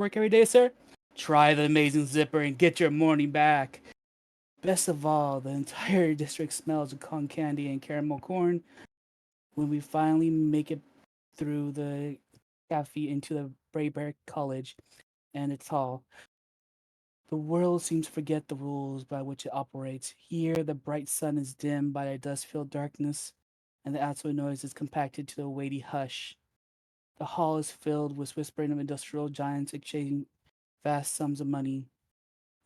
work every day, sir? Try the amazing zipper and get your morning back. Best of all, the entire district smells of cotton candy and caramel corn. When we finally make it through the cafe into the Brayberg College and its hall, the world seems to forget the rules by which it operates. Here, the bright sun is dimmed by a dust-filled darkness, and the outside noise is compacted to a weighty hush. The hall is filled with whispering of industrial giants exchanging vast sums of money.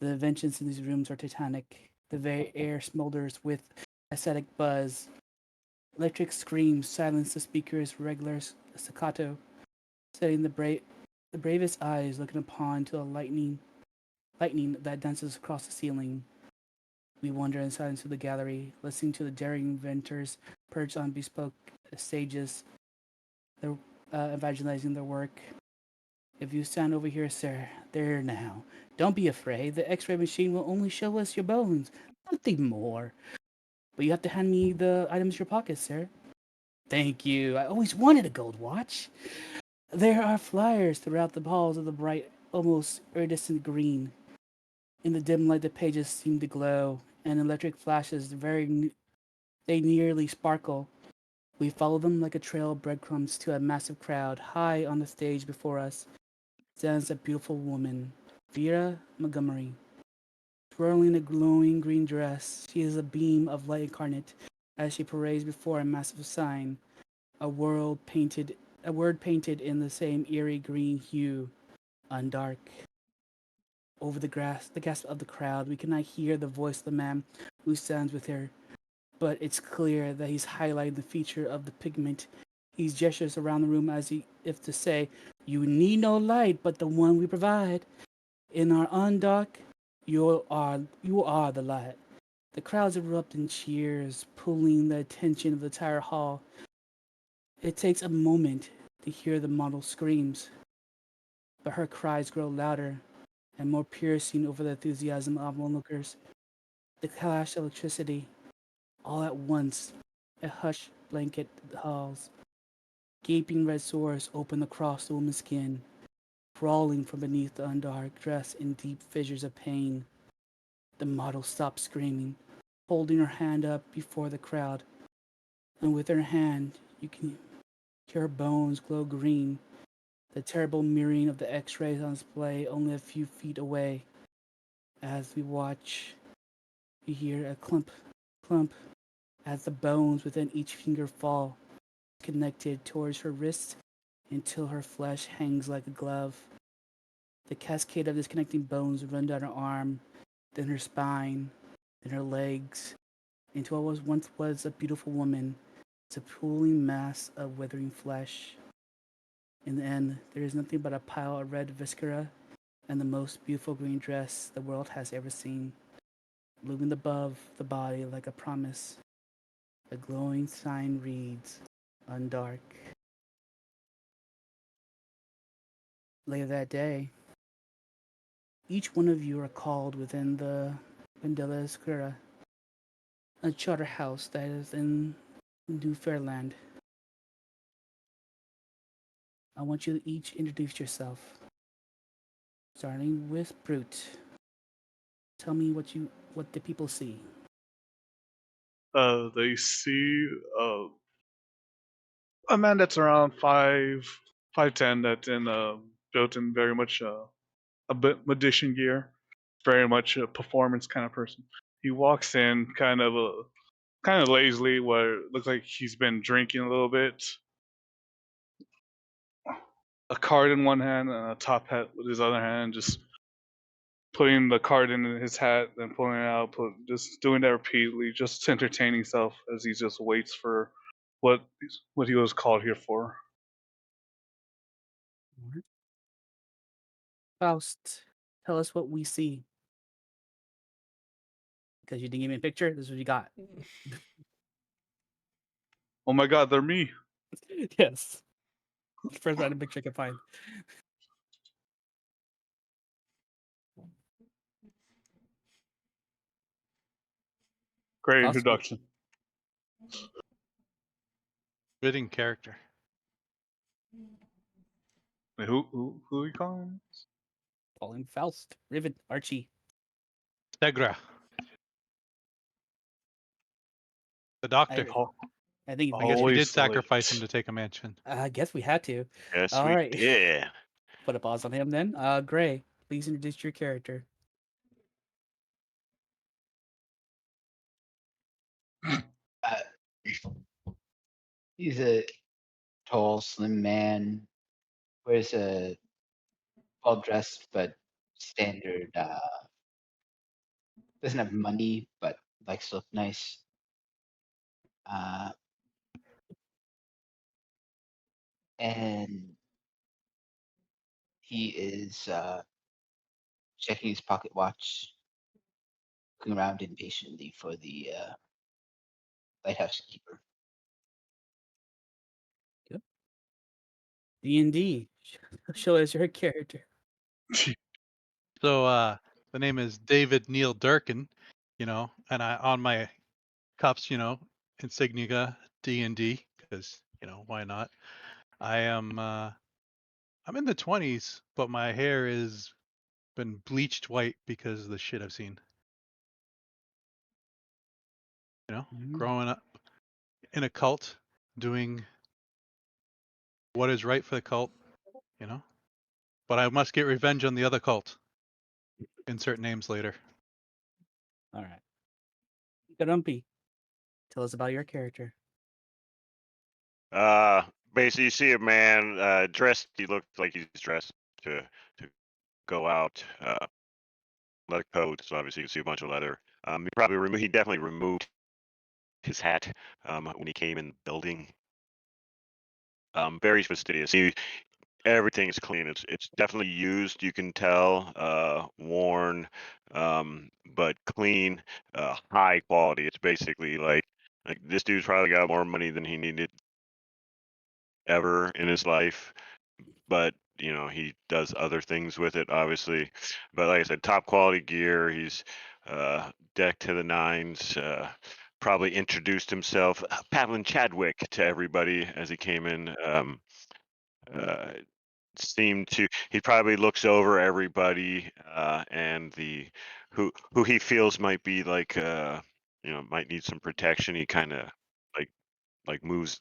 The inventions in these rooms are titanic. The very air smolders with ascetic buzz. Electric screams silence the speaker's regular staccato, setting the bravest eyes looking upon to the lightning that dances across the ceiling. We wander in silence through the gallery, listening to the daring inventors perched on bespoke stages, their, evangelizing their work. If you stand over here, sir, there now. Don't be afraid. The X-ray machine will only show us your bones, nothing more. But you have to hand me the items in your pocket, sir. Thank you. I always wanted a gold watch. There are flyers throughout the halls of the bright, almost iridescent green. In the dim light, the pages seem to glow, and electric flashes they nearly sparkle. We follow them like a trail of breadcrumbs to a massive crowd. High on the stage before us stands a beautiful woman, Vera Montgomery. Twirling a glowing green dress, she is a beam of light incarnate as she parades before a massive sign, a word painted in the same eerie green hue, undark. Over the gasp of the crowd, we cannot hear the voice of the man who stands with her, but it's clear that he's highlighting the feature of the pigment. He gestures around the room as if to say, "You need no light but the one we provide. In our undark, you are the light." The crowds erupt in cheers, pulling the attention of the entire hall. It takes a moment to hear the model screams, but her cries grow louder and more piercing over the enthusiasm of onlookers. The clash of electricity, all at once, a hush blanket the halls. Gaping red sores open across the woman's skin, crawling from beneath the undark dress in deep fissures of pain. The model stops screaming, holding her hand up before the crowd, and with her hand you can hear her bones glow green, the terrible mirroring of the X-rays on display only a few feet away. As we watch, we hear a clump, as the bones within each finger fall, connected towards her wrist until her flesh hangs like a glove. The cascade of disconnecting bones run down her arm, then her spine, then her legs, into what was once was a beautiful woman. It's a pooling mass of withering flesh. In the end, there is nothing but a pile of red viscera and the most beautiful green dress the world has ever seen, looming above the body like a promise. The glowing sign reads, "Undark." Later that day, each one of you are called within the Vendela Obscura, a charter house that is in New Fairland. I want you to each introduce yourself, starting with Brute. Tell me what the people see. They see a man that's around 5'10", that's built in very much a bit magician gear, very much a performance kind of person. He walks in kind of lazily, where it looks like he's been drinking a little bit. A card in one hand and a top hat with his other hand, just putting the card in his hat, then pulling it out, just doing that repeatedly, just entertaining himself as he just waits for what what he was called here for. Faust, tell us what we see. Because you didn't give me a picture, this is what you got. Oh my God, they're me! Yes. First random picture I can find. Great Faust? introduction. Fitting character. Wait, who are you calling? Falling Faust. Rivet. Archie. Stegra, the doctor. I Al- I think I guess we did Always sacrifice him late. to take a mansion. I guess we had to. Yes, All we right. did. Put a pause on him then. Gray, please introduce your character. Uh, he's a tall, slim man, wears a well dressed but standard. Doesn't have money, but likes to look nice. Uh, and he is checking his pocket watch, looking around impatiently for the lighthouse keeper. Yep. D&D. Show us your character. So the name is David Neil Durkin, and I on my cups, insignia D&D because why not? I am I'm in the 20s, but my hair is been bleached white because of the shit I've seen. Growing up in a cult, doing what is right for the cult, you know. But I must get revenge on the other cult. Insert names later. All right. Grumpy. Tell us about your character. Uh, Basically, you see a man dressed. He looks like he's dressed to go out. Leather coat, so obviously you can see a bunch of leather. He definitely removed his hat when he came in the building. Very fastidious. Everything's clean. It's definitely used. You can tell, worn, but clean, high quality. It's basically like this dude's probably got more money than he needed ever in his life, but he does other things with it, obviously. But like I said, top quality gear. He's decked to the nines. Probably introduced himself, Patlin Chadwick, to everybody as he came in. Uh, Seemed to he probably looks over everybody and the who he feels might be like might need some protection. He kind of like moves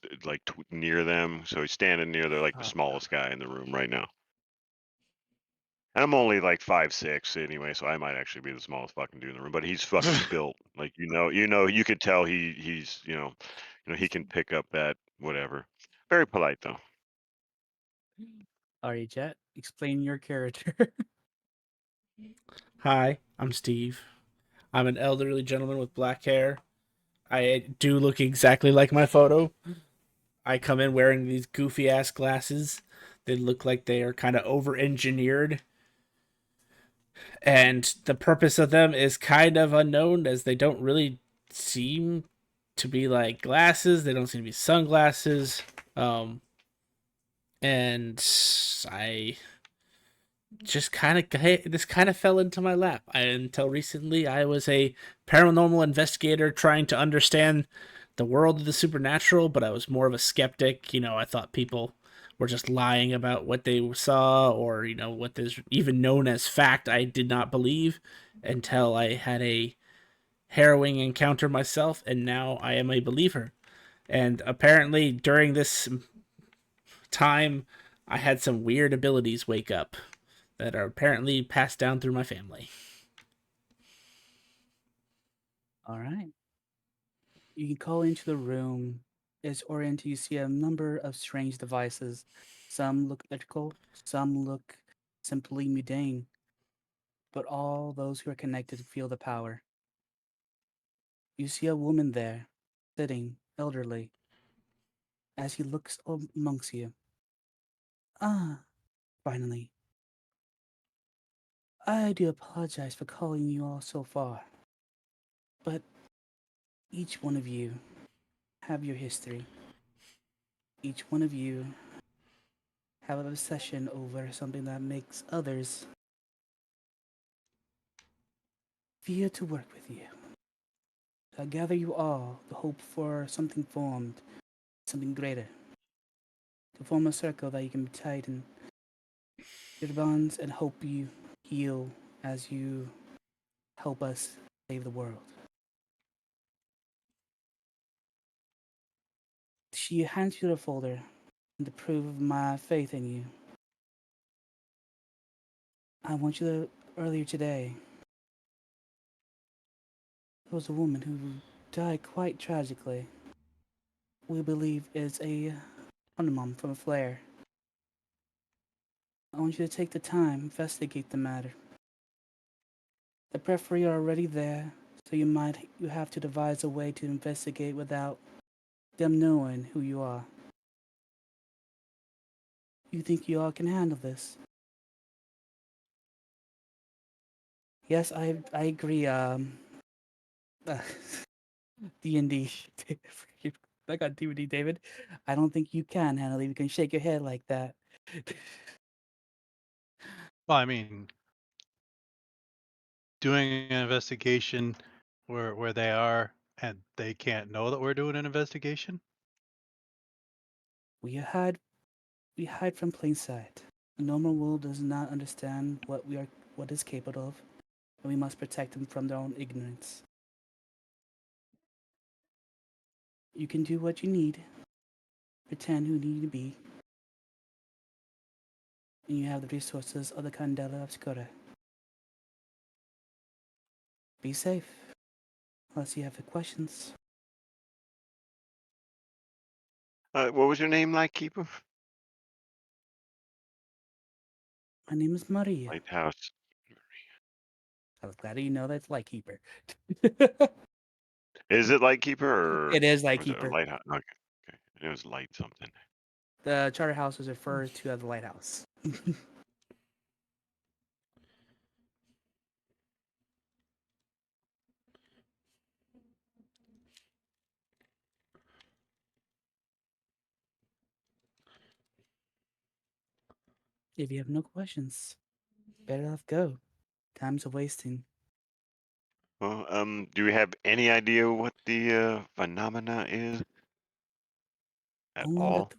near them, so he's standing near the smallest guy in the room right now. And I'm only like 5'6" anyway, so I might actually be the smallest fucking dude in the room. But he's fucking built, like you could tell he's he can pick up that whatever. Very polite though. All right, Jet. Explain your character. Hi, I'm Steve. I'm an elderly gentleman with black hair. I do look exactly like my photo. I come in wearing these goofy ass glasses. They look like they are kind of over engineered. And the purpose of them is kind of unknown as they don't really seem to be like glasses. They don't seem to be sunglasses. And I just kind of this kind of fell into my lap. Until recently, I was a paranormal investigator trying to understand the world of the supernatural, but I was more of a skeptic. I thought people were just lying about what they saw, or what is even known as fact. I did not believe until I had a harrowing encounter myself, and now I am a believer. And apparently, during this time, I had some weird abilities wake up that are apparently passed down through my family. All right. You can call into the room. As oriented, you see a number of strange devices. Some look electrical, some look simply mundane, but all those who are connected feel the power. You see a woman there, sitting, elderly, as he looks amongst you. Ah, finally. I do apologize for calling you all so far, but each one of you have your history. Each one of you have an obsession over something that makes others fear to work with you. I gather you all the hope for something formed, something greater, to form a circle that you can tighten your bonds and hope you heal as you help us save the world. She hands you the folder and to prove my faith in you. I want you to, earlier today, there was a woman who died quite tragically. We believe is a honeymoon from a flare. I want you to take the time, investigate the matter. The referee are already there, so you have to devise a way to investigate without them knowing who you are. You think you all can handle this? Yes, I agree. D&D. I got D&D, David. I don't think you can handle it. You can shake your head like that. Well, I mean, doing an investigation where they are and they can't know that we're doing an investigation. We hide from plain sight. The normal world does not understand what is capable of, and we must protect them from their own ignorance. You can do what you need, pretend who need to be, and you have the resources of the Calldera Obscura. Be safe, unless you have questions. What was your name, Lightkeeper? My name is Maria. Lighthouse. I was glad you know that's Lightkeeper. Is it Lightkeeper or It is was it Lightkeeper. Lighthouse? Okay, okay. It was Light something. The charter house is referred to as the lighthouse. If you have no questions, better off go. Time's a wasting. Well, do we have any idea what the phenomena is at Only that all?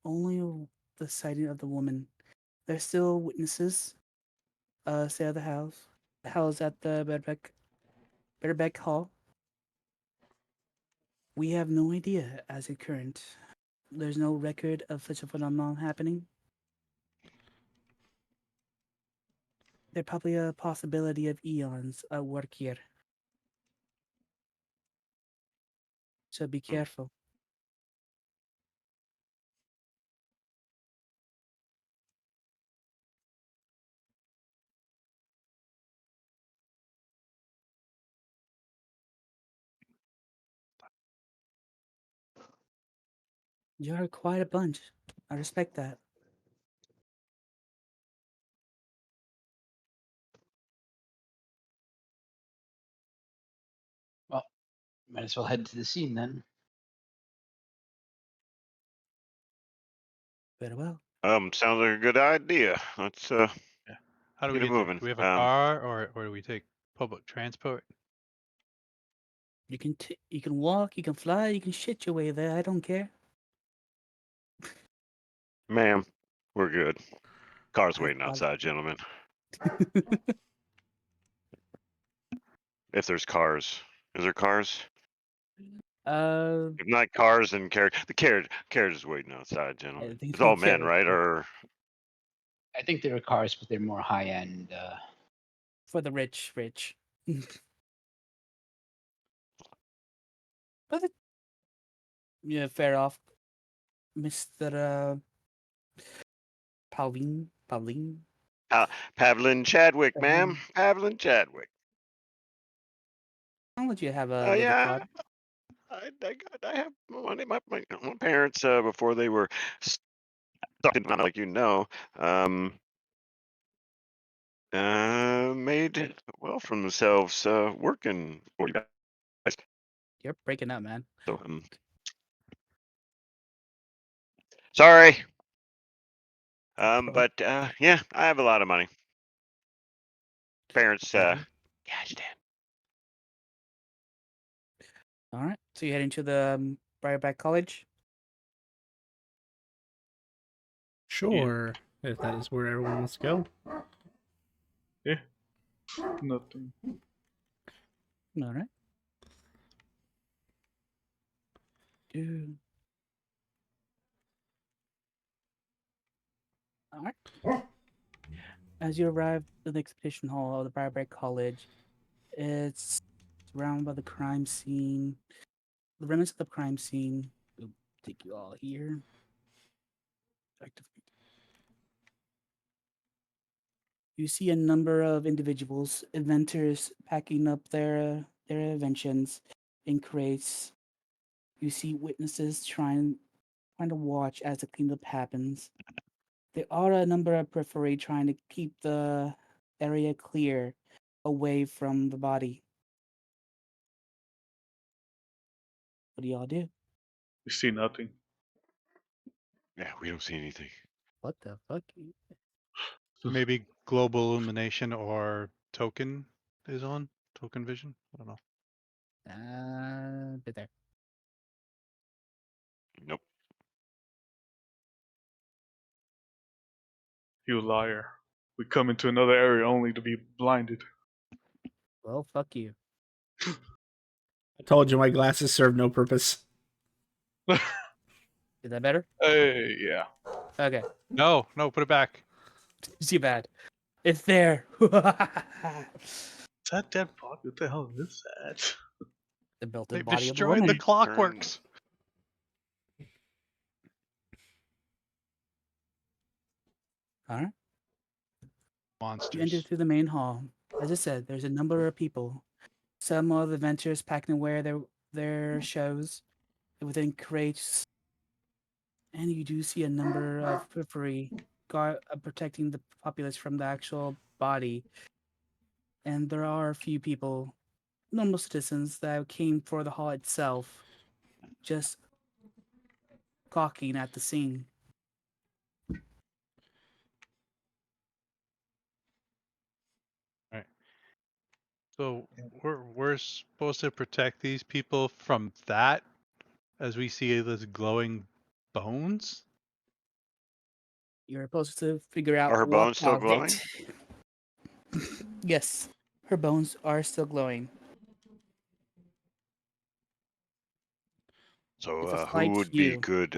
only the sighting of the woman. There's still witnesses. Stay at the house. The house at the Bedbeck Hall. We have no idea as it current. There's no record of such a phenomenon happening. There's probably a possibility of eons at work here. So be Hmm. careful. You're quite a bunch. I respect that. Well, might as well head to the scene then. Very well. Sounds like a good idea. Let's Yeah. How do we get it get there? moving. Do we have a car or do we take public transport? You can walk, you can fly, you can shit your way there. I don't care. Ma'am, we're good. Car's I waiting thought. outside, gentlemen. If there's cars. Is there cars? If not cars, then carriage. The carriage is waiting outside, I gentlemen. think It's they all men, carry right? Or I think there are cars, but they're more high end. for the rich. But yeah, fair off, Mr. Pauline. Pavlin Chadwick, ma'am. Pauline. Pavlin Chadwick. I'll let you have a little Yeah, card. I have money. My parents, before they were something like um, made well for themselves working for you guys. You're breaking up, man. So, sorry. Pro- But yeah, I have a lot of money. Parents, Very. cashed in. All right. So you head into the Briarback College. Sure, if that is where everyone wants to go. Yeah. Nothing. All right. Do- All right. As you arrive at the exhibition hall of the Barbaric College, it's surrounded by the crime scene. The remnants of the crime scene. We'll take you all here. Activate. You see a number of individuals, inventors, packing up their inventions in crates. You see witnesses trying to watch as the cleanup happens. There are a number of periphery trying to keep the area clear away from the body. What do y'all do? We see nothing. Yeah, we don't see anything. What the fuck? Maybe global illumination or token is on. Token vision. I don't know. Bit there. Nope. You liar. We come into another area only to be blinded. Well, fuck you. I told you my glasses serve no purpose. Is that better? Hey, yeah. Okay. No, put it back. Too bad. It's there. Is that dead body? What the hell is that? The built-in They've body of the destroyed the woman. clockworks. All right. You enter Monsters. through the main hall. As I said, there's a number of people. Some of the vendors packing away their shows within crates, and you do see a number of periphery protecting the populace from the actual body. And there are a few people, normal citizens, that came for the hall itself, just gawking at the scene. So we're supposed to protect these people from that, as we see this glowing bones. You're supposed to figure out Are her what bones still caused glowing? it. Yes, her bones are still glowing. So It's a who slight would be hue. good?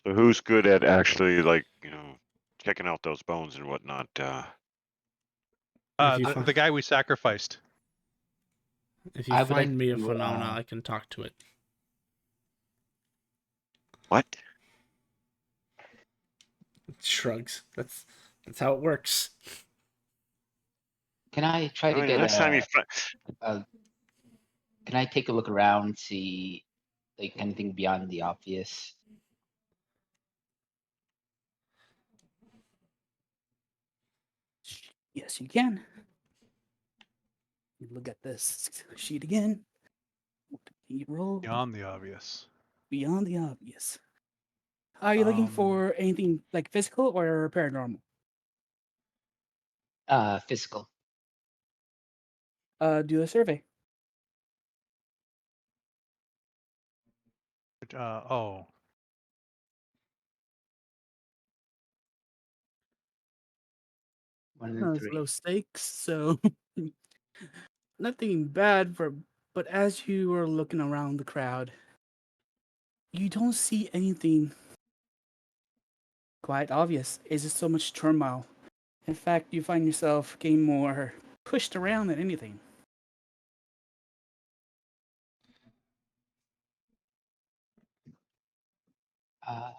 So who's good at actually like checking out those bones and whatnot? If you The guy we sacrificed. if you I would like find me a to, phenomena, I can talk to it. What? It shrugs. That's how it works. Can I try I to mean, get next time you can I take a look around, see like anything beyond the obvious? Yes, you can. You look at this sheet again. You roll Beyond the obvious. beyond the obvious. Are you looking for anything like physical or paranormal? Physical. Do a survey. Oh, One and No, it's three. low stakes, so nothing bad for. But as you are looking around the crowd, you don't see anything quite obvious. It's just so much turmoil. In fact, you find yourself getting more pushed around than anything. Uh,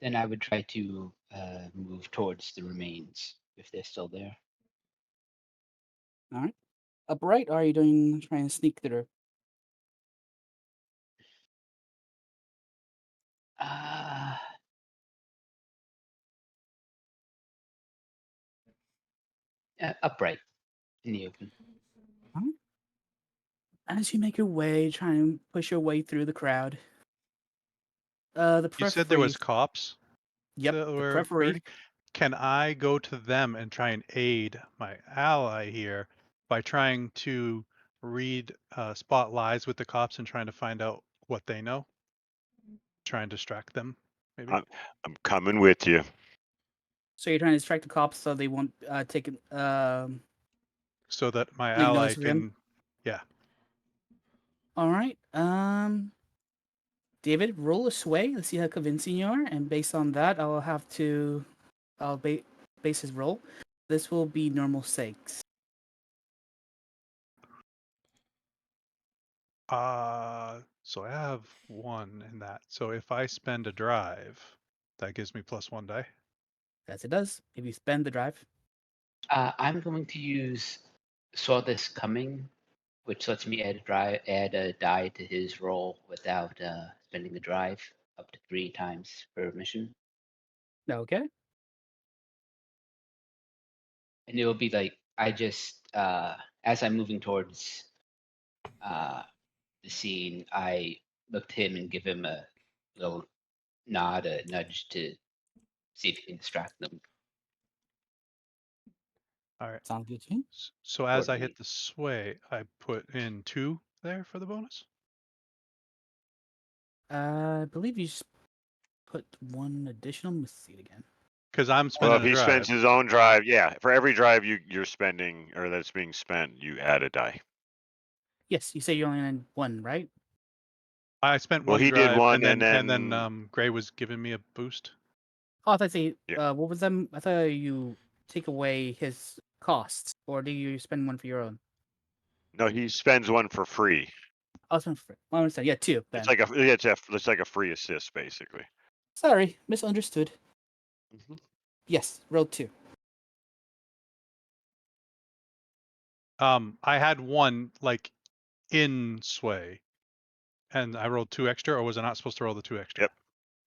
then I would try to move towards the remains if they're still there. All right. Upright, or are you doing trying to sneak through? Uh, Upright in the open. All right. As you make your way, try and push your way through the crowd. The you said there periphery. was cops Yep, that the were periphery. guarding. Can I go to them and try and aid my ally here by trying to read spot lies with the cops and trying to find out what they know? Try and distract them, maybe. I'm coming with you. So you're trying to distract the cops so they won't take it. So that my Make ally noise of him? can. Yeah. All right. David, roll a sway. Let's see how convincing you are, and based on that, I'll base his roll. This will be normal 6. So I have 1 in that. So if I spend a drive, that gives me +1 die. As it does. If you spend the drive. I'm going to use Saw This Coming, which lets me add a die to his roll without spending a drive up to 3 times per mission. Okay. And it'll be like I just as I'm moving towards the scene, I look to him and give him a little nod, a nudge to see if he can distract them. All right. Sounds good to me. So as I Coordinate. hit the sway, I put in 2 there for the bonus. I believe you just put 1 additional. Let me see it again. Because I'm Well, spending if a he spends drive. his own drive, yeah, for every drive you're spending or that's being spent, you add a die. Yes, you say you're only in 1, right? I spent Well, 1 he did drive, one, and and then Gray was giving me a boost. Oh, I thought you Yeah. what was that? I thought you take away his costs, or do you spend 1 for your own? no, he spends one for free. Oh, spend for I understand. Yeah, 2 then. It's like a free assist basically. Sorry, misunderstood. Mm-hmm. Yes, roll 2. I had 1 like in sway, and I rolled 2 extra, or was I not supposed to roll the 2 extra? Yep.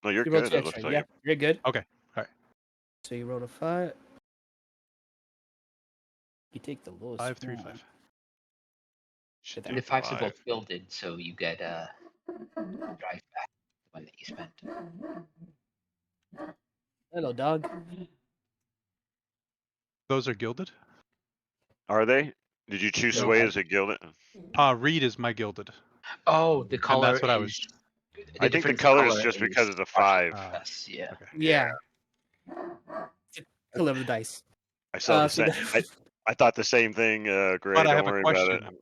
No, you're You rolled good. 2 It extra. looks like Yeah, it. you're good. Okay. All right. So you rolled a 5. You take the lowest 5, 3, one. 5. Should Get And do the 5s are 5. both gilded, so you get a drive back the one that you spent. Hello, dog. Those are gilded. Are they? Did you choose No, Sway as a gilded? Reed is my gilded, Oh, the and color that's what I was. is I the think the difference in color is color just is because of the partially 5. us. Yeah. Okay. Yeah. It's a color of the dice. I saw the So you same. I thought the same thing, Gray. But I Don't have a worry about it. question.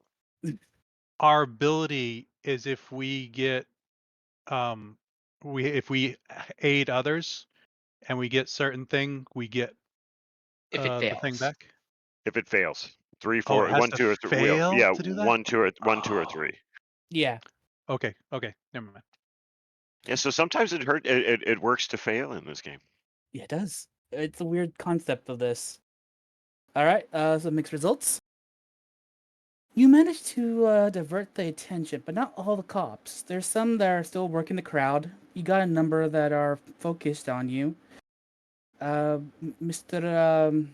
Our ability is if we get if we aid others and we get certain thing, we get If it the thing fails. back. If it fails, 3, Oh, 4, it has 1, to 2, or 3. fail Yeah, to do that. 1, 2, or 1, 2, or Oh. 3. yeah. Okay. Never mind. Yeah. So sometimes it works to fail in this game. Yeah, it does. It's a weird concept of this. All right. So mixed results. You managed to divert the attention, but not all the cops. There's some that are still working the crowd. You got a number that are focused on you. Mr.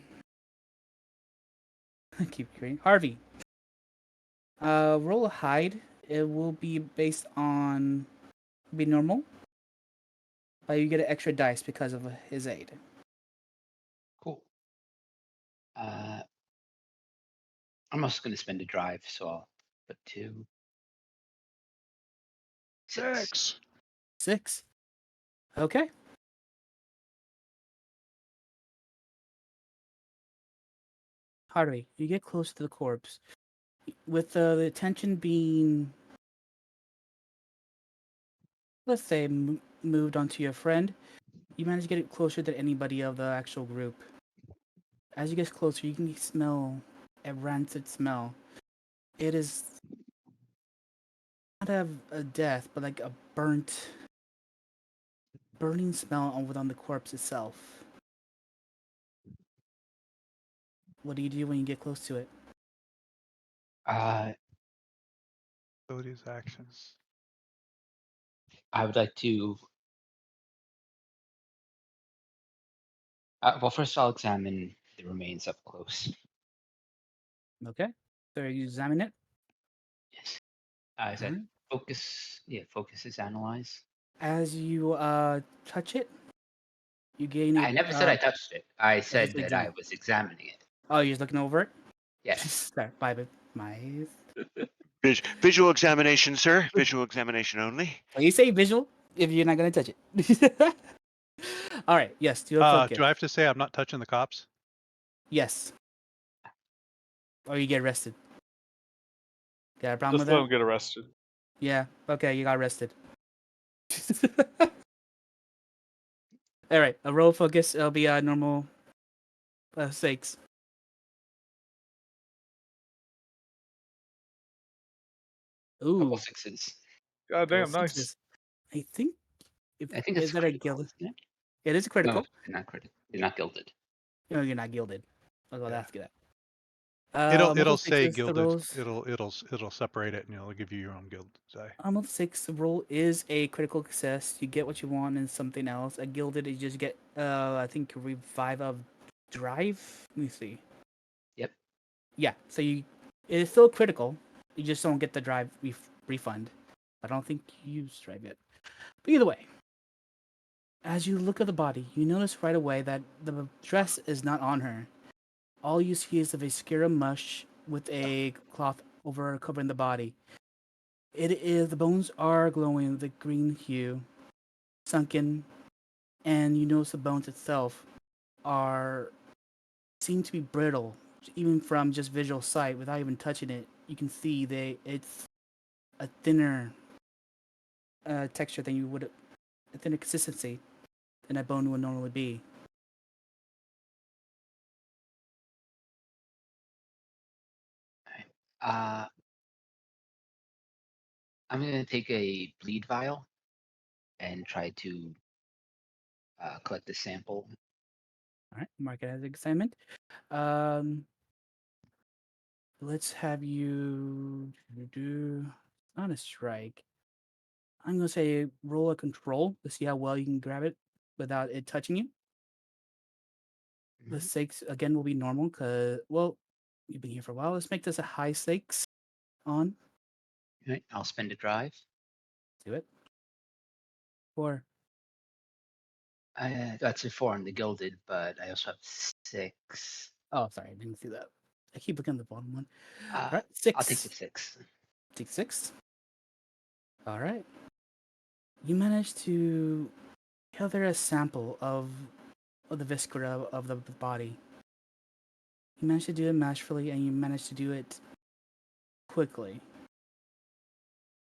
I keep hearing Harvey. Roll a hide. It will be based on be normal, but you get an extra dice because of his aid. Cool. I'm also going to spend a drive, so I'll put 2. 6. 6. Okay. Harvey, you get close to the corpse. With the attention being, let's say, moved onto your friend, you manage to get it closer than anybody of the actual group. As you get closer, you can smell a rancid smell. It is not a death, but like a burning smell on the corpse itself. What do you do when you get close to it? Abilities, actions. I would like to. Well, first I'll examine the remains up close. Okay. So you examine it. Yes. Is that Alright. focus? Yeah, focus is analyze. As you touch it, you gain I it. never said I touched it. I said said that you- I was examining it. Oh, you're just looking over it. Yes. Sorry, my. Visual examination, sir. Visual examination only. Well, you say visual if you're not gonna touch it. All right. Yes. Do a focus. Do I have to say I'm not touching the cops? Yes. Or you get arrested. Got a problem Just with let that? him get arrested. Yeah. Okay. You got arrested. All right. A roll focus. It'll be normal 6. Couple Ooh. sixes. God Double damn, nice. sixes. I think. If I think is it's that a critical, guild? isn't it? It is No, critical. they're not critical. They're not gilded. No, you're not gilded. I was about to Yeah. ask you that. It'll say Sixes, the gilded. rolls. It'll separate it and it'll give you your own guild die. Almost 6, the roll is a critical success. You get what you want and something else. A gilded, you just get, I think, revive of drive. Let me see. Yep. Yeah, so it is still critical. You just don't get the drive refund. I don't think you use drive yet. But either way, as you look at the body, you notice right away that the dress is not on her. All you see is a Obscura mush with a cloth over covering the body. The bones are glowing the green hue, sunken, and you notice the bones itself seem to be brittle, even from just visual sight. Without even touching it, you can see it's a thinner texture than a thinner consistency than a bone would normally be. Uh, I'm gonna take a bleed vial and try to collect the sample. All right, mark it as excitement. Um, let's have you do not a strike. I'm gonna say roll a control to see how well you can grab it without it touching you. The Mhm. stakes again will be normal because you've been here for a while. Let's make this a high stakes on. Right, I'll spend a drive. Do it. 4. That's a 4 on the gilded, but I also have 6. Oh, sorry, I didn't see that. I keep looking at the bottom one. All Uh, right, I'll take the 6. 6. Take 6. All right. You managed to gather a sample of the viscera of the body. You managed to do it masterfully, and you managed to do it quickly.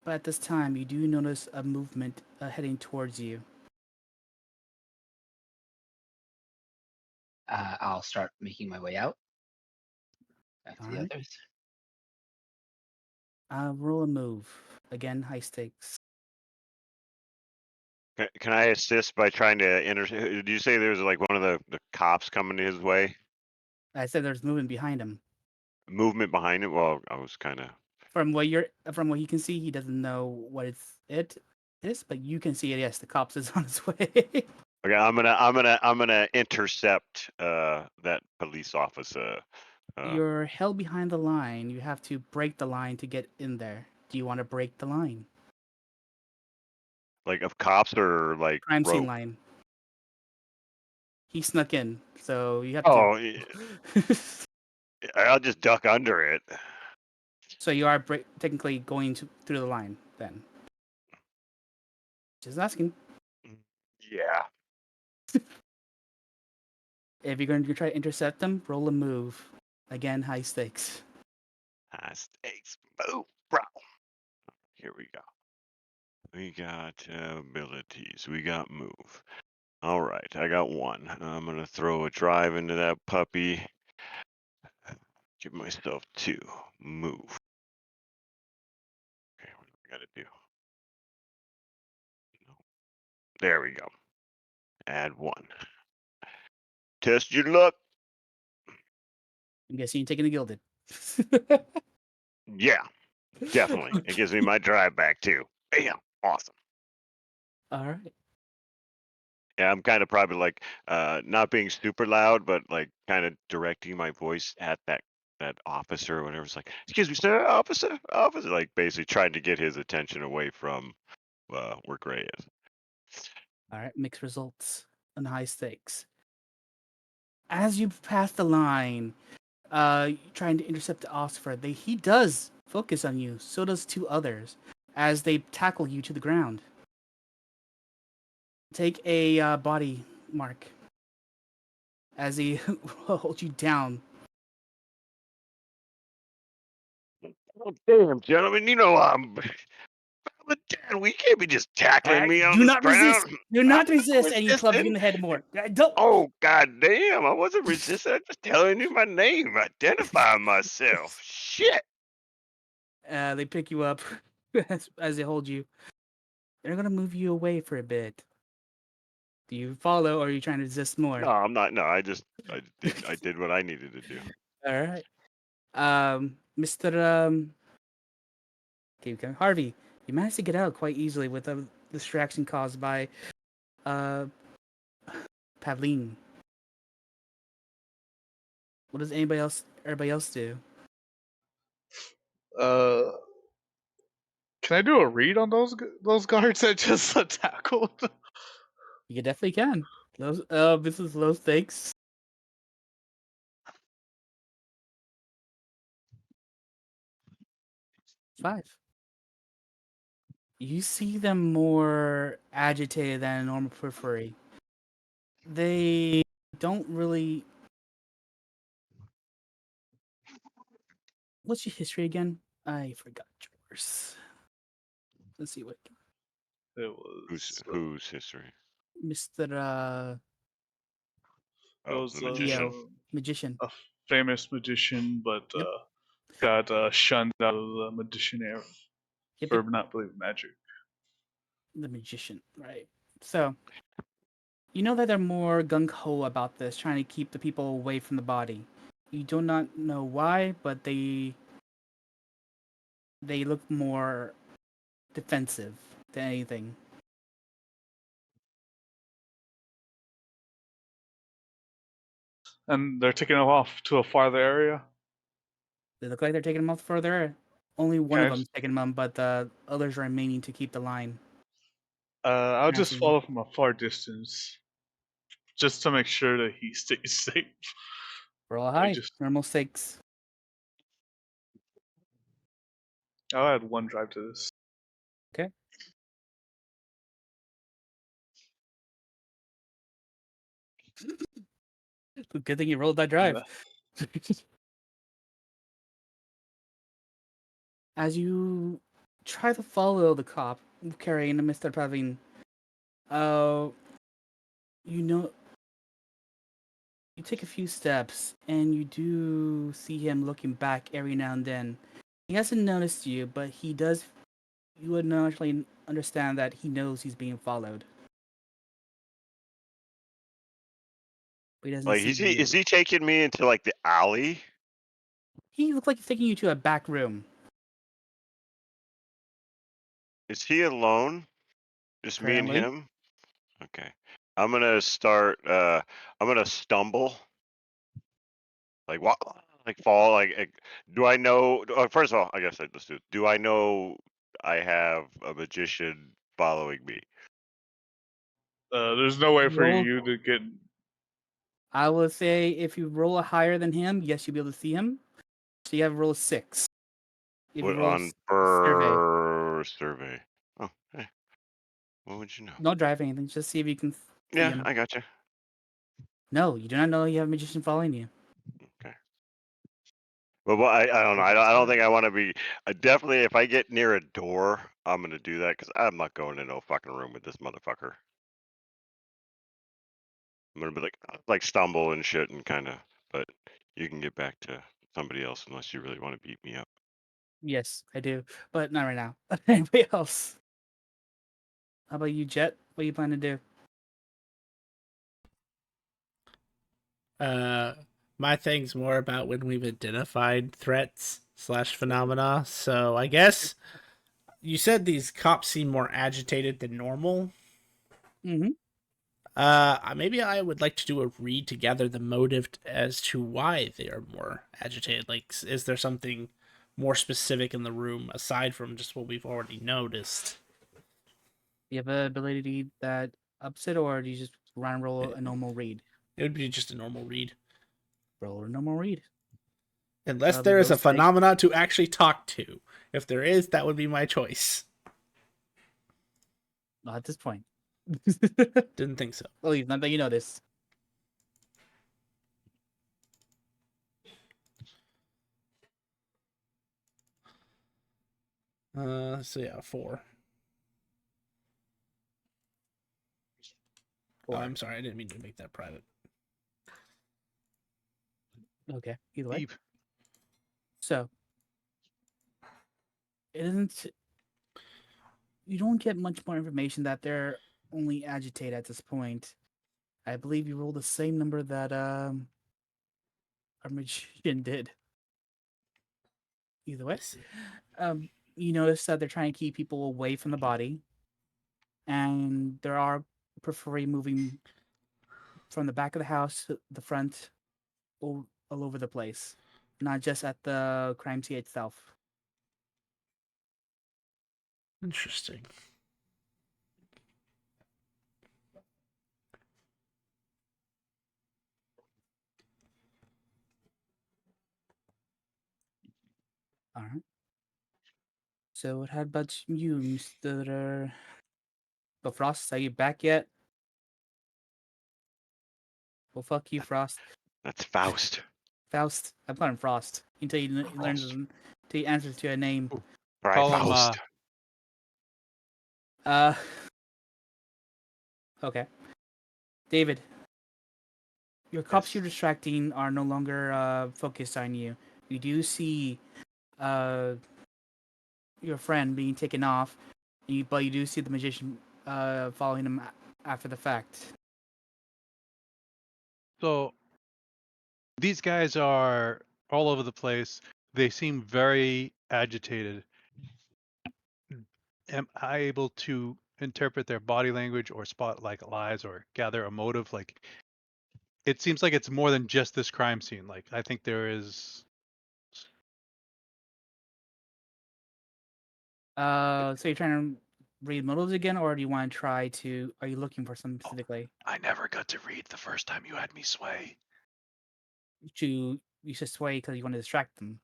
But at this time, you do notice a movement heading towards you. I'll start making my way out back to All the right. others. Roll a move. Again, high stakes. Can I assist by trying to enter? Did you say there's like one of the cops coming his way? I said there's movement behind him. Movement behind it? Well, I was kind of. From what you can see, he doesn't know what it is, but you can see it. Yes, the cops is on his way. Okay, I'm gonna intercept that police officer. You're held behind the line. You have to break the line to get in there. Do you want to break the line? Like of cops or like Crime scene rope? line. He snuck in, so you have Oh, to. I'll just duck under it. So you are technically going through the line then. Just asking. Yeah. If you're going to try to intercept them, roll a move. Again, high stakes. High stakes. Move, bro. Here we go. We got abilities. We got move. All right, I got 1. I'm gonna throw a drive into that puppy. Give myself 2. Move. Okay, what do we gotta do? There we go. Add 1. Test your luck. I'm guessing you're taking the gilded. Yeah, definitely. It gives me my drive back too. Bam. Awesome. All right. Yeah, I'm kind of probably like not being super loud, but like kind of directing my voice at that officer or whatever. It's like, excuse me, sir, officer, like basically trying to get his attention away from where Gray is. All right. Mixed results on high stakes. As you pass the line, trying to intercept the officer, he does focus on you. So does 2 others, as they tackle you to the ground. Take a body mark as he holds you down. Oh, damn, gentlemen, you know but Dan, we can't be just tackling me on Do the not resist. ground. Do I'm not not resist. And he clubs you in resisting. the head more. Don't. Oh, god damn, I wasn't resisting. I'm just telling you my name, identifying myself. Shit. They pick you up as they hold you. They're gonna move you away for a bit. Do you follow, or are you trying to resist more? No, I'm not. No, I did what I needed to do. All right. Mr. Keep going. Harvey, you managed to get out quite easily with a distraction caused by uh Pavline. What does everybody else do? Uh, can I do a read on those guards that just tackled? You definitely can. This is low stakes. 5. You see them more agitated than a normal periphery. They don't really. What's your history again? I forgot yours. Let's see what It was Whose history? Mr. it Oh, was the magician. Magician. a famous magician, but Yep. got shunned out of the magician era Yep, for yep, not believing magic. the magician, right? So you know that they're more gung ho about this, trying to keep the people away from the body. You do not know why, but they look more defensive than anything. And they're taking him off to a farther area. They look like they're taking them off further. Only one Can of I them's taking them on, but the others are remaining to keep the line. I'll just Passing. follow from a far distance, just to make sure that he stays safe. Roll Like high, just, normal 6. I'll add 1 drive to this. Okay. Good thing you rolled that drive. As you try to follow the cop carrying Mr. Pavin, you know, you take a few steps and you do see him looking back every now and then. He hasn't noticed you, but he does. You would naturally understand that he knows he's being followed, but he doesn't Like, see is you. he taking me into like the alley? He looks like he's taking you to a back room. Is he alone? Just me and Apparently, him? Okay. I'm gonna start. I'm gonna stumble. Like what? Like fall? Do I know? First of all, I guess let's do. Do I know I have a magician following me? There's no way for roll. you to get. I will say if you roll a higher than him, yes, you'll be able to see him. So you have to roll a 6. If you What roll on survey, survey? Oh, hey, what would you know? don't drive anything. Just see if you can see Yeah, him. I got you. No, you do not know you have a magician following you. Okay. But I don't know. I don't think I want to be. Definitely, if I get near a door, I'm gonna do that because I'm not going in no fucking room with this motherfucker. I'm gonna be like stumble and shit and kind of. But you can get back to somebody else unless you really want to beat me up. Yes, I do, but not right now. Anybody else? How about you, Jet? What do you plan to do? My thing's more about when we've identified threats slash phenomena. So I guess you said these cops seem more agitated than normal. Mm-hmm. Maybe I would like to do a read to gather the motive as to why they are more agitated. Like, is there something more specific in the room aside from just what we've already noticed? Do you have an ability that ups it, or do you just run and roll a normal read? It would be just a normal read. Roll a normal read. Unless That'll be there is low a stake. phenomena to actually talk to. If there is, that would be my choice. Not at this point. Didn't think so. At least not that you notice. So yeah, 4. Oh, Or I'm sorry, I didn't mean to make that private. okay, either way. Deep. So it isn't. You don't get much more information that they're only agitated at this point. I believe you rolled the same number that our magician did. Either way, I see. you notice that they're trying to keep people away from the body, and there are periphery moving from the back of the house to the front, all over the place, not just at the crime scene itself. Interesting. All right. So what about you, Mr. Frost? Are you back yet? Well, fuck you, Frost. That's Faust. Faust. I'm calling him Frost until he learns Frost. until he answers to a name. All right, Call him, Faust. Uh. Okay. David, your cops Yes. you're distracting are no longer focused on you. You do see uh your friend being taken off, but you do see the magician following him after the fact. So these guys are all over the place. They seem very agitated. Am I able to interpret their body language or spot like lies or gather a motive? Like it seems like it's more than just this crime scene. Like I think there is. So you're trying to read motives again, or do you want to try to? Are you looking for something Oh, specifically? I never got to read the first time you had me sway. You should sway because you want to distract them.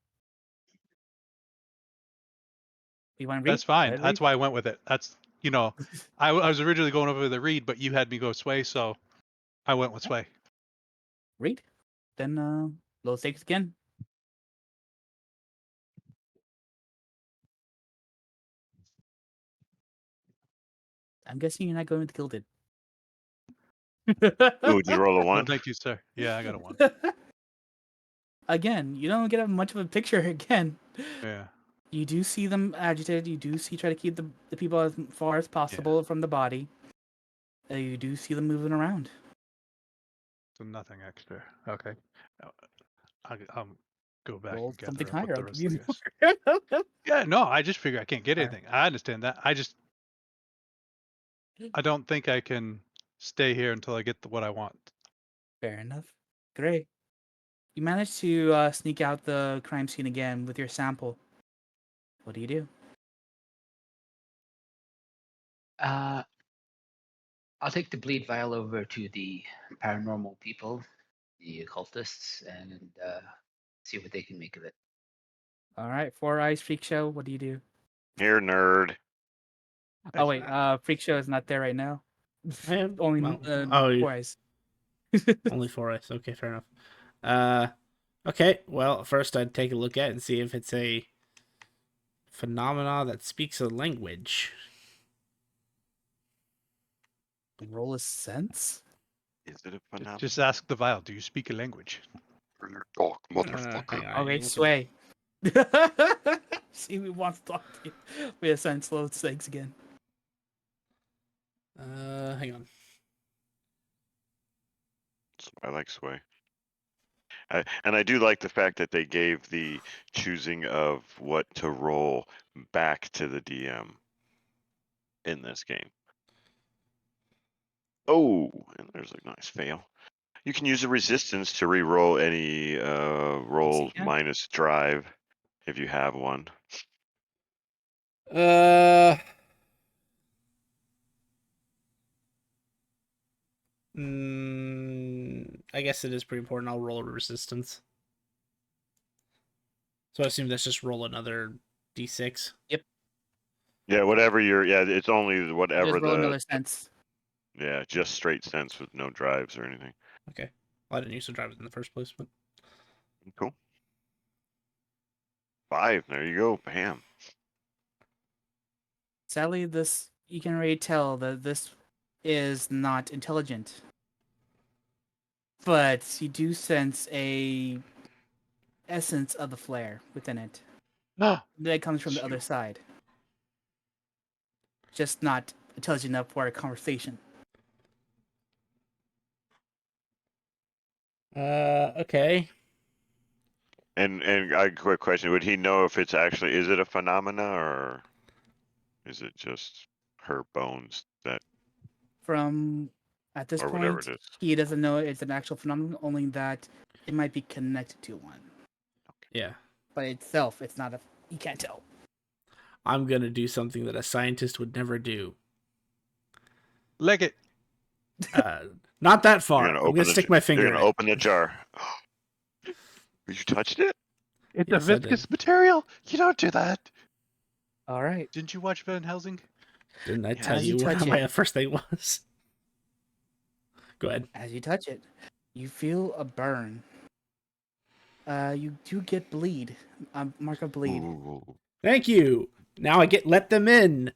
You want to read? That's Go fine. ahead, That's read. why I went with it. That's I was originally going over the read, but you had me go sway, so I went with sway. Read. Then low stakes again. I'm guessing you're not going with Gilded. Ooh, did you roll a Oh, 1? thank you, sir. Yeah, I got a 1. Again, you don't get much of a picture again. Yeah, You do see them agitated. You do see try to keep the people as far as possible from the body. You do see them moving around. so nothing extra. Okay, Uh, I'll go back Roll and something gather up with higher. the I'll give rest of you the guys. more. Yeah, no, I just figure I can't get Alright. anything. I understand that. I don't think I can stay here until I get what I want. Fair enough. Great. You managed to sneak out the crime scene again with your sample. What do you do? I'll take the bleed vial over to the paranormal people, the occultists, and see what they can make of it. All right, Four Eyes Freak Show. What do you do? Here, nerd. Oh wait, Freak Show is not there right now. I am Only oh, Four Eyes. only 4 ice. Okay, fair enough. Okay. Well, first I'd take a look at it and see if it's a phenomena that speaks a language. Roll a sense. Is it a phenomenon? Just ask the vial. Do you speak a language? Talk, Hang motherfucker. on. Okay, I'm looking- sway. See, we want to talk to you. We assign slow stakes again. Hang on. I like sway. And I do like the fact that they gave the choosing of what to roll back to the DM in this game. Oh, and there's a nice fail. You can use a resistance to re-roll any roll again? minus drive if you have one. I guess it is pretty important. I'll roll a resistance. So I assume that's just roll another d6. Yeah, whatever your it's only whatever Just roll the another sense. Yeah, just straight sense with no drives or anything. Okay. Well, I didn't use the drivers in the first place, but Cool. 5. There you go. Bam. Sadly, this you can already tell that this is not intelligent. But you do sense a essence of the flare within it No. that comes from the other Shoot. side. Just not intelligent enough for a conversation. okay. And a quick question: would he know if it's actually is it a phenomena or is it just her bones that From at this or whatever point, it is? he doesn't know it's an actual phenomenon, only that it might be connected to one. Yeah. By itself, it's not a. You can't tell. I'm gonna do something that a scientist would never do. Leg it. Not that You're far. gonna I'm open gonna the stick my you're finger in gonna it. open the jar. You touched it? It's Yes, a I did. viscous material. You don't do that. All right. Didn't you watch Van Helsing? Didn't I Yeah. tell As you you what touch my it. first thing was? Go ahead. As you touch it, you feel a burn. You do get bleed. Mark of bleed. Ooh, Thank you. Now I get let them in.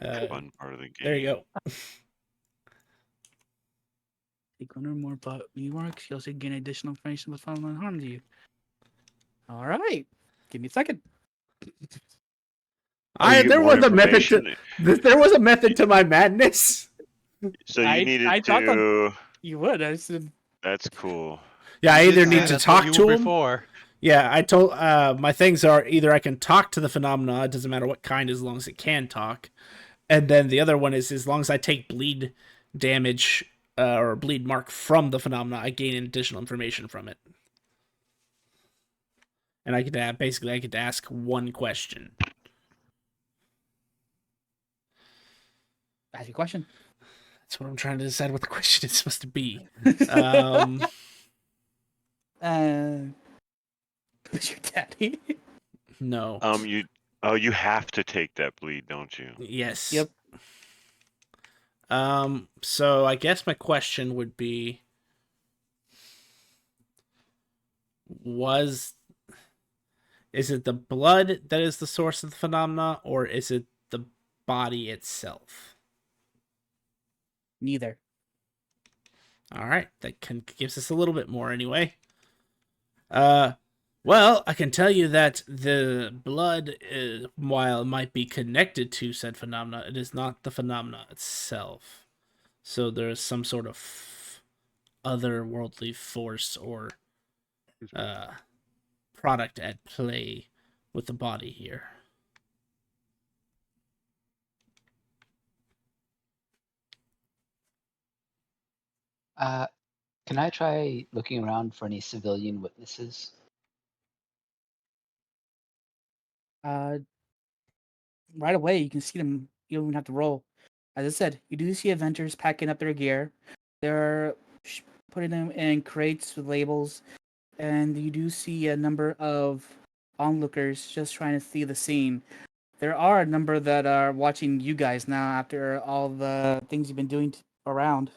fun part of the game. There you go. Take one or more but you marks. You also gain additional information with found harm to you. All right. Give me a second. Oh, you get There more was a method to information. there was a method to my madness. So you needed I thought that to. you would. I said, That's cool. Yeah, I You did either say need to that's what talk you to were him. before. Yeah, I told my things are either I can talk to the phenomena, it doesn't matter what kind as long as it can talk. And then the other one is as long as I take bleed damage or bleed mark from the phenomena, I gain additional information from it. And I could basically I could ask one question. ask your question. That's what I'm trying to decide what the question is supposed to be. Who's your daddy? No. You have to take that bleed, don't you? Yes. Yep. So I guess my question would be is it the blood that is the source of the phenomena or is it the body itself? Neither. All right, that gives us a little bit more anyway. Well, I can tell you that the blood, while it might be connected to said phenomena, it is not the phenomena itself. So there is some sort of otherworldly force or product at play with the body here. Can I try looking around for any civilian witnesses? Right away, you can see them. You don't even have to roll. As I said, you do see Avengers packing up their gear. They're putting them in crates with labels, and you do see a number of onlookers just trying to see the scene. There are a number that are watching you guys now after all the things you've been doing around.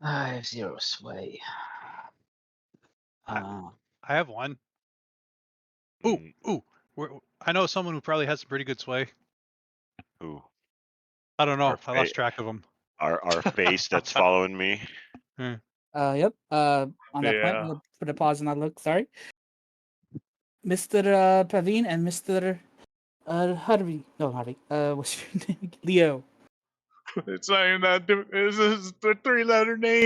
I have 0 sway. Uh, I have one. Ooh, Mm, ooh. I know someone who probably has some pretty good sway. Ooh, I don't our know. I lost track of them. our face that's following me. Yep. On that point, Yeah. we'll put a pause and I look. Sorry, Mr. Praveen and Mr. Harvey. No, Harvey. What's your name? Leo. It's not even that difficult. It's just a 3-letter name.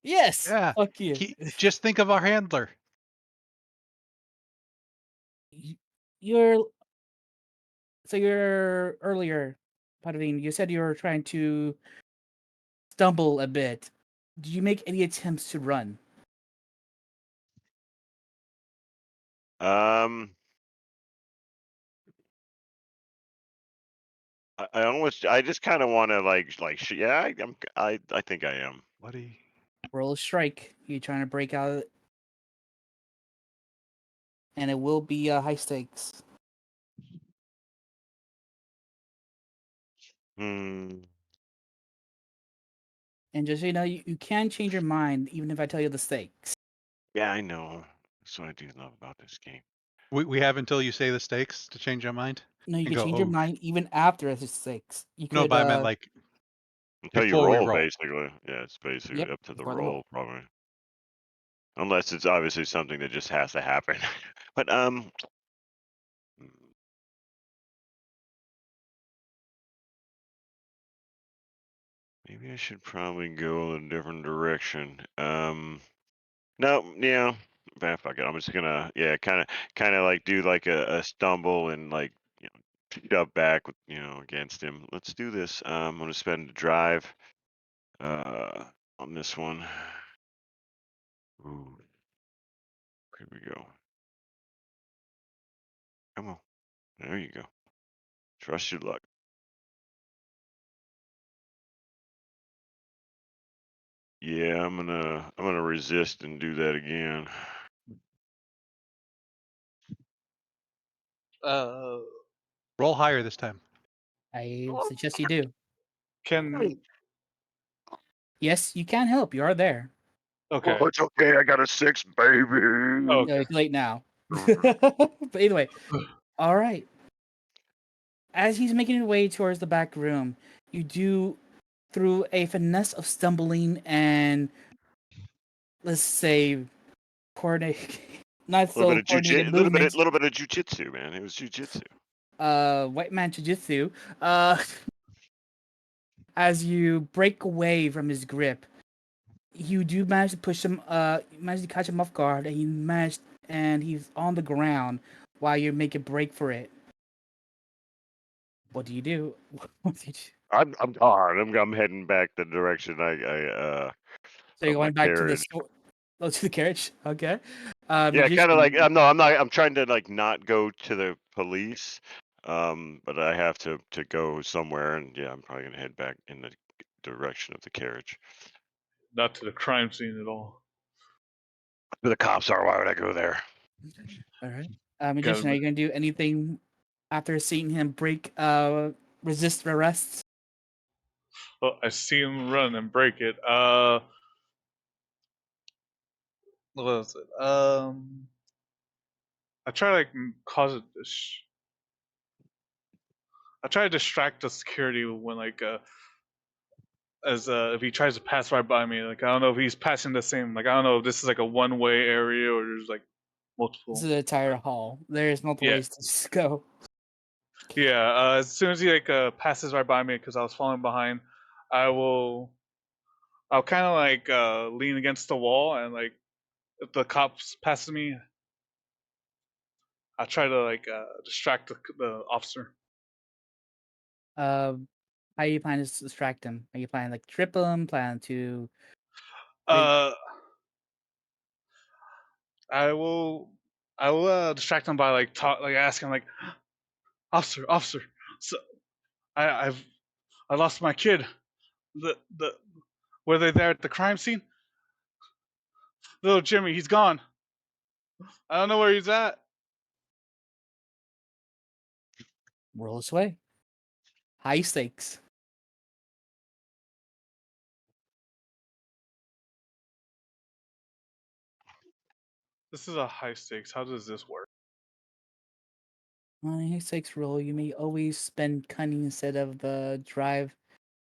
Yes. Yeah. Fuck you. Just think of our handler. You're so you're earlier, Praveen. You said you were trying to stumble a bit. Did you make any attempts to run? Um, I just kind of want to yeah, I think I am. Buddy. Roll a strike. You're trying to break out, and it will be high stakes. Hmm. And just so you know, you can change your mind even if I tell you the stakes. Yeah, I know. That's what I do love about this game. We have until you say the stakes to change our mind No, you and can go, change your oh, mind even after the stakes. You no, could, but I meant like Until you before we roll, roll. basically. Yeah, it's basically yep, up to the before the roll. roll, probably. Unless it's obviously something that just has to happen. But maybe I should probably go a different direction. No, yeah. Fuck it. I'm just gonna, yeah, kind of like do like a stumble and like, you know, shove back with, against him. Let's do this. I'm gonna spend a drive on this one. Ooh, here we go. Come on. There you go. Trust your luck. Yeah, I'm gonna resist and do that again. Roll higher this time. I suggest you do. Can Yes, you can help. You are there. okay. Oh, it's okay. I got a 6, baby. Oh, No, it's late now. But either way, all right. As he's making his way towards the back room, you do, through a finesse of stumbling and, let's say, coordinate, not A little bit so of jujitsu, coordinated movements, little bit of jujitsu, man. It was jujitsu. white man jujitsu, uh, as you break away from his grip, you do manage to push him, you manage to catch him off guard, and he's on the ground while you're making break for it. What do you do? What do you do? I'm gone. I'm heading back the direction So you're of my going back to the carriage. store, oh, to the carriage. Okay. Yeah, kind of Magician. like no, I'm not. I'm trying to like not go to the police, but I have to go somewhere, and yeah, I'm probably gonna head back in the direction of the carriage. not to the crime scene at all. Where the cops are? Why would I go there? All right. Gotta Magician, are be- you gonna do anything after seeing him resist arrests? Well, I see him run and break it. What was it? I try to like cause it. I try to distract the security when like as if he tries to pass right by me. Like I don't know if he's passing the same. Like I don't know if this is like a one-way area or there's like This multiple. is an entire hall. There's multiple Yeah, ways to just go. yeah. As soon as he like passes right by me because I was falling behind, I will. I'll kind of like lean against the wall and like if the cops passes me, I try to like distract the officer. Um, how you plan to distract him? Are you planning like trip him? Plan to? Uh, I will. I will distract him by like like asking like, officer. So I lost my kid. The were they there at the crime scene? Little Jimmy, he's gone. I don't know where he's at. Roll this way. High stakes. This is a high stakes. How does this work? On a high stakes roll, you may always spend cunning instead of the drive.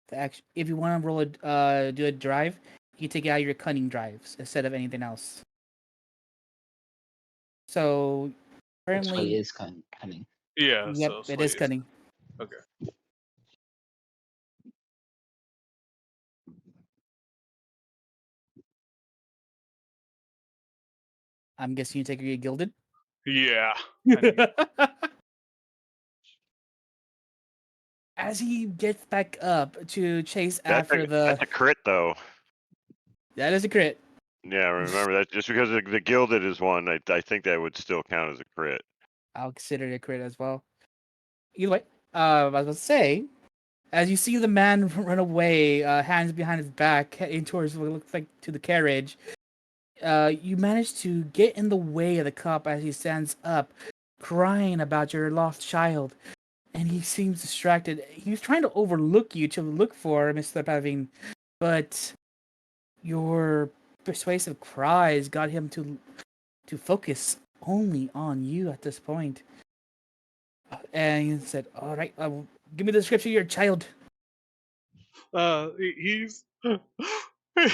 The action. If you want to roll do a drive, you take out your cunning drives instead of anything else. So Which way currently, is cunning? Yeah, yep, so it Sway is is cunning. okay. I'm guessing you take your gilded. Yeah, I need. As he gets back up to chase That's after the, a crit though. that is a crit. Yeah, remember that. Just because the gilded is one, I think that would still count as a crit. I'll consider it a crit as well. Either way, I was about to say, as you see the man run away, hands behind his back, heading towards what looks like to the carriage, you manage to get in the way of the cop as he stands up, crying about your lost child. and he seems distracted. He was trying to overlook you to look for Mr. Pavine, but your persuasive cries got him to focus only on you at this point. And he said, "All right, give me the description of your child." He's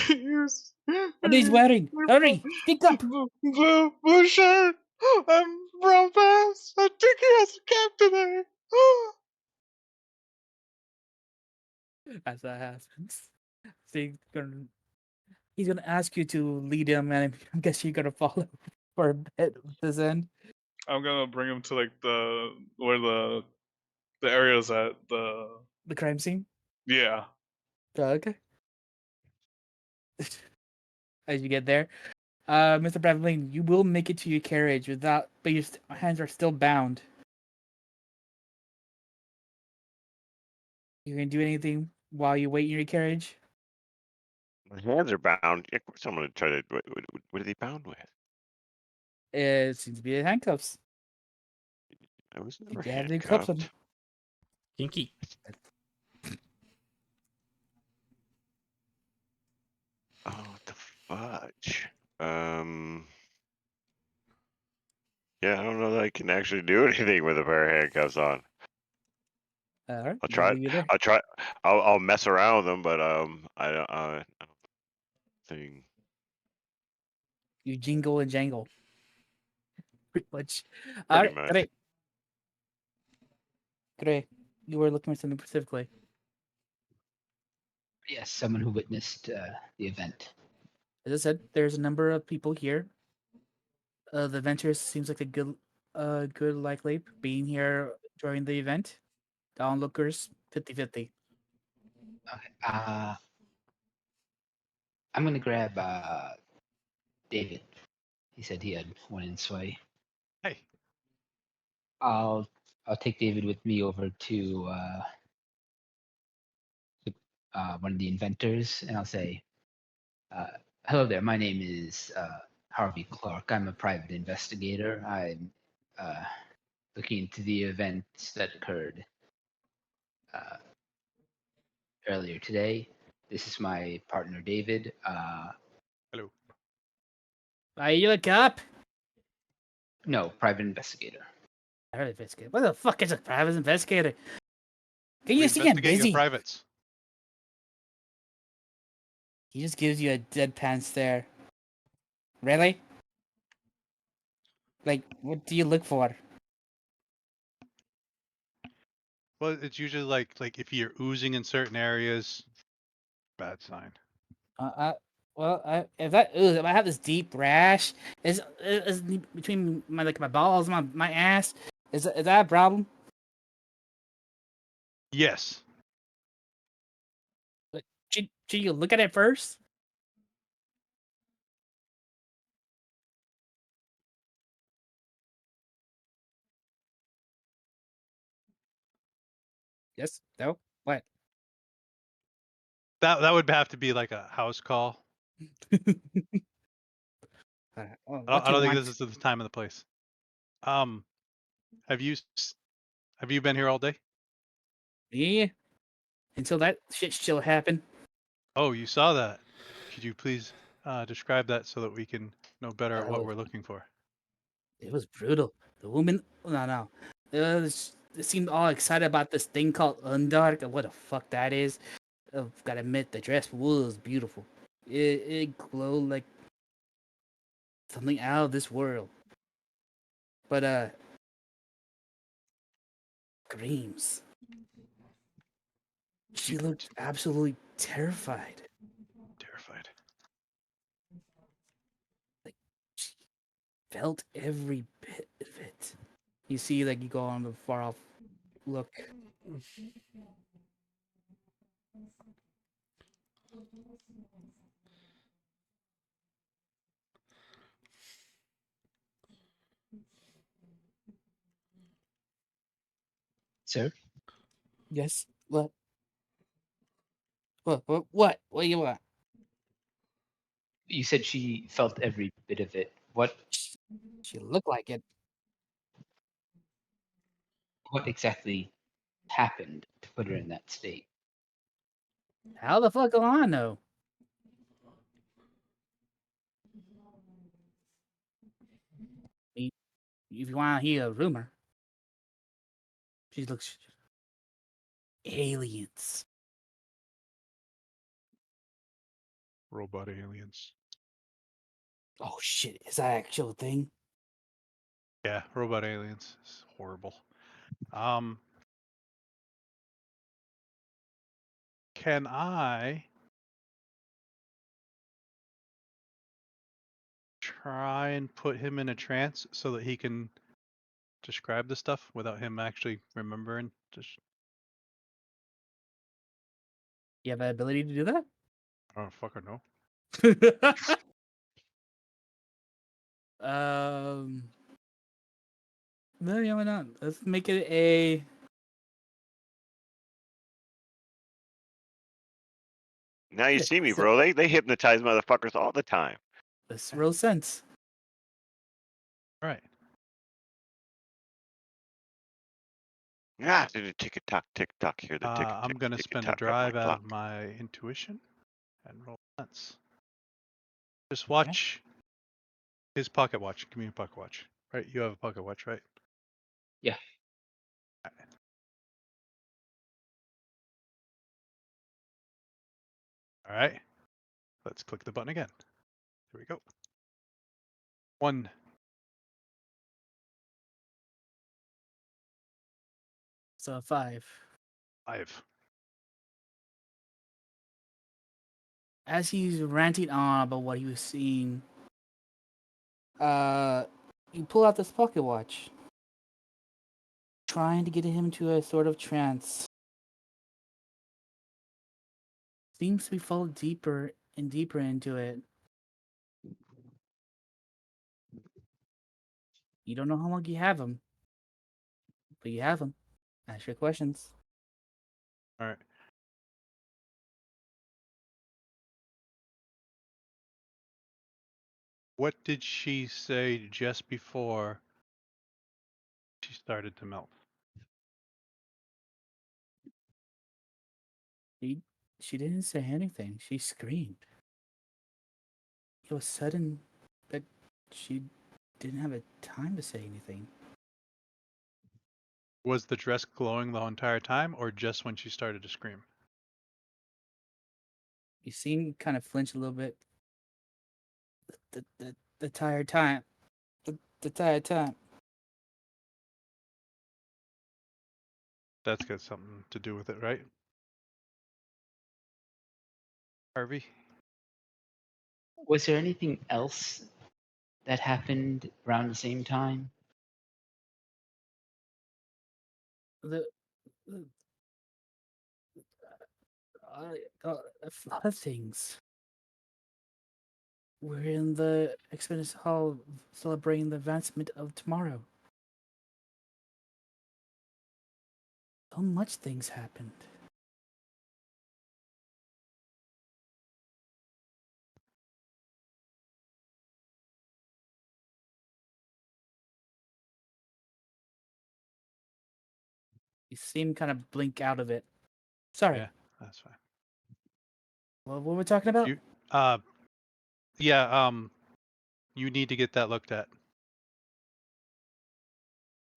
he's What he's wearing? Hurry, speak up. blue shirt and brown pants. I think he has a cap today. As that happens, so he's gonna ask you to lead him, and I guess you're gonna follow for a bit with this end. I'm gonna bring him to like where the area's at. The crime scene. Yeah. Okay. As you get there, Mr. Bradley, you will make it to your carriage without, but your hands are still bound. You gonna do anything while you wait in your carriage? My hands are bound. Yeah, of course I'm gonna try to. What are they bound with? It seems to be the handcuffs. I was never You have the cuffs on. handcuffed. Kinky. Oh, what the fudge? Yeah, I don't know that I can actually do anything with a pair of handcuffs on. All right, I'll try. leave you there. I'll try. I'll mess around with them, but I don't think. You jingle and jangle. Pretty much. All Pretty right, much. great. Great. You were looking for something specifically. Yes, someone who witnessed the event. As I said, there's a number of people here. The Ventures seems like a good likely being here during the event. The onlookers, 50-50. Okay. I'm gonna grab David. He said he had one in sway. Hey, I'll take David with me over to one of the inventors, and I'll say, "Hello there. My name is Harvey Clark. I'm a private investigator. I'm looking into the events that occurred uh, earlier today. This is my partner, David. hello. Are you a cop? No, private investigator. Private investigator. What the fuck is a private investigator? Can We you see I'm investigate your busy? privates. He just gives you a deadpan stare. Really? Like, what do you look for? Well, it's usually like if you're oozing in certain areas, bad sign. If if I have this deep rash, is between my balls, my ass, is that a problem? Yes. Like, should you look at it first? Yes. No. What? That would have to be like a house call. What I do you don't think want? this is the time and the place. Um, have you have you been here all day? Yeah. Until that shit still happened. Oh, you saw that. Could you please describe that so that we can know better what Oh, we're looking for? it was brutal. The woman. No. They seemed all excited about this thing called Undark and what the fuck that is. I've gotta admit, the dress was beautiful. It glowed like something out of this world. But screams. She looked absolutely terrified. Terrified. Like she felt every bit of it. You see, like you go on the far off look. Sir, Yes. What? What? What do you want? you said she felt every bit of it. She looked like it. What exactly happened to put her in that state. How the fuck do I know? If you want to hear a rumor, she looks aliens. Robot aliens. Oh shit, is that actual thing? Yeah, robot aliens. It's horrible. Can I try and put him in a trance so that he can describe the stuff without him actually remembering? Just You have the ability to do that? I don't fucking know. No, yeah, why not? Let's make it a. Now you Yeah, see me, so- bro. They hypnotize motherfuckers all the time. This real sense. All right. Ah, tick tock. Hear the tick I'm tick gonna tick spend a tock of my drive out clock. of my intuition and roll sense. Just watch his pocket watch. Give me a pocket watch. Right, you have a pocket watch, right? Yeah. All right. Let's click the button again. Here we go. 1. So 5. 5. As he's ranting on about what he was seeing, you pull out this pocket watch, trying to get him to a sort of trance. Seems to be falling deeper and deeper into it. You don't know how long you have him, but you have him. Ask your questions. All right. What did she say just before she started to melt? She didn't say anything. She screamed. It was sudden that she didn't have a time to say anything. Was the dress glowing the entire time or just when she started to scream? You seem kind of flinch a little bit. The entire time. The entire time. That's got something to do with it, right? Harvey? Was there anything else that happened around the same time? The a lot of things. We're in the Experience Hall celebrating the advancement of tomorrow. So much things happened. You seem kind of blink out of it. Sorry. Yeah, that's fine. What were we talking about? You you need to get that looked at.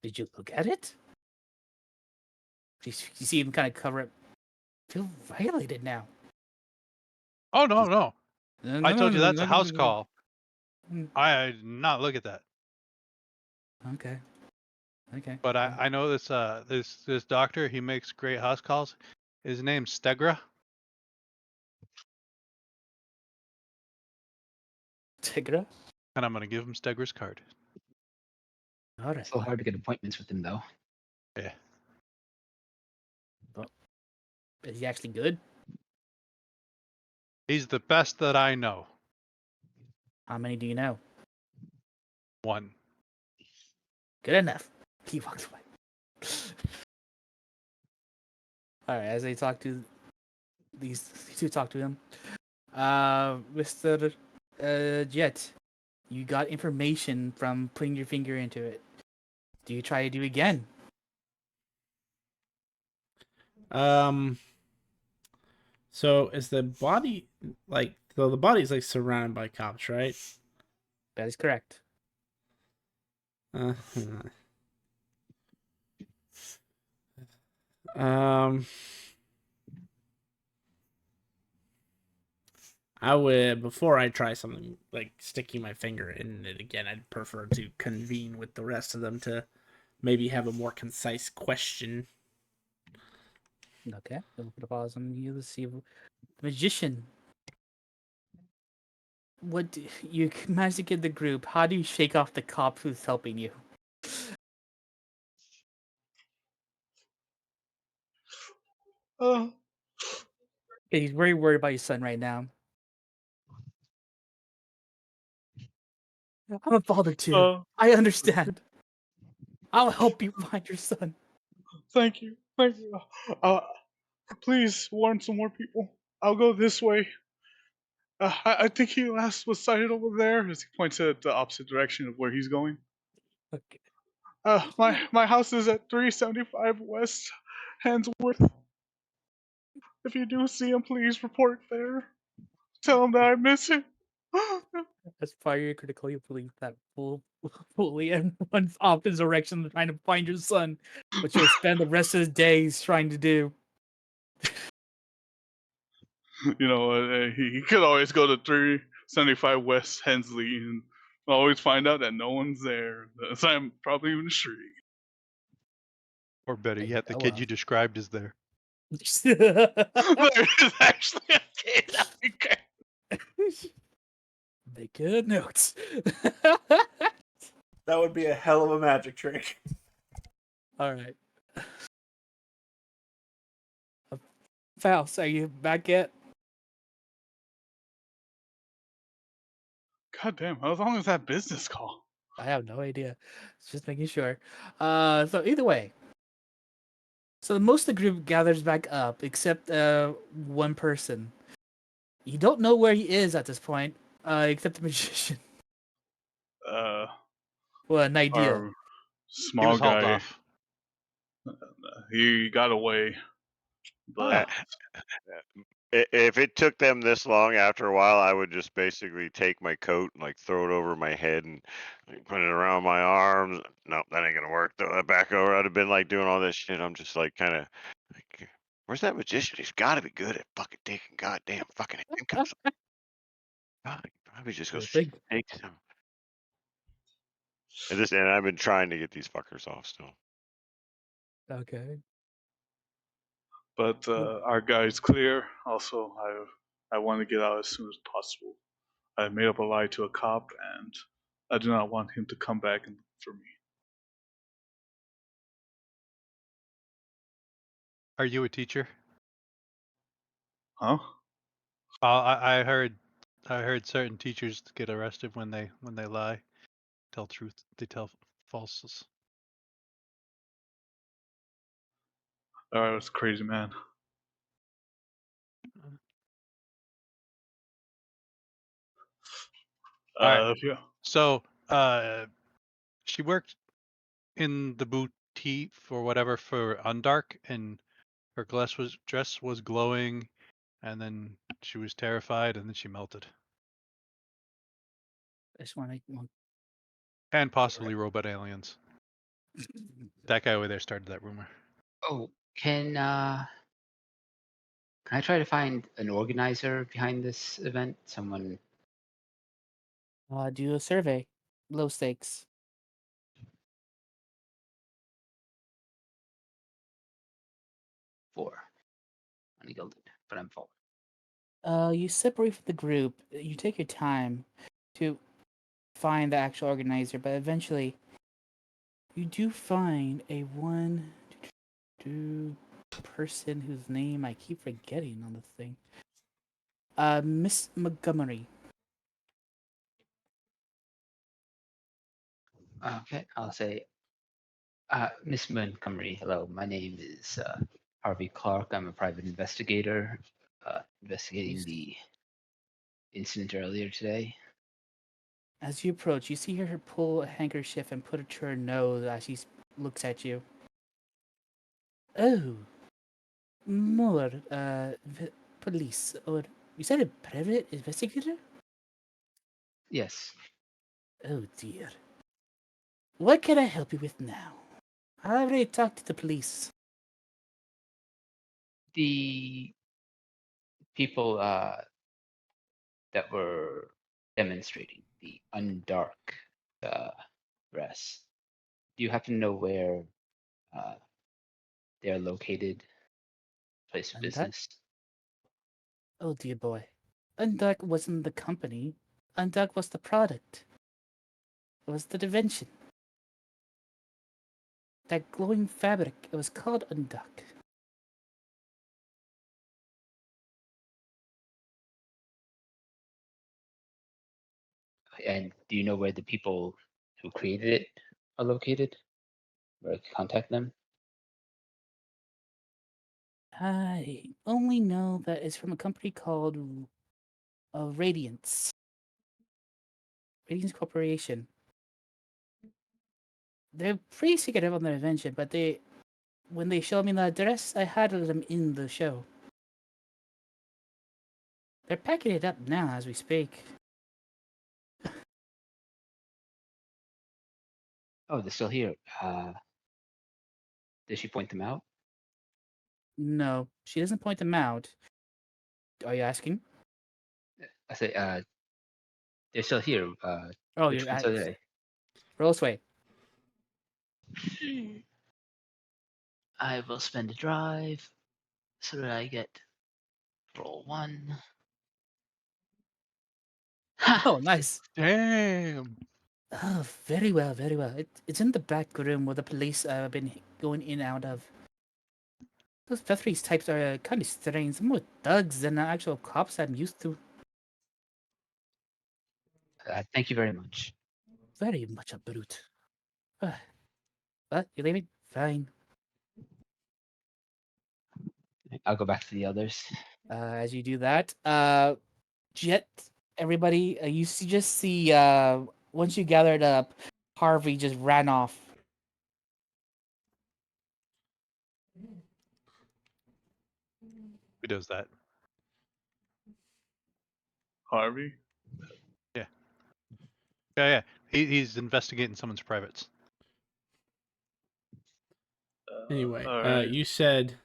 Did you look at it? You see him kind of cover it. Feel violated now. Oh no. I told you that's a house No. call. I did not look at that. Okay. But I know this doctor, he makes great house calls. His name's Stegra, Tigra? and I'm gonna give him Stegra's card. All right. It's a little hard to get appointments with him, though. Yeah. Is he actually good? He's the best that I know. How many do you know? 1. Good enough. He walks away. All right. As they talk to these two, talk to him. Mr. Jet, you got information from putting your finger into it. Do you try to do again? So is the body like? So the body's like surrounded by cops, right? That is correct. Uh, um, I would before I try something like sticking my finger in it again. I'd prefer to convene with the rest of them to maybe have a more concise question. Okay, we'll put a pause on you to see the magician. What you managed to get the group? How do you shake off the cop who's helping you? Uh, Okay, he's very worried about your son right now. I'm a father too. uh, I understand. I'll help you find your son. thank you. Thank you. Uh, please warn some more people. I'll go this way. I think he last was sighted over there as he points at the opposite direction of where he's going. Okay. My house is at 375 West Handsworth. If you do see him, please report there. Tell him that I miss him. As fire critically believe that fully and runs off his direction trying to find your son, which he'll spend the rest of his days trying to do. You know, he could always go to 375 West Hensley and always find out that no one's there. So I'm probably in the street. Or better I yet, the know kid of. you described is there. There is actually a kid. That'd be great. Make good notes. That would be a hell of a magic trick. All right. Faust, are you back yet? God damn, how long is that business call? I have no idea. Just making sure. So either way. So most of the group gathers back up, except one person. You don't know where he is at this point, except the magician. Uh, Well, an idea. our He small was hauled guy, off. he got away. Uh, But if it took them this long, after a while, I would just basically take my coat and like throw it over my head and like, put it around my arms. No, that ain't gonna work. Throw that back over. I'd have been like doing all this shit. I'm just like kind of like, where's that magician? He's got to be good at fucking taking goddamn fucking handcuffs. God, he probably just I goes think. takes them. And I've been trying to get these fuckers off still. Okay. but our guy's clear. Also, I want to get out as soon as possible. I made up a lie to a cop, and I do not want him to come back and look for me. Are you a teacher? Huh? I heard certain teachers get arrested when they lie, tell truth, they tell falses. That was crazy, man. All right. If you, So, she worked in the boutique for whatever for Undark, and her dress was glowing, and then she was terrified, and then she melted, I just want to. and possibly robot aliens. That guy over there started that rumor. Oh, can I try to find an organizer behind this event? Someone. Do a survey. Low stakes. 4 ungilded, but I'm full. You separate from the group. You take your time to find the actual organizer, but eventually you do find a two person whose name I keep forgetting on the thing. Miss Montgomery. Okay, I'll say, Miss Montgomery, hello. My name is Harvey Clark. I'm a private investigator investigating the incident earlier today. As you approach, you see her pull a handkerchief and put it to her nose as she looks at you. Oh, more police, or you said a private investigator? Yes. Oh dear. What can I help you with now? I already talked to the police. The people that were demonstrating the undark dress. Do you happen to know where uh, they're located? Place of Undark? business? Oh dear boy. Undark wasn't the company. Undark was the product. It was the invention. That glowing fabric, it was called Undark. And do you know where the people who created it are located? Where I can contact them? I only know that it's from a company called Radiance. Radiance Corporation. They're pretty secretive on their invention, but when they showed me the address, I had them in the show. They're packing it up now as we speak. Oh, they're still here. Did she point them out? No, she doesn't point them out. Are you asking? I say, they're still here. Oh, Which you're ones at are they? roll sway. I will spend a drive so that I get roll 1. Ha! Oh, nice. Damn. Oh, very well, very well. It's in the back room where the police have been going in and out of. Those Featheries types are kind of strange. Some more thugs than the actual cops I'm used to. Thank you very much. Very much a brute. What? You leaving? Fine. I'll go back to the others. As you do that, Jet, everybody, just see, once you gathered up, Harvey just ran off. Who does that? Harvey. Yeah. Yeah. He's investigating someone's privates. Anyway, All right. you said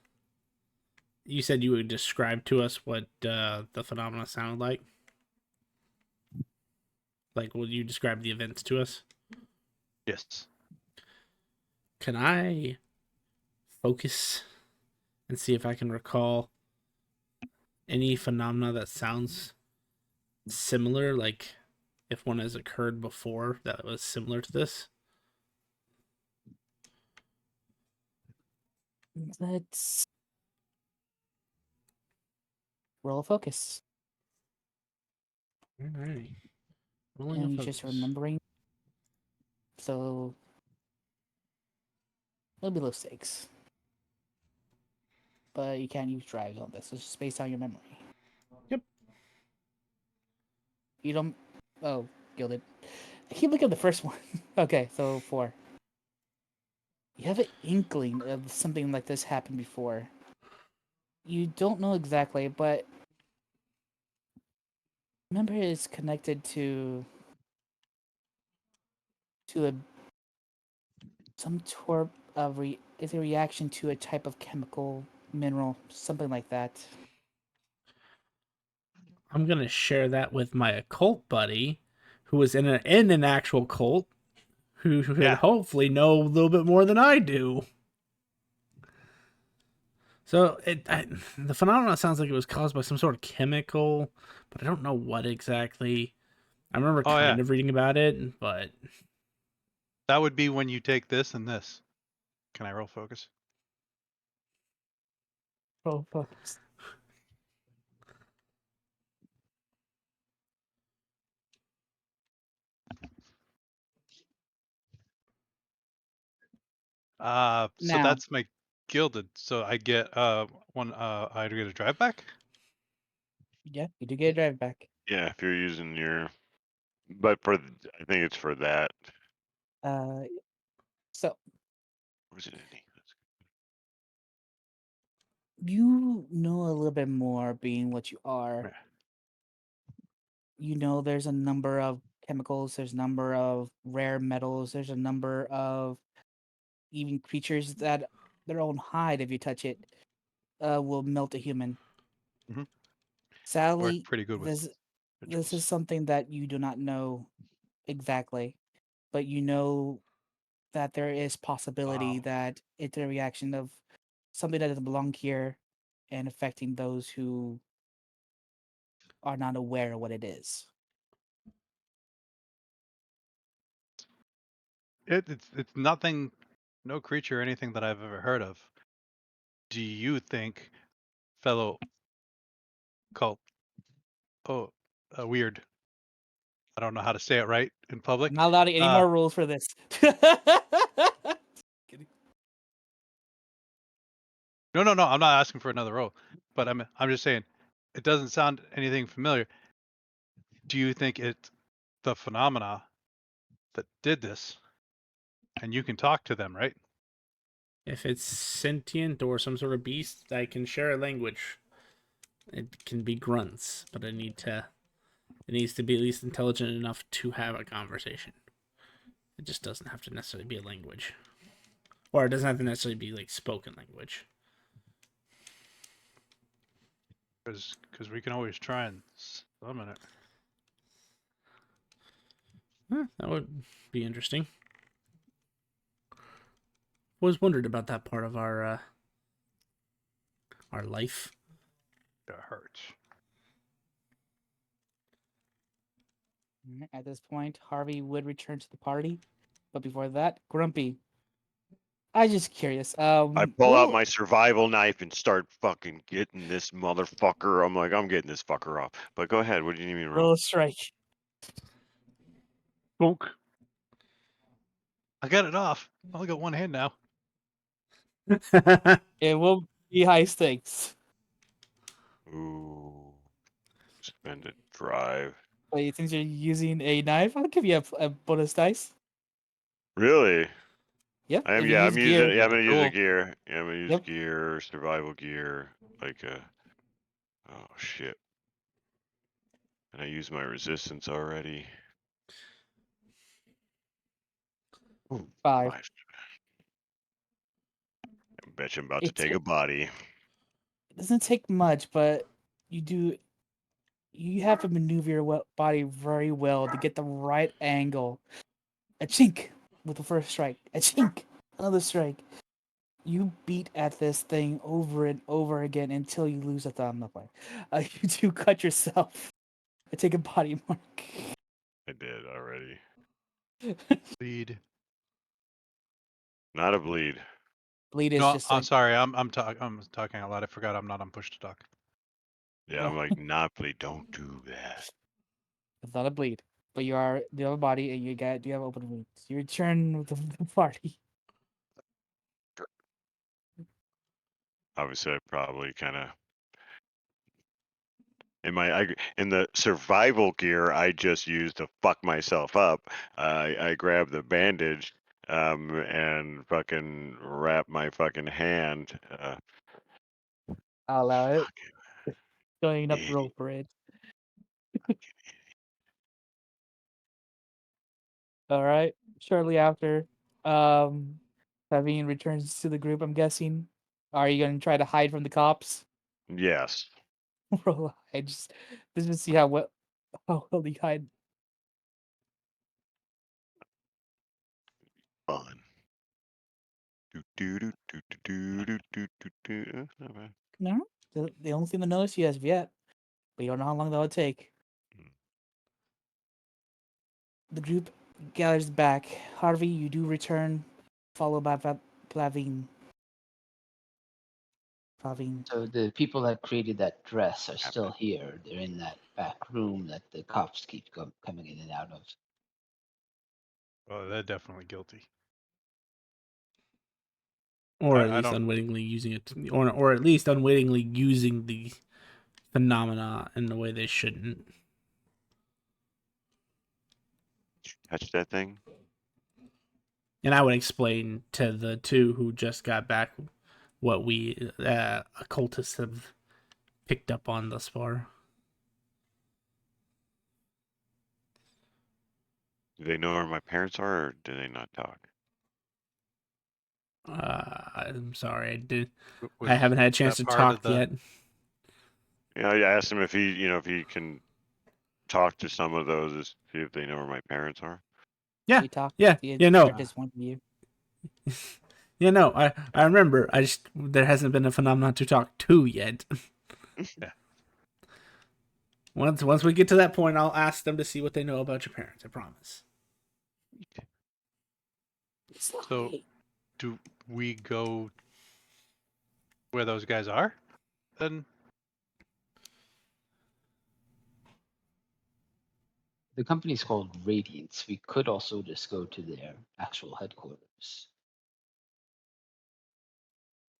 you would describe to us what the phenomena sounded like. Like, will you describe the events to us? Yes. Can I focus and see if I can recall any phenomena that sounds similar? Like, if one has occurred before that was similar to this? Let's roll a focus. Alright. Rolling a And focus. just remembering. So, it'll be low stakes. But you can't use drives on this. It's just based on your memory. Yep. You don't. Oh, Gilded. I keep looking at the first one. Okay, so 4. You have an inkling of something like this happened before. You don't know exactly, but remember it's connected to a some sort of it's a reaction to a type of chemical mineral, something like that. I'm gonna share that with my occult buddy, who was in an actual cult, who would Yeah. hopefully know a little bit more than I do. So the phenomenon sounds like it was caused by some sort of chemical, but I don't know what exactly. I remember Oh, yeah. kind of reading about it, but That would be when you take this and this. Can I roll focus? Oh, focus. So Now, that's my gilded. So I get one. I get a drive back. yeah, you do get a drive back. Yeah, if you're using your, but I think it's for that. Uh, so Where's it, Andy? You know a little bit more, being what you are. You know there's a number of chemicals, there's a number of rare metals, there's a number of even creatures that their own hide, if you touch it, will melt a human. Mhm. We're Sadly, pretty good with this is rituals. something that you do not know exactly, but you know that there is possibility Wow. that it's a reaction of something that doesn't belong here and affecting those who are not aware of what it is. It's nothing, no creature or anything that I've ever heard of. Do you think, fellow cult, oh, weird, I don't know how to say it right in public. I'm not allowed any more rules for this. Kidding. No, I'm not asking for another role, but I'm just saying, it doesn't sound anything familiar. Do you think it's the phenomena that did this? And you can talk to them, right? If it's sentient or some sort of beast, I can share a language. It can be grunts, but it needs to be at least intelligent enough to have a conversation. It just doesn't have to necessarily be a language. Or it doesn't have to necessarily be like spoken language. Because we can always try and summon it. That would be interesting. Always wondered about that part of our life. It hurts. At this point, Harvey would return to the party, but before that, Grumpy. I just curious. I pull out my survival knife and start fucking getting this motherfucker. I'm like, I'm getting this fucker off. But go ahead. What do you need me to roll? roll a strike. Bonk. I got it off. I only got one hand now. It will be high stakes. Ooh. Spend it. Drive. Wait, since you're using a knife, I'll give you a bonus dice. Really? Yep, I am. if you Yeah, use I'm using. gear. Yeah, I'm gonna use a Cool. gear. Yeah, I'm gonna use Yep. gear, survival gear, like a. Oh shit! And I use my resistance already. Ooh, 5. I bet you I'm about to It take a body. doesn't take much, but you do. You have to maneuver your body very well to get the right angle. A chink with the first strike. A chink, another strike. You beat at this thing over and over again until you lose a thumb. No play. You do cut yourself. I take a body mark. I did already. Bleed. Not a bleed. Bleed is No, just I'm like sorry. I'm talking out loud. I forgot I'm not on push to talk. Yeah, I'm like, not bleed. Don't do that. it's not a bleed, but you have a body and you have open wounds. You return with the party. Obviously, I probably kind of in the survival gear I just used to fuck myself up. I grabbed the bandage and fucking wrap my fucking hand. I'll allow it. Fucking Going up idiot. roll for it. All right. Shortly after, um, Savine returns to the group. I'm guessing. Are you gonna try to hide from the cops? Yes. Roll a hide. Just to see how well you hide. Fun. Do do do do do do do do do. Not bad. No, they don't seem to notice you as of yet, but you don't know how long that'll take. The group gathers back. Harvey, you do return, followed by Plavine. Plavine. So the people that created that dress are still Happened. here. They're in that back room that the cops keep coming in and out of. Oh, they're definitely guilty. Or at I least don't. unwittingly using it, or at least unwittingly using the phenomena in the way they shouldn't. Touch that thing. And I would explain to the two who just got back what we occultists have picked up on thus far. Do they know where my parents are, or do they not talk? I'm sorry, I Was haven't had a chance that to part of talk the- yet. Yeah, I asked him if he can talk to some of those, to see if they know where my parents are. Yeah, You talk. yeah, You yeah. No, just one of you. yeah, no. I remember. I just there hasn't been a phenomenon to talk to yet. Yeah. Once we get to that point, I'll ask them to see what they know about your parents. I promise. So, do we go where those guys are? Then The company's called Radiance. We could also just go to their actual headquarters.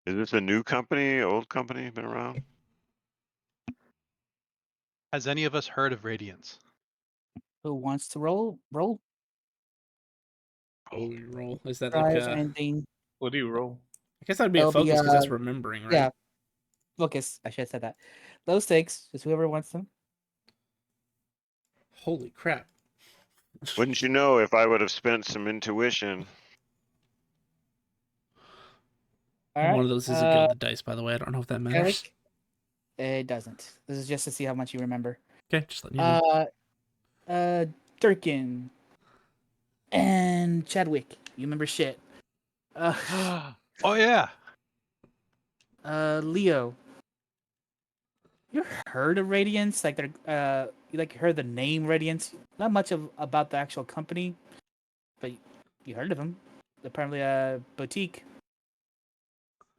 Is this a new company, old company, been around? has any of us heard of Radiance? Who wants to roll? Roll. Oh, you roll. Is that Try like for anything. What do you roll? I guess that'd be a It'll be, focus because that's remembering, right? Yeah. Focus. I should have said that. Low stakes. Just whoever wants them. Holy crap! Wouldn't you know if I would have spent some intuition? All right. One of those is a gilded dice, by the way. I don't know if that matters. Eric? It doesn't. This is just to see how much you remember. Okay, just letting you know. Durkin and Chadwick. You remember shit. Oh yeah. Leo. You heard of Radiance? Like they're you like heard the name Radiance? Not much about the actual company, but you heard of them. They're apparently a boutique.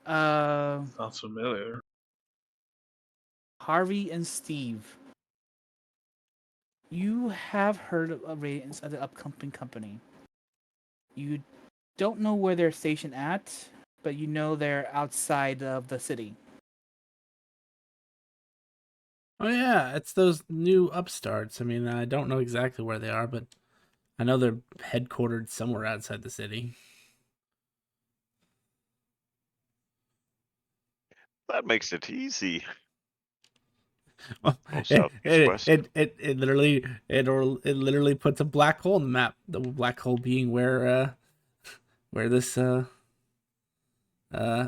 Sounds familiar. Harvey and Steve. You have heard of Radiance as an upcoming company. You don't know where they're stationed at, but you know they're outside of the city. Oh yeah, it's those new upstarts. I mean, I don't know exactly where they are, but I know they're headquartered somewhere outside the city. That makes it easy. Well, Oh, southeast west. it literally puts a black hole in the map. The black hole being where this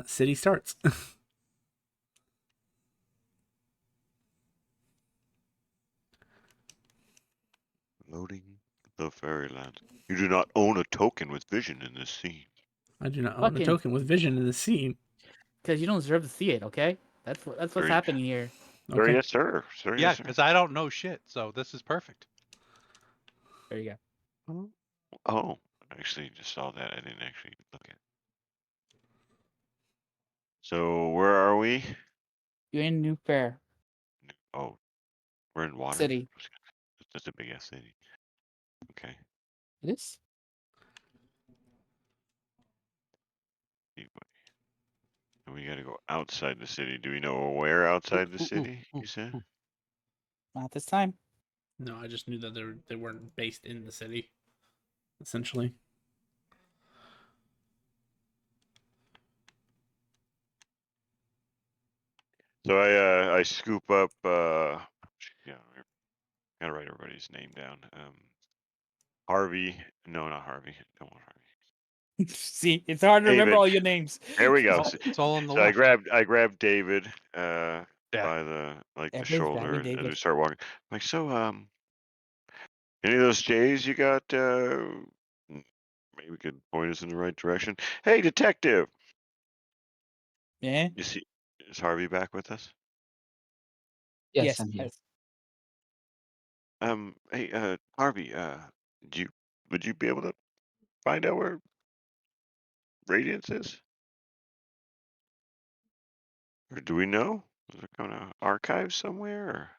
city starts. Loading the fairyland. You do not own a token with vision in this scene. I do not own a Fucking- token with vision in the scene. Because you don't deserve to see it, okay? That's what's Very- happening here. Sir, Okay. yes, sir. Sir, Yeah, yes, sir. because I don't know shit, so this is perfect. There you go. Oh, I actually just saw that. I didn't actually look at it. So where are we? You're in New Fair Oh, we're in water. City. That's a big ass city. Okay. It is. And we gotta go outside the city. Do we know where outside the ooh, city? ooh, You said? ooh. Not this time. No, I just knew that they weren't based in the city, essentially. So I scoop up yeah, I gotta write everybody's name down. Harvey. No, not Harvey. Don't want Harvey. See, it's hard to remember David. all your names. There we go. It's all on the So I left. grabbed David Yeah. by the the Everybody's shoulder grabbing as we David. start walking. Like, so any of those J's you got maybe could point us in the right direction. Hey, detective. Yeah. You see, is Harvey back with us? Yes, I'm here. Yes. Hey, Harvey, would you be able to find out where Radiance is? Or do we know? Is it kind of archive somewhere?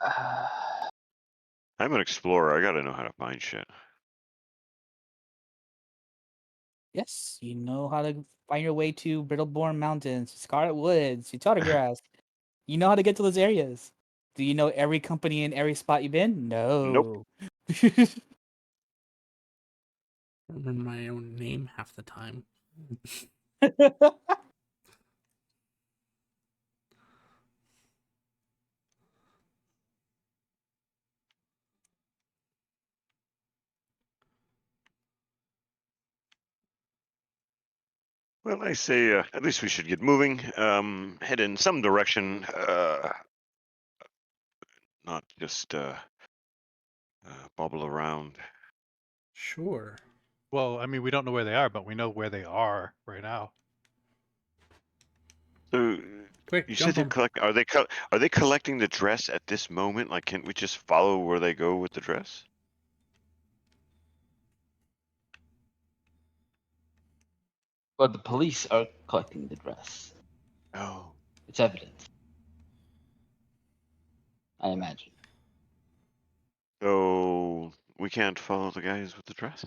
Or? I'm an explorer. I gotta know how to find shit. Yes, you know how to find your way to Brittleborn Mountains, Scarlet Woods, Utah Grass. You know how to get to those areas. Do you know every company in every spot you've been? No. I remember my own name half the time. Well, I say at least we should get moving. Head in some direction. Not just bobble around. Sure. Well, I mean, we don't know where they are, but we know where they are right now. So Quick, you said jump they're them. collecting. Are they collecting the dress at this moment? Like, can't we just follow where they go with the dress? But the police are collecting the dress. Oh. It's evidence. I imagine. So we can't follow the guys with the dress?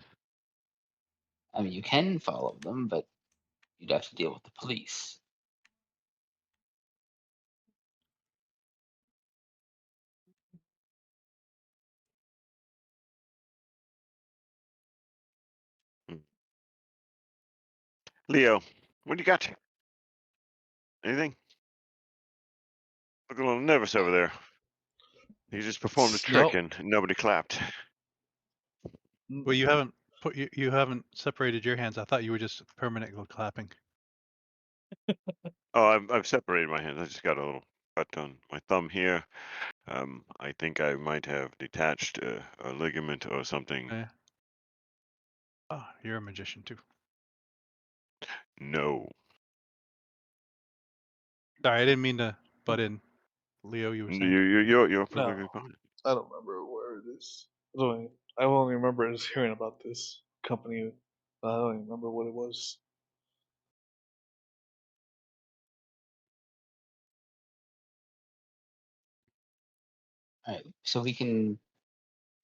I mean, you can follow them, but you'd have to deal with the police. Hmm. Leo, what do you got? Anything? Look a little nervous over there. You just performed a trick Nope. and nobody clapped. Well, you haven't you haven't separated your hands. I thought you were just permanently clapping. Oh, I've separated my hands. I just got a little cut on my thumb here. I think I might have detached a ligament or something. Yeah. Oh, you're a magician too. No. Sorry, I didn't mean to butt in. Leo, you were saying. You're No, perfectly fine. I don't remember where it is. I only remember just hearing about this company. But I don't even remember what it was. All right, so we can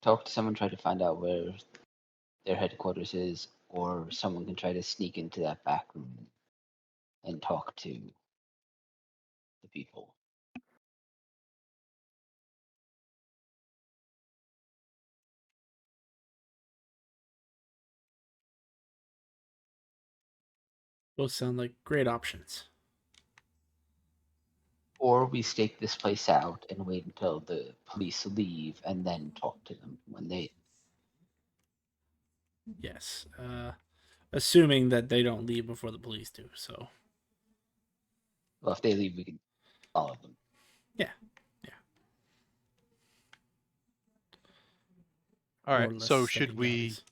talk to someone, try to find out where their headquarters is, or someone can try to sneak into that back room and talk to the people. Both sound like great options. Or we stake this place out and wait until the police leave and then talk to them when they. Yes. Assuming that they don't leave before the police do. So. Well, if they leave, we can follow them. Yeah. All Or right. less So should stealthy we guys.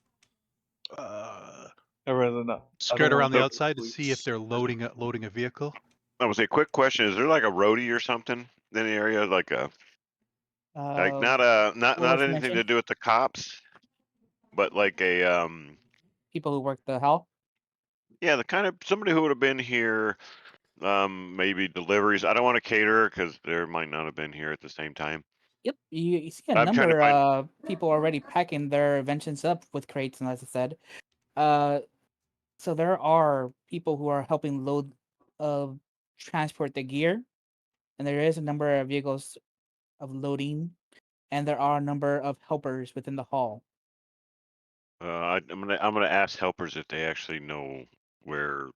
I'd rather not. I skirt don't wanna around the go to outside to see if police. they're loading a vehicle? I would say, quick question: is there like a roadie or something in the area? Like not Worth anything to mention. do with the cops, but like a People who work the hell. yeah, the kind of somebody who would have been here, maybe deliveries. I don't want to cater because there might not have been here at the same time. Yep, you see a I'm trying to number find. of people already packing their inventions up with crates, and as I said, uh, so there are people who are helping load, transport the gear, and there is a number of vehicles of loading, and there are a number of helpers within the hall. I'm gonna ask helpers if they actually know where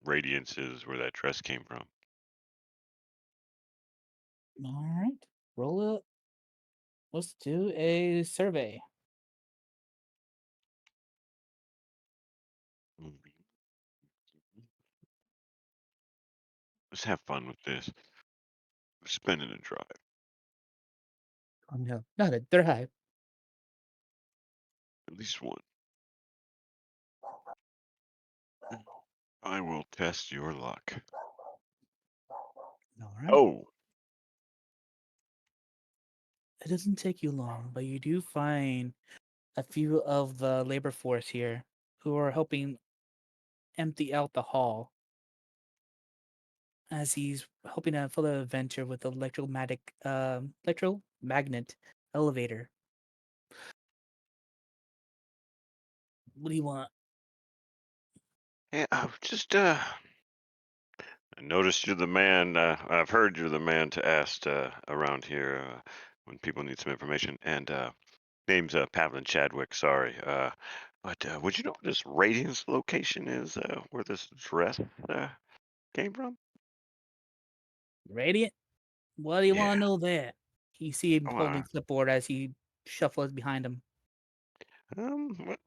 Radiance is, where that dress came from. All right, roll it. Let's do a survey. Let's have fun with this. Spinning and drive. Oh no, not a they're high. At least one. I will test your luck. All right. Oh, It doesn't take you long, but you do find a few of the labor force here who are helping empty out the hall as he's helping to fill the venture with the electromagnet elevator. What do you want? yeah. I noticed you're the man. I've heard you're the man to ask around here when people need some information. And name's Pavlin Chadwick. Sorry. But would you know what this Radiance location is? Where this dress came from? Radiant? What do you want Yeah. to know that? You see him Oh, holding clipboard as he shuffles behind him. what?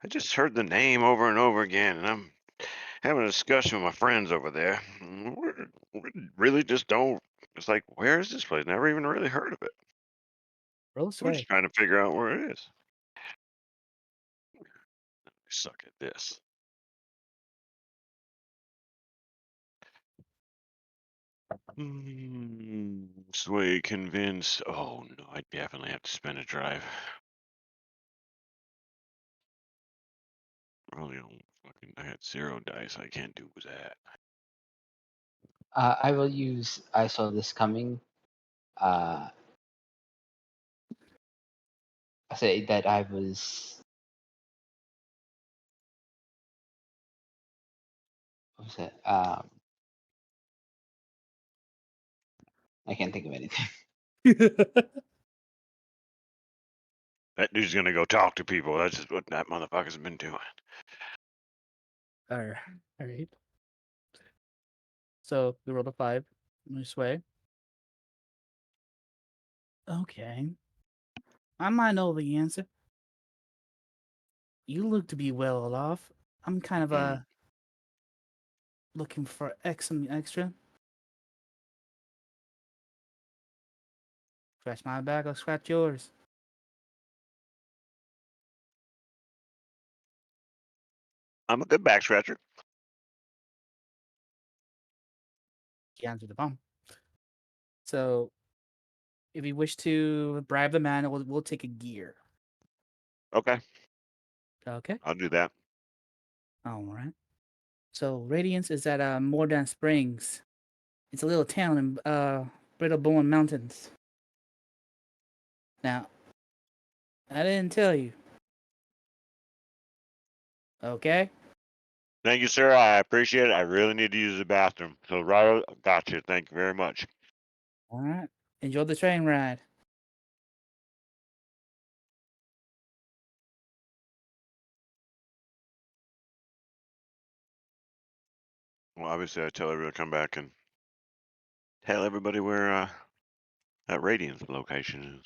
I just heard the name over and over again, and I'm having a discussion with my friends over there. We really just don't. It's like, where is this place? Never even really heard of it. Roll We're sway. just trying to figure out where it is. Suck at this. Sway, convince. Oh no, I definitely have to spend a drive. Really, I had 0 dice. I can't do that. I will use I saw this coming. I say that I was. What was it? I can't think of anything. That dude's gonna go talk to people. That's just what that motherfucker's been doing. All right. So we rolled a 5. Sway. Okay. I might know the answer. You look to be well off. I'm kind of Mm. looking for some extra. Scratch my back, I'll scratch yours. I'm a good back scratcher. He answered the phone. So if you wish to bribe the man, we'll take a gear. Okay, Okay. I'll do that. All right. So Radiance is at Mordant Springs. It's a little town in Brittlebone Mountains. Now, I didn't tell you. Okay? Thank you, sir. I appreciate it. I really need to use the bathroom. So, Ryo, got you. Thank you very much. All right. Enjoy the train ride. Well, obviously, I tell everyone to come back and tell everybody where that Radiance location is.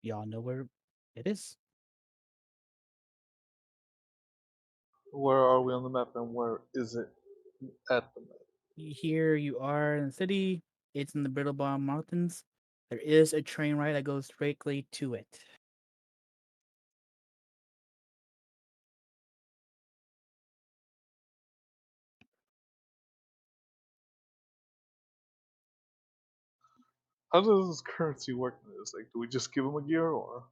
Y'all know where it is. Where are we on the map and where is it at the map? Here you are in the city. It's in the Brittlebone Mountains. There is a train ride that goes directly to it. How does this currency work in this? Like, do we just give him a gear or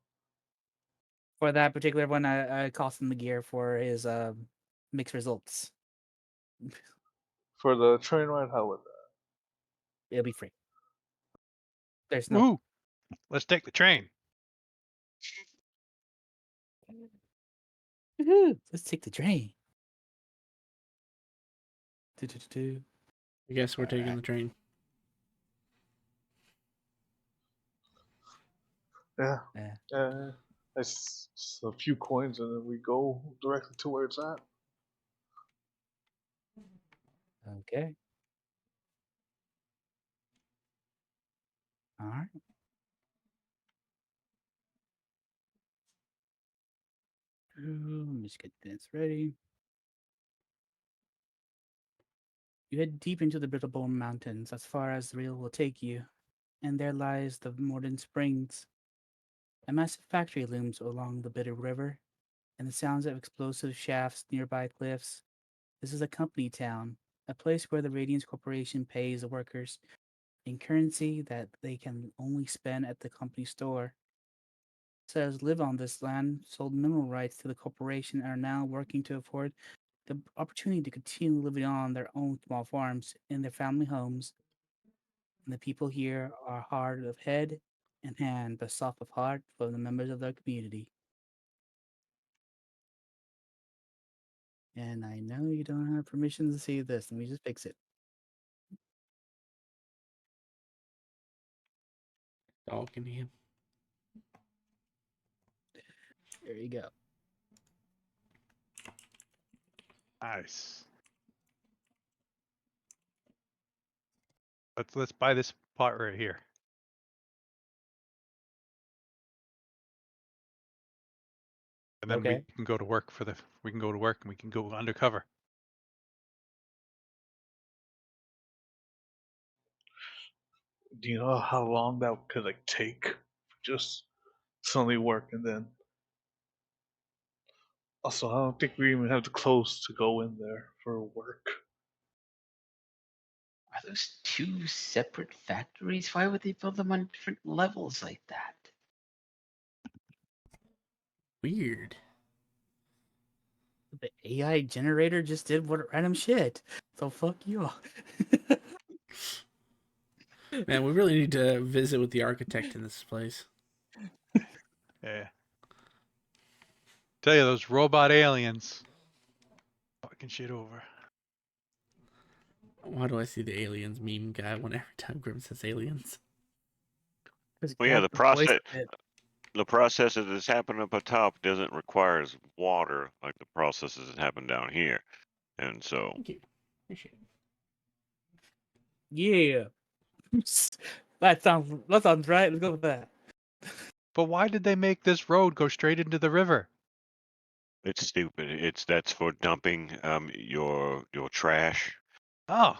For that particular one, I cost him the gear for his mixed results. for the train ride? How would that? It'll be free. There's no. Woo! Let's take the train. Woohoo! Let's take the train. Do. I guess we're taking Alright. the train. Yeah. Yeah. It's a few coins and then we go directly to where it's at. Okay. All right. Let me just get this ready. You head deep into the Brittlebone Mountains, as far as the rail will take you, and there lies the Morden Springs. A massive factory looms along the Bitter River, and the sounds of explosive shafts nearby cliffs. This is a company town, a place where the Radiance Corporation pays the workers in currency that they can only spend at the company store. Says live on this land, sold mineral rights to the corporation, and are now working to afford the opportunity to continue living on their own small farms in their family homes. And the people here are hard of head and hand, but soft of heart for the members of their community. And I know you don't have permission to see this. Let me just fix it. Talking to him. There you go. Nice. Let's buy this pot right here. And then Okay. we can go to work we can go to work and we can go undercover. Do you know how long that could like take? Just suddenly work and then. Also, I don't think we even have the clothes to go in there for work. Are those two separate factories? Why would they build them on different levels like that? Weird. The AI generator just did what random shit. So fuck you. Man, we really need to visit with the architect in this place. Yeah. Tell you, those robot aliens. Fucking shit over. Why do I see the aliens meme guy when every time Grim says aliens? Well, yeah, the process that has happened up top doesn't require water like the processes that happen down here, and so Thank you. Appreciate it. Yeah. That sounds right. Let's go with that. But why did they make this road go straight into the river? it's stupid. That's for dumping your trash. Oh.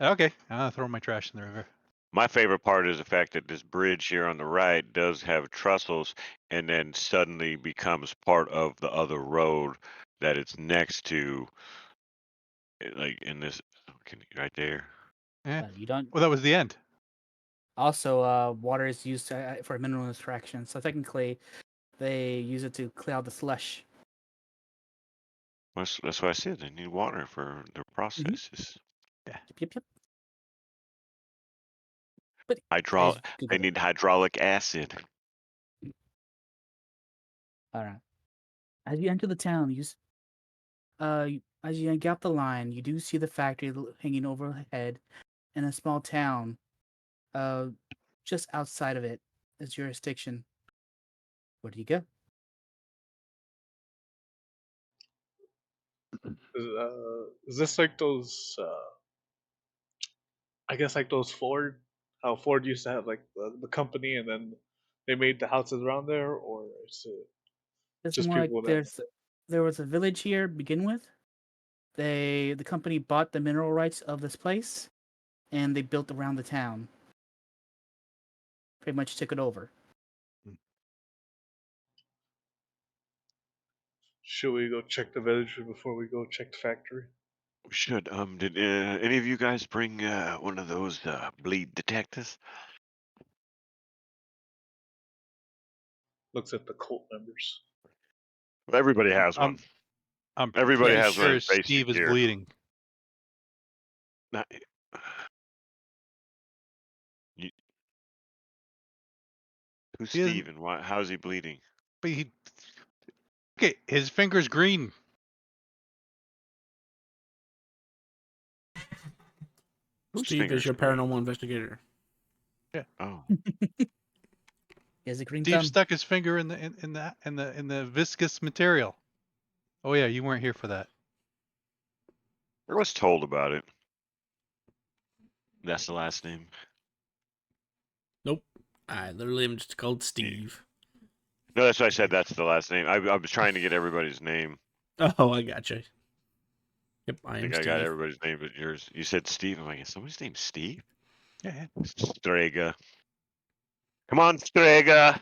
Okay. I'll throw my trash in the river. My favorite part is the fact that this bridge here on the right does have trestles and then suddenly becomes part of the other road that it's next to, like in this, right there. Yeah. You don't. Well, that was the end. Also, water is used for mineral extraction. So technically, they use it to clear out the slush. That's why I said they need water for their processes. Yep. But Hydraulic. guys, They Google need hydraulic acid. All right. As you enter the town, as you get up the line, you do see the factory hanging overhead, in a small town, just outside of it, its jurisdiction. Where do you go? Is this like those? I guess like those Ford. How Ford used to have like the company, and then they made the houses around there, or is it It's just more like people that? there was a village here to begin with. The company bought the mineral rights of this place, and they built around the town. Pretty much took it over. Should we go check the village before we go check the factory? We should. Did any of you guys bring one of those bleed detectors? Looks at the cult members. Everybody has one. I'm Everybody pretty has one sure in basic Steve is gear. bleeding. Not, you, who's He isn't- Steve and why? How's he bleeding? But okay, his finger's green. Whose Steve is finger's your green? paranormal investigator. Oh, He has a green Steve thumb. stuck his finger in the viscous material. Oh yeah, you weren't here for that. I was told about it. That's the last name. Nope. I literally am just called Steve. No, that's what I said. That's the last name. I was trying to get everybody's name. Oh, I gotcha. Yep, I I am think I Steve. got everybody's name, but yours. You said Steve. I'm like, is somebody's name Steve? Yeah. Strega. Come on, Strega.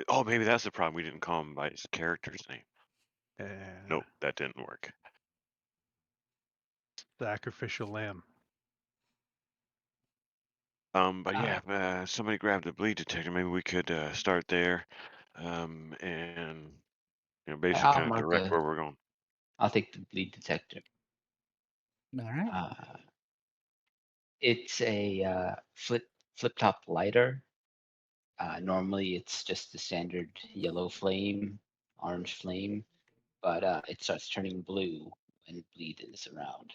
Oh, maybe that's the problem. We didn't call him by his character's name. Nope, that didn't work. Sacrificial lamb. But yeah, somebody grabbed the bleed detector. Maybe we could start there, and basically I'll kind of mark direct where we're going. I'll take the bleed detector. All right. It's a flip top lighter. Normally, it's just the standard yellow flame, orange flame, but it starts turning blue when bleed is around.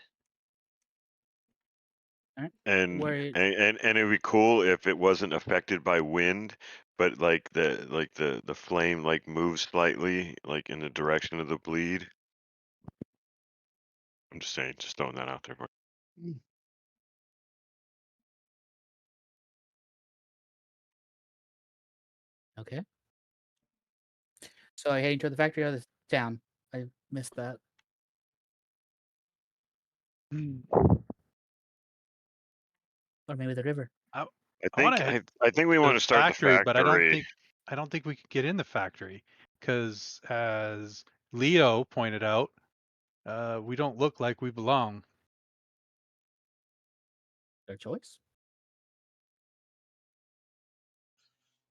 Alright. And Where and it'd be cool if it wasn't affected by wind, but like the flame like moves slightly like in the direction of the bleed. I'm just saying, just throwing that out there. okay. So are you heading toward the factory or the town? I missed that. Or maybe the river. I I want think to head I think we to want the to start the factory, but factory. I don't think we could get in the factory because, as Leo pointed out, we don't look like we belong. Their choice.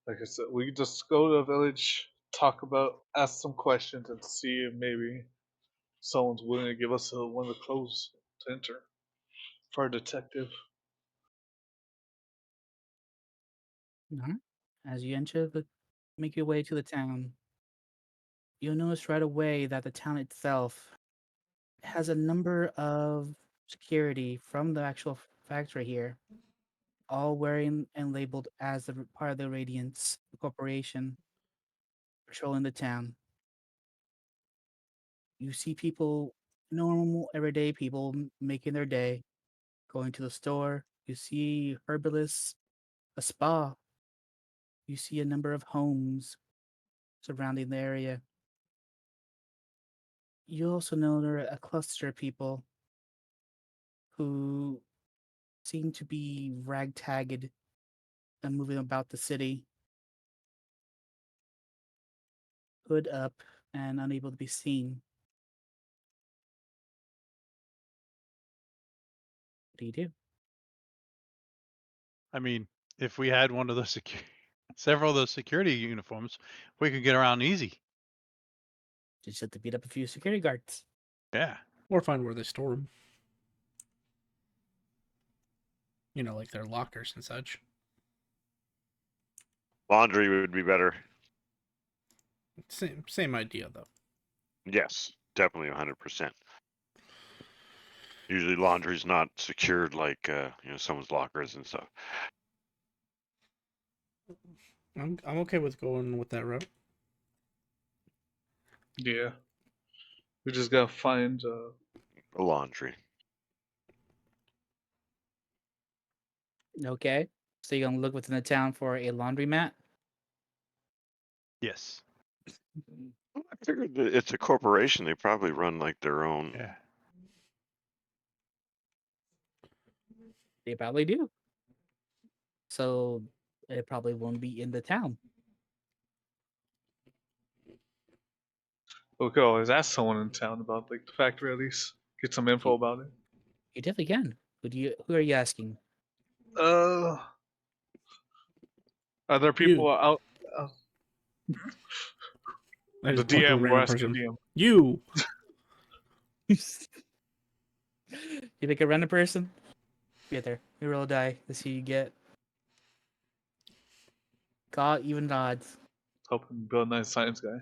Like I said, we could just go to the village, ask some questions, and see if maybe someone's willing to give us one of the clothes to enter for a detective. Alright. As you make your way to the town, you'll notice right away that the town itself has a number of security from the actual factory here, all wearing and labeled as part of the Radiance Corporation, patrolling the town. You see people, normal, everyday people making their day, going to the store. You see herbalists, a spa. You see a number of homes surrounding the area. You also know there are a cluster of people who seem to be ragtagged and moving about the city, hood up and unable to be seen. What do you do? I mean, if we had one of those several of those security uniforms, we could get around easy. Just have to beat up a few security guards. Yeah. Or find where they store them. You know, like their lockers and such. Laundry would be better. Same idea, though. Yes, definitely 100%. Usually laundry's not secured like someone's lockers and stuff. I'm okay with going with that route. Yeah, we just gotta find. Laundry. Okay. So you're gonna look within the town for a laundromat? Yes. I figured that it's a corporation. They probably run like their own. Yeah. They probably do. So it probably won't be in the town. We could always ask someone in town about like the factory at least. Get some info about it. You definitely can. Who are you asking? Uh, are there You. people out? I The just point to a DM. We're random asking person. DM. You. You pick a random person? Get there. We roll a die. Let's see who you get. Call even odds. Helping build a nice science guy.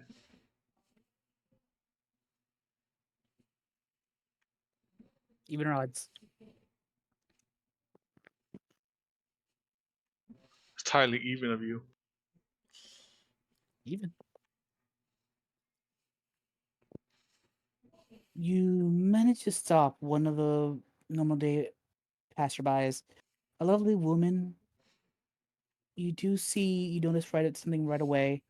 Even odds. It's entirely even of you. Even. You manage to stop one of the normal day passerbys. A lovely woman. You notice something right away.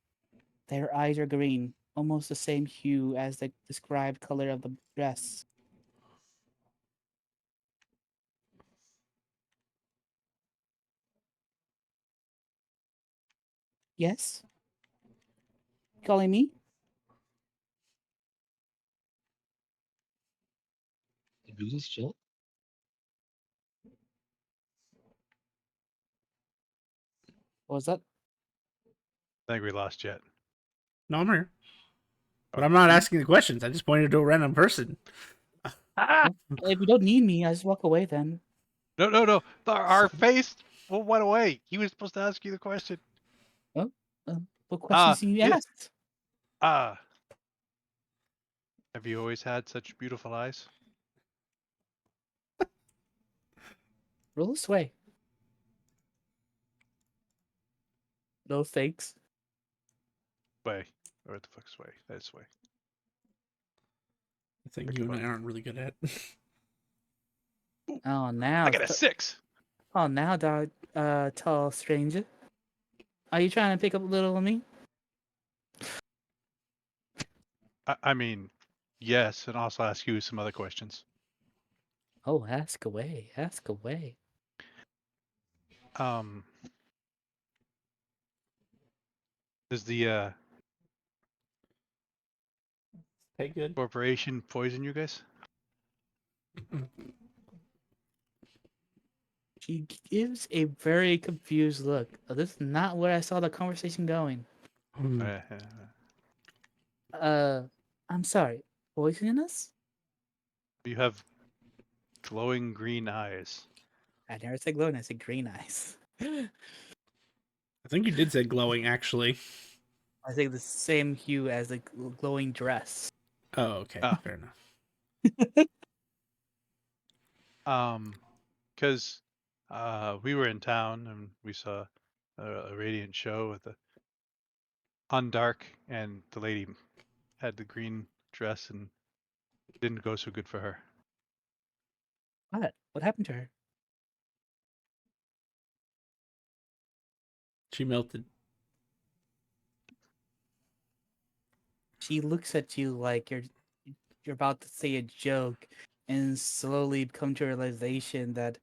Their eyes are green, almost the same hue as the described color of the dress. Yes? Calling me? Did we lose Jill? What was that? I think we lost Jet. No, I'm here. But I'm not asking the questions. I just pointed to a random person. If you don't need me, I just walk away then. No. Our face went away. He was supposed to ask you the question. Oh, what questions do you Yeah. ask? Have you always had such beautiful eyes? Roll a sway. No thanks. Way. Or what the fuck's way? That's way. I think Pick you a and I button. aren't really good at. Oh, now. I got a 6. Oh, now, tall stranger. Are you trying to pick up a little of me? I mean, yes, and also ask you some other questions. Oh, ask away. Ask away. Does the Hey, good. corporation poison you guys? She gives a very confused look. Oh, this is not where I saw the conversation going. Uh, I'm sorry. Poisoning us? you have glowing green eyes. I never said glowing. I said green eyes. I think you did say glowing, actually. I think the same hue as the glowing dress. Oh, okay. Ah. Fair enough. Because we were in town and we saw a radiant show with the on dark, and the lady had the green dress and it didn't go so good for her. What? What happened to her? She melted. She looks at you like you're about to say a joke, and slowly come to a realization that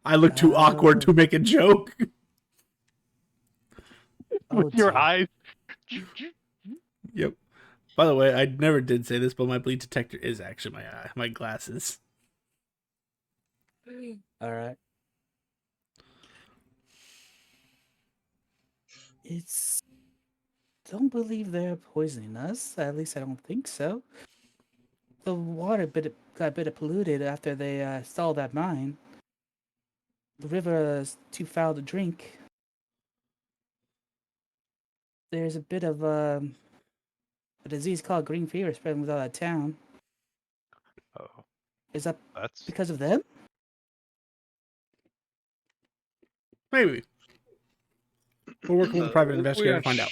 I look too awkward Uh, to make a joke. oh With your dear. eyes. Yep. By the way, I never did say this, but my bleed detector is actually my eye, my glasses. All right. It's don't believe they're poisoning us. At least I don't think so. The water got a bit polluted after they stole that mine. The river is too foul to drink. There's a bit of a disease called green fever spreading without that town. Oh, Is that that's because of them? Maybe. We'll work with a private We investigator to aren't. find out.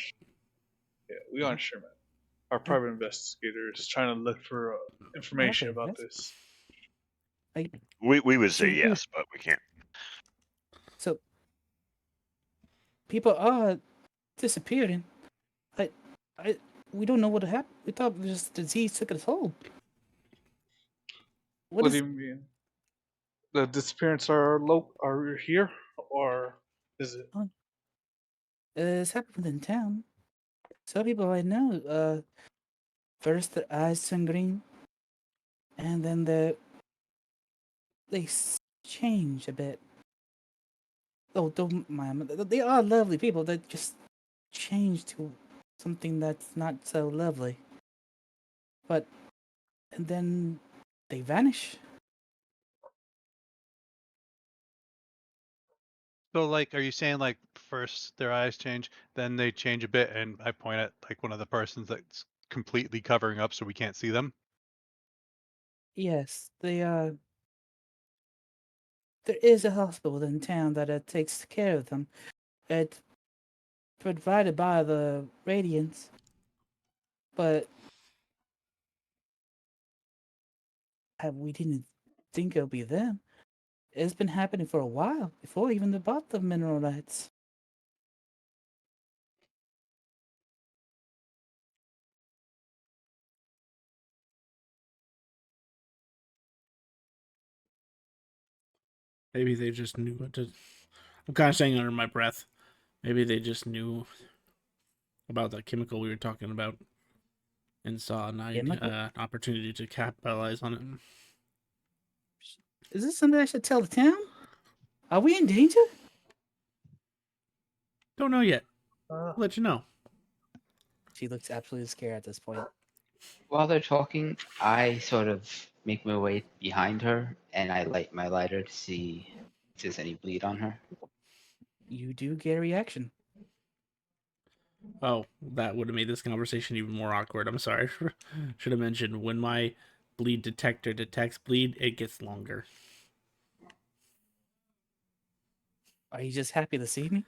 Yeah, we aren't sure, man. Our private investigator is trying to look for information Okay, about that's this. like We would so say weird. yes, but we can't. So people are disappearing. I, I, we don't know what happened. We thought this disease took its hold. What do you mean? The disappearance are here, or is it? It's happened in town. Some people I know, first their eyes turn green, and then change a bit. Oh, don't mind them. They are lovely people. They just change to something that's not so lovely. But and then they vanish. so. Like, are you saying like first their eyes change, then they change a bit, and I point at like one of the persons that's completely covering up so we can't see them? Yes, there is a hospital in town that takes care of them. It's provided by the Radiance, but we didn't think it would be them. It's been happening for a while before even they bought the mineral rights. Maybe they just knew what to. I'm kind of saying under my breath. Maybe they just knew about the chemical we were talking about and saw Chemical? an opportunity to capitalize on it. Is this something I should tell the town? Are we in danger? Don't know yet. Uh, I'll let you know. She looks absolutely scared at this point. While they're talking, I sort of make my way behind her and I light my lighter to see if there's any bleed on her. You do get a reaction. Oh, that would have made this conversation even more awkward. I'm sorry. Should have mentioned when my bleed detector detects bleed, it gets longer. Are you just happy to see me?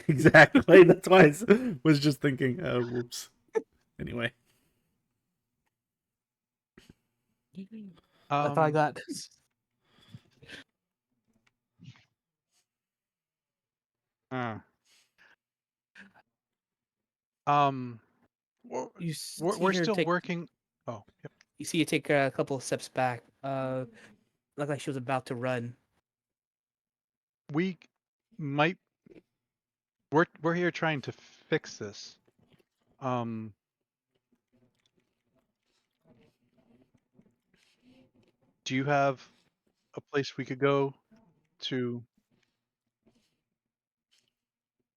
Exactly. That's why was just thinking, whoops. Anyway. That's all I got. uh, um, we're, You we're, see we're her still take. working. Oh, yep. You see her take a couple of steps back. Looked like she was about to run. We might. We're here trying to fix this. Do you have a place we could go to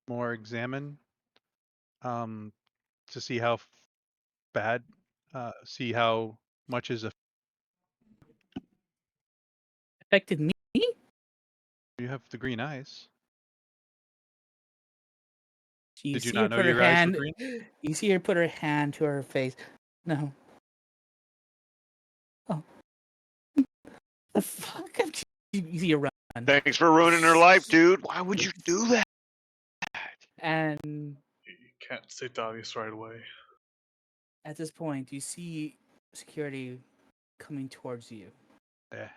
more examine? To see how bad, see how much is a. Affected me? You have the green eyes. You Did you see her not know put her your eyes were hand. green? You see her put her hand to her face. No. Oh. The fuck? You see her run. Thanks for ruining her life, dude. Why would you do that? And You can't state the obvious right away. at this point, you see security coming towards you. Eh.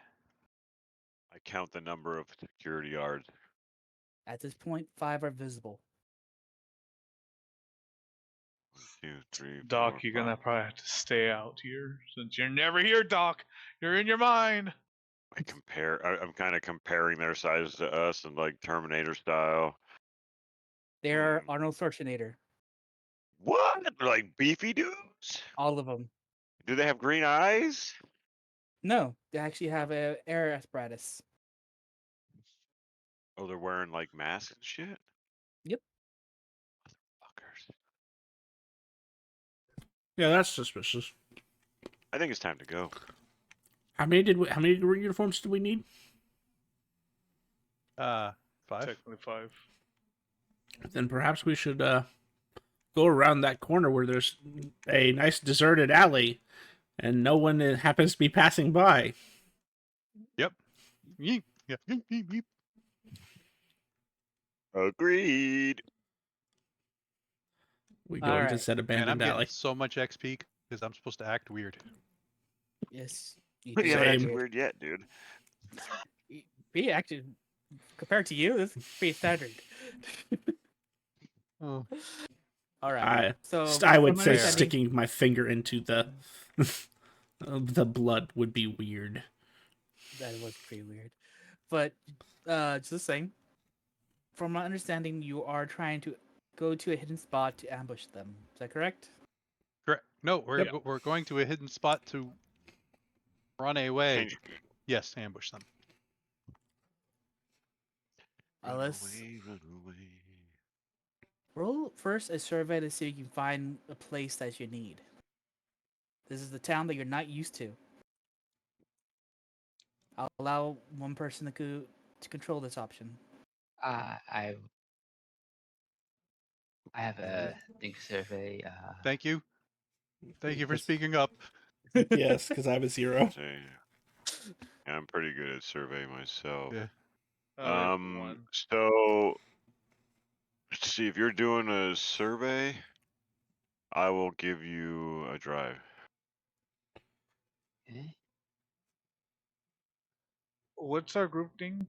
I count the number of security guards. At this point, 5 are visible. 1, 2, 3, Doc, 4, you're 5. gonna probably have to stay out here since you're never here, Doc. You're in your mind. I'm kind of comparing their size to us and like Terminator style. They're Arnold Schwarzenegger. What? They're like beefy dudes? All of them. Do they have green eyes? No, they actually have a air apparatus. Oh, they're wearing like masks and shit? Yep. Fuckers. Yeah, that's suspicious. I think it's time to go. How many uniforms did we need? 5. Technically 5. Then perhaps we should go around that corner where there's a nice deserted alley and no one happens to be passing by. Yep. Yeep. Yeah. Yeep, yeep, yeep. Agreed. We go All into right. said Man, I'm abandoned getting alley. so much XP because I'm supposed to act weird. Yes. You You do haven't that acted Same. weird yet, dude. Be actually compared to you, this is pretty standard. Oh. All right. I would from say understanding- sticking my finger into the blood would be weird. That was pretty weird, but just the same. From my understanding, you are trying to go to a hidden spot to ambush them. Is that correct? Correct. No, we're Yep. we're going to a hidden spot to run away. Change. Yes, ambush them. Let's Run away. roll first a survey to see if you can find a place that you need. This is the town that you're not used to. I'll allow one person to control this option. I have a think survey. Thank you. Thank you for Yes. speaking up. Yes, because I have a 0. Say, I'm pretty good at survey myself. Yeah. I have 1. So let's see if you're doing a survey, I will give you a drive. Okay. What's our group name?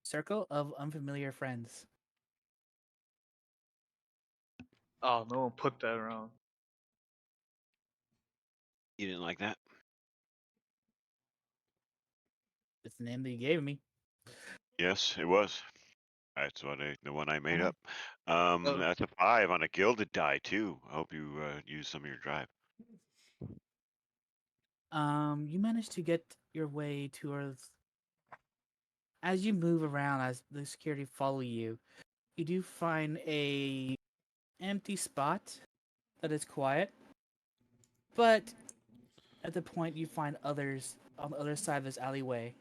Circle of unfamiliar friends. Oh, no one put that around. You didn't like that? It's the name that you gave me. Yes, it was. That's the one I made Uh-huh. up. Oh. That's a 5 on a gilded die too. I hope you use some of your drive. You managed to get your way towards. As you move around, as the security follow you, you do find a empty spot that is quiet. But at the point, you find others on the other side of this alleyway.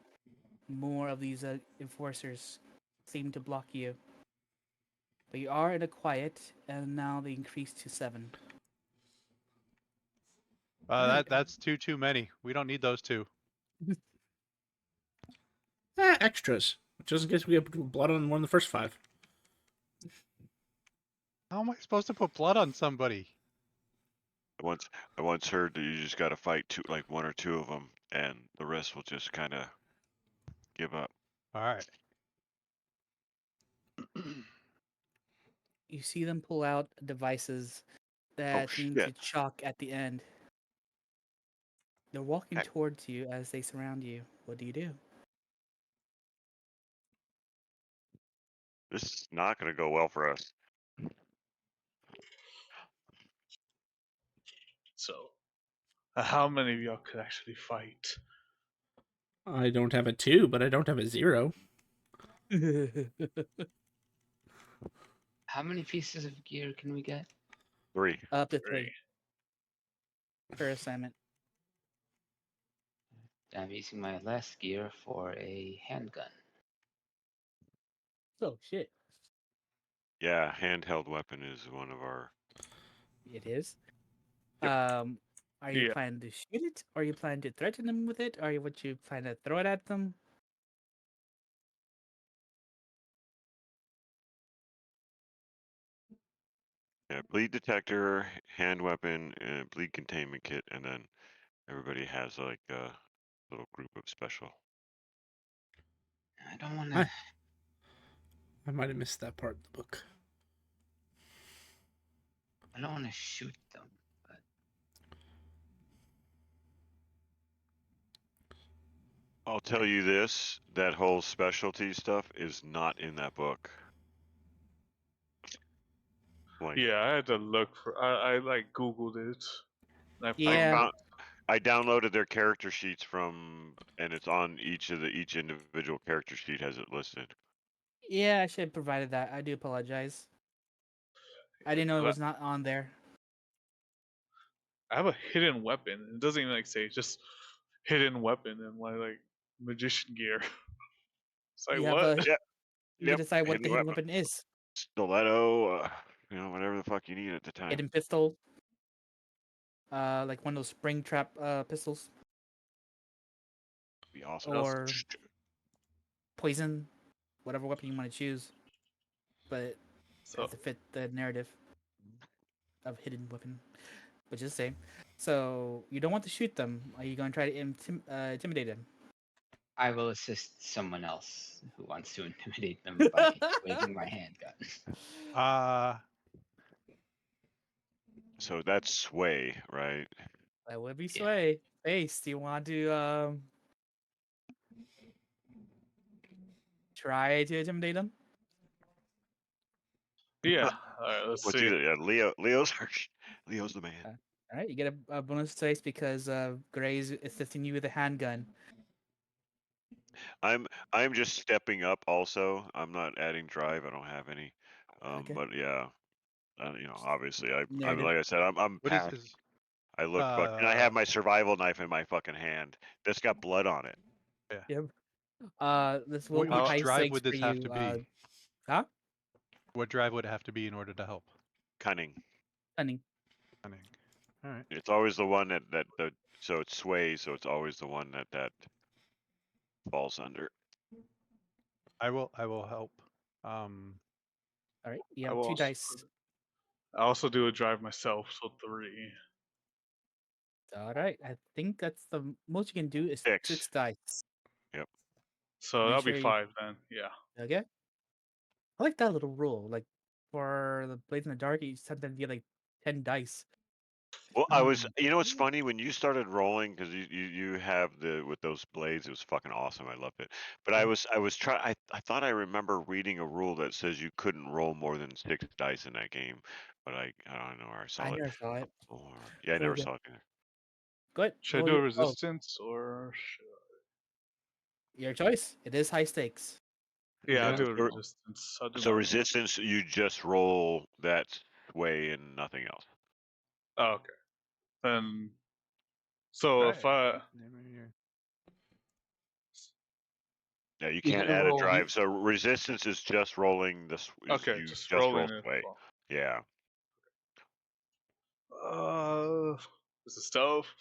More of these enforcers seem to block you. But you are in a quiet, and now they increase to 7. Alright. That's too many. We don't need those two. Extras. Just in case we get blood on one of the first 5. How am I supposed to put blood on somebody? I once heard that you just got to fight like 1 or 2 of them, and the rest will just kind of give up. All right. You see them pull out devices that seem to shit. chalk at the end. They're walking Okay. towards you as they surround you. What do you do? This is not going to go well for us. So, how many of y'all could actually fight? I don't have a 2, but I don't have a 0. How many pieces of gear can we get? 3. Up to 3 Three. per assignment. I'm using my last gear for a handgun. Oh shit! Yeah, handheld weapon is one of our. It is. Yep. Are you Yeah. planning to shoot it? Or are you planning to threaten them with it? Or are you what you plan to throw it at them? Yeah, bleed detector, hand weapon, and bleed containment kit, and then everybody has like a little group of special. I don't want to. I might have missed that part of the book. I don't want to shoot them. But I'll tell you this: that whole specialty stuff is not in that book. Like, Yeah, I had to look for. I like Googled it. And I Yeah. found I downloaded their character sheets from, and it's on each individual character sheet has it listed. Yeah, I should have provided that. I do apologize. I didn't know it was not on there. I have a hidden weapon. It doesn't even like say just hidden weapon and like magician gear. It's like You have what? a. Yeah, You can yep, decide what hidden the hidden weapon, weapon is. stiletto, whatever the fuck you need at the time. Hidden pistol. Like one of those spring trap pistols Be awesome. or poison, whatever weapon you want to choose. But it So has to fit the narrative of hidden weapon, which is the same. So you don't want to shoot them. Are you going to try to intimidate them? I will assist someone else who wants to intimidate them by waving my handgun. So that's sway, right? That would be Yeah. sway. Face, do you want to try to intimidate them? yeah. All right, let's What's see. either? Yeah, Leo's the man. All right, you get a bonus dice because Gray's assisting you with a handgun. I'm just stepping up. Also, I'm not adding drive. I don't have any. Okay. But yeah, obviously, Narrative. like I said, I'm What is packed. his? I look and I have my survival knife in my fucking hand. That's got blood on it. Yep. This will Which be high drive stakes would for this have you. to be? Huh? What drive would it have to be in order to help? Cunning. Cunning. Cunning. All right. It's always the one so it sways. So it's always the one that falls under. I will help. All right. You I have will 2 also, dice. I also do a drive myself, so 3. All right. I think that's the most you can do is 6. 6 dice. Yep. So Make that'll sure be you. 5 then. Yeah. Okay. I like that little rule. Like for the Blades in the Dark, you sometimes get like 10 dice. Well, I was. You know, it's funny when you started rolling because you have with those blades. It was fucking awesome. I loved it. But I was trying. I thought I remember reading a rule that says you couldn't roll more than 6 dice in that game. But I don't know where I saw I it. never saw it. Or, yeah, I There we never go. saw it either. Good. Should I do a resistance or? Your choice. It is high stakes. Yeah, I'll Yeah. do a resistance. I'll do So my resistance, you just roll that way and nothing else. Oh, okay. Then, so if I Yeah, you You're can't gonna add a roll. drive. So resistance is just rolling this. okay, You just just roll rolling it. sway. Yeah. This is tough.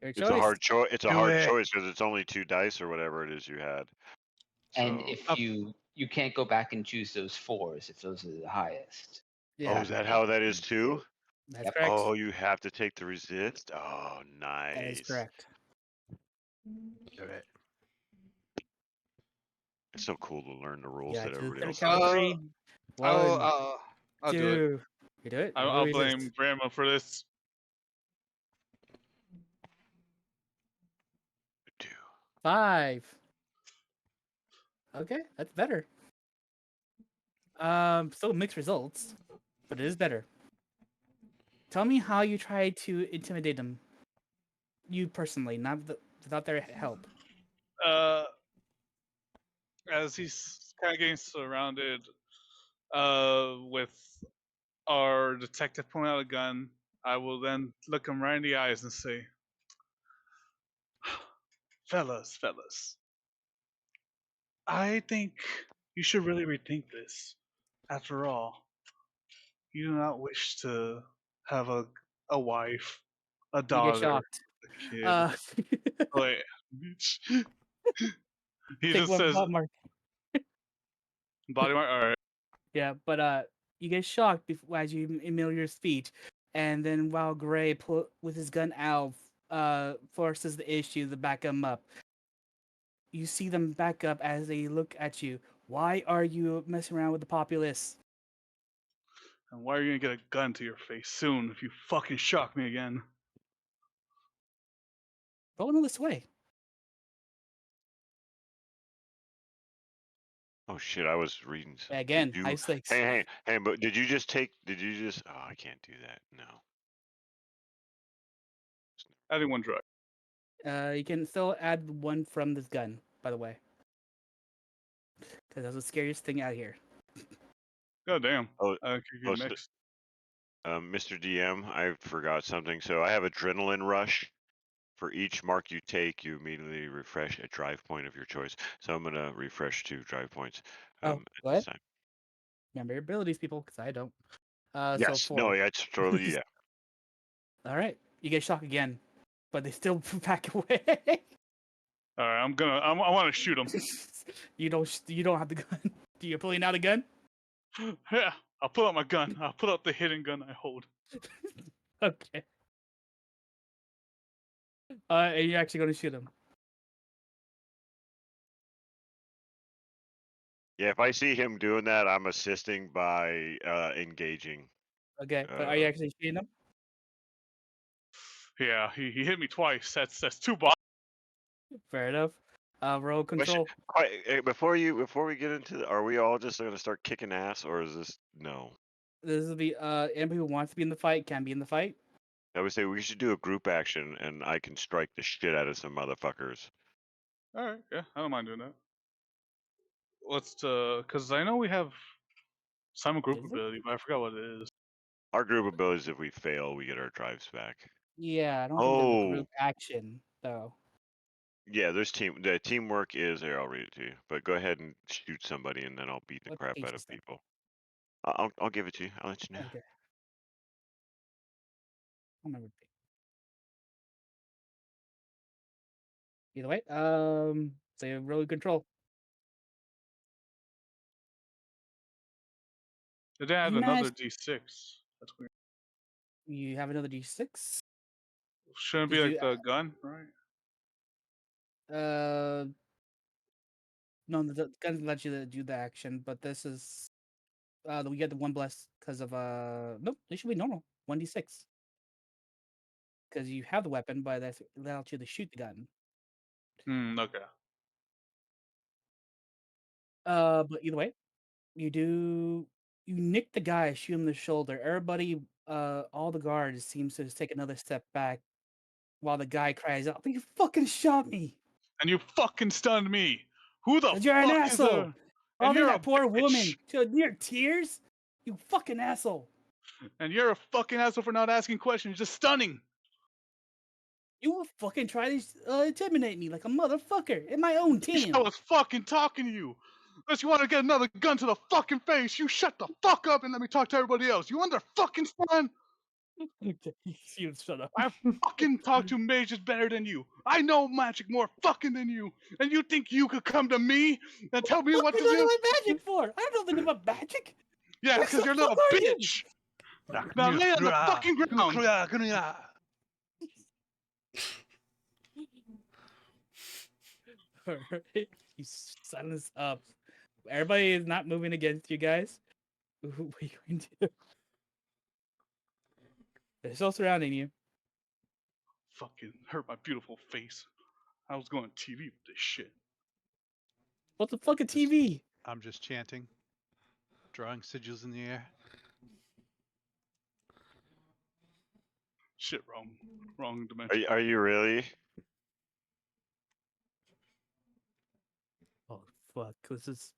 Your It's a choice. hard choice. It's a Do hard it. choice because it's only 2 dice or whatever it is you had. And So, if you can't go back and choose those 4s if those are the highest. oh, Yeah, is that how that is too? that's Yep. correct. Oh, you have to take the resist. Oh, That is nice. correct. Okay. It's so cool to learn the rules Yeah, that to the everybody third else count of does. 3. I'll do it. 2. You do it? I'll Roll blame resist. Grandma for this. 2. 5. Okay, that's better. Still mixed results, but it is better. Tell me how you try to intimidate them. You personally, not without their help. As he's kind of getting surrounded, with our detective pulling out a gun, I will then look him right in the eyes and say, fellas, I think you should really rethink this. After all, you do not wish to have a wife, a You get daughter, shocked. a kid. Uh, Wait. He take just one says, body mark. body mark? Alright. Yeah, but you get shocked as you email your speech, and then while Gray with his gun out, forces the issue to back him up. You see them back up as they look at you. Why are you messing around with the populace? And why are you gonna get a gun to your face soon if you fucking shock me again? Go on this way. Oh shit! I was reading. Again, Did high you? stakes. Hey! But did you just take? Did you just? Oh, I can't do that. No. Adding one drug. You can still add one from this gun, by the way, because that's the scariest thing out here. God damn. Oh, I could oh, get mixed. Mr. DM, I forgot something. So I have adrenaline rush. For each mark you take, you immediately refresh a drive point of your choice. So I'm gonna refresh 2 drive points Oh, at go this ahead. time. Remember your abilities, people, because I don't. So Yes. 4. No. Yeah. It's totally. Yeah. All right, you get shocked again, but they still back away. Alright, I want to shoot him. You don't have the gun. You're pulling out a gun. Yeah, I'll pull out my gun. I'll pull out the hidden gun I hold. Okay. And you're actually going to shoot him. Yeah. If I see him doing that, I'm assisting by engaging. Okay, but are you actually shooting him? Yeah, he hit me twice. That's 2 balls. Fair enough. Roll Question. control. Before we get into, are we all just gonna start kicking ass, or is this no? This is the anybody who wants to be in the fight can be in the fight. I would say we should do a group action, and I can strike the shit out of some motherfuckers. Alright, yeah, I don't mind doing that. Let's because I know we have some group Is it? ability, but I forgot what it is. Our group abilities, if we fail, we get our drives back. Yeah, I don't think there's a group action though. Yeah, there's the teamwork is here. I'll read it to you, but go ahead and shoot somebody, and then I'll beat the What crap page out is of that? people. I'll give it to you. I'll let you know. Okay. I remember. Either way, so you roll control. They didn't add You another managed. D6. That's weird. You have another d6. Shouldn't it Did be you? like the gun, right? No, the gun lets you to do the action, but this is we get the one bless because of nope, it should be normal 1d6 because you have the weapon, but that allows you to shoot the gun. Okay. But either way, you nick the guy, shoot him in the shoulder. Everybody, all the guards seems to take another step back while the guy cries out, "But you fucking shot me! And you fucking stunned me! Who the Cause you're an fuck is asshole! a... And Bothering you're a that poor bitch! woman to near tears. You fucking asshole! And you're a fucking asshole for not asking questions, just stunning! You will fucking try to intimidate me like a motherfucker in my own team. I was fucking talking to you! Unless you want to get another gun to the fucking face, you shut the fuck up and let me talk to everybody else. You under fucking stand? Okay, you shut up. I fucking talk to mages better than you. I know magic more fucking than you. And you think you could come to me and tell me what What to are you do? talking about magic for? I don't know anything about magic. Yeah, What because the you're a little fuck are you? bitch. Now lay on the fucking ground. Alright, you silence up. Everybody is not moving against you guys. What are you going to do? They're still surrounding you. Fucking hurt my beautiful face. I was going TV with this shit. What's the fucking Just- TV? I'm just chanting, drawing sigils in the air. Shit, wrong dimension. Are you really? Oh fuck! This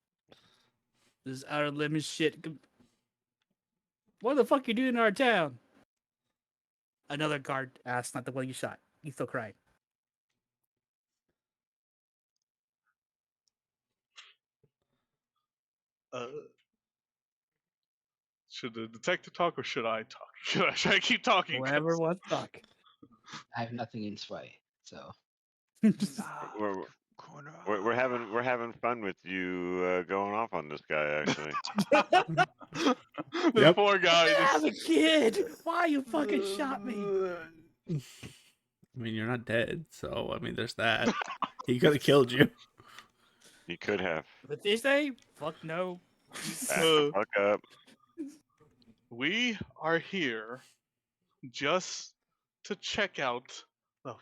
is outer limits shit. What the fuck you doing in our town? Another guard asked, not the one you shot. He's still crying. Should the detective talk or should I talk? Should I keep talking? Whoever wants to talk. I have nothing in sway, so We're, we're having fun with you going off on this guy. Actually, The Yep. poor guy I have just. a kid. Why you fucking shot me? I mean, you're not dead, so I mean, there's that. He could have killed you. he could have. But they say, fuck no. Back the fuck up. We are here just to check out the.